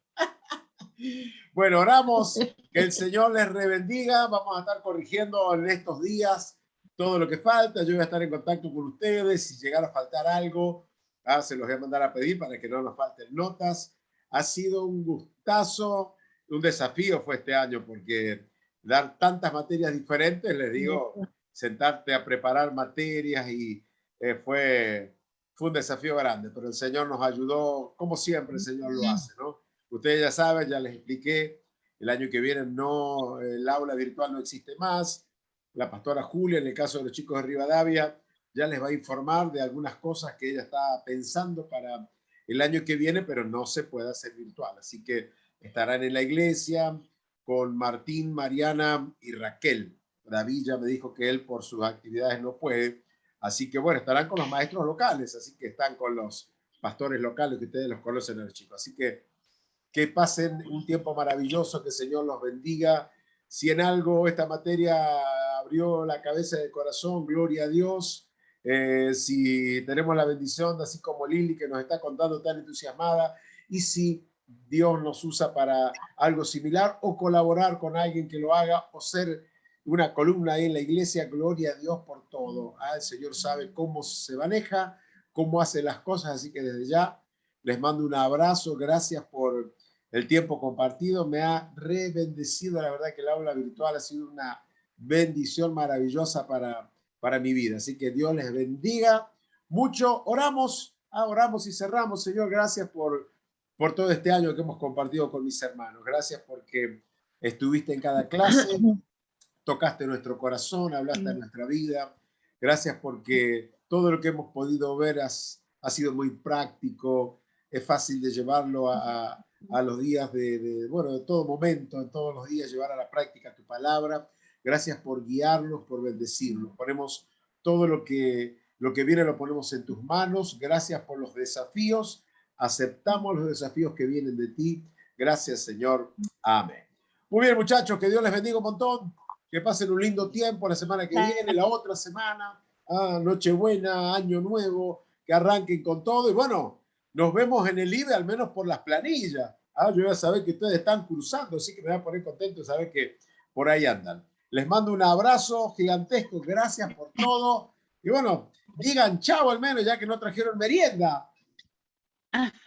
A: Bueno, oramos, que el Señor les rebendiga, vamos a estar corrigiendo en estos días todo lo que falta, yo voy a estar en contacto con ustedes, si llegara a faltar algo, se los voy a mandar a pedir para que no nos falten notas. Ha sido un gustazo, un desafío fue este año, porque dar tantas materias diferentes, les digo, sentarte a preparar materias y fue un desafío grande, pero el Señor nos ayudó, como siempre el Señor lo hace, ¿no? Ustedes ya saben, ya les expliqué, el año que viene no, el aula virtual no existe más. La pastora Julia, en el caso de los chicos de Rivadavia, ya les va a informar de algunas cosas que ella está pensando para el año que viene, pero no se puede hacer virtual. Así que estarán en la iglesia con Martín, Mariana y Raquel. David ya me dijo que él por sus actividades no puede. Así que bueno, estarán con los maestros locales, así que están con los pastores locales que ustedes los conocen a los chicos. Así que pasen un tiempo maravilloso, que el Señor los bendiga. Si en algo esta materia abrió la cabeza del corazón, gloria a Dios. Si tenemos la bendición, así como Lili, que nos está contando tan entusiasmada, y si Dios nos usa para algo similar o colaborar con alguien que lo haga o ser una columna ahí en la iglesia, gloria a Dios por todo. El Señor sabe cómo se maneja, cómo hace las cosas, así que desde ya les mando un abrazo, gracias por el tiempo compartido, me ha bendecido, la verdad que el aula virtual ha sido una bendición maravillosa para mi vida, así que Dios les bendiga mucho, oramos y cerramos. Señor, gracias por todo este año que hemos compartido con mis hermanos, gracias porque estuviste en cada clase, tocaste nuestro corazón, hablaste a nuestra vida, gracias porque todo lo que hemos podido ver ha sido muy práctico, es fácil de llevarlo a los días de todo momento, en todos los días, llevar a la práctica tu palabra. Gracias por guiarnos, por bendecirnos. Ponemos todo lo que viene, lo ponemos en tus manos. Gracias por los desafíos. Aceptamos los desafíos que vienen de ti. Gracias, Señor. Amén. Muy bien, muchachos, que Dios les bendiga un montón. Que pasen un lindo tiempo la semana que viene, la otra semana, Nochebuena, Año Nuevo, que arranquen con todo. Y bueno, nos vemos en el IBE, al menos por las planillas. Yo voy a saber que ustedes están cruzando, así que me voy a poner contento de saber que por ahí andan. Les mando un abrazo gigantesco, gracias por todo. Y bueno, digan chao al menos, ya que no trajeron merienda.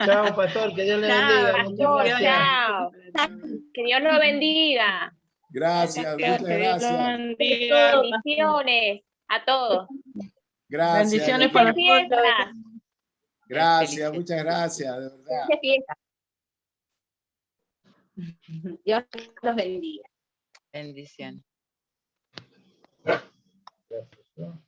F: Chao, pastor, que Dios le bendiga. Muchas
G: Chao. Que Dios lo bendiga.
A: Gracias, muchas gracias.
G: Bendiciones a todos.
A: Gracias.
G: Bendiciones para fiestas.
A: Gracias, muchas gracias, de verdad.
G: Dios los bendiga.
C: Bendiciones.
F: gracias.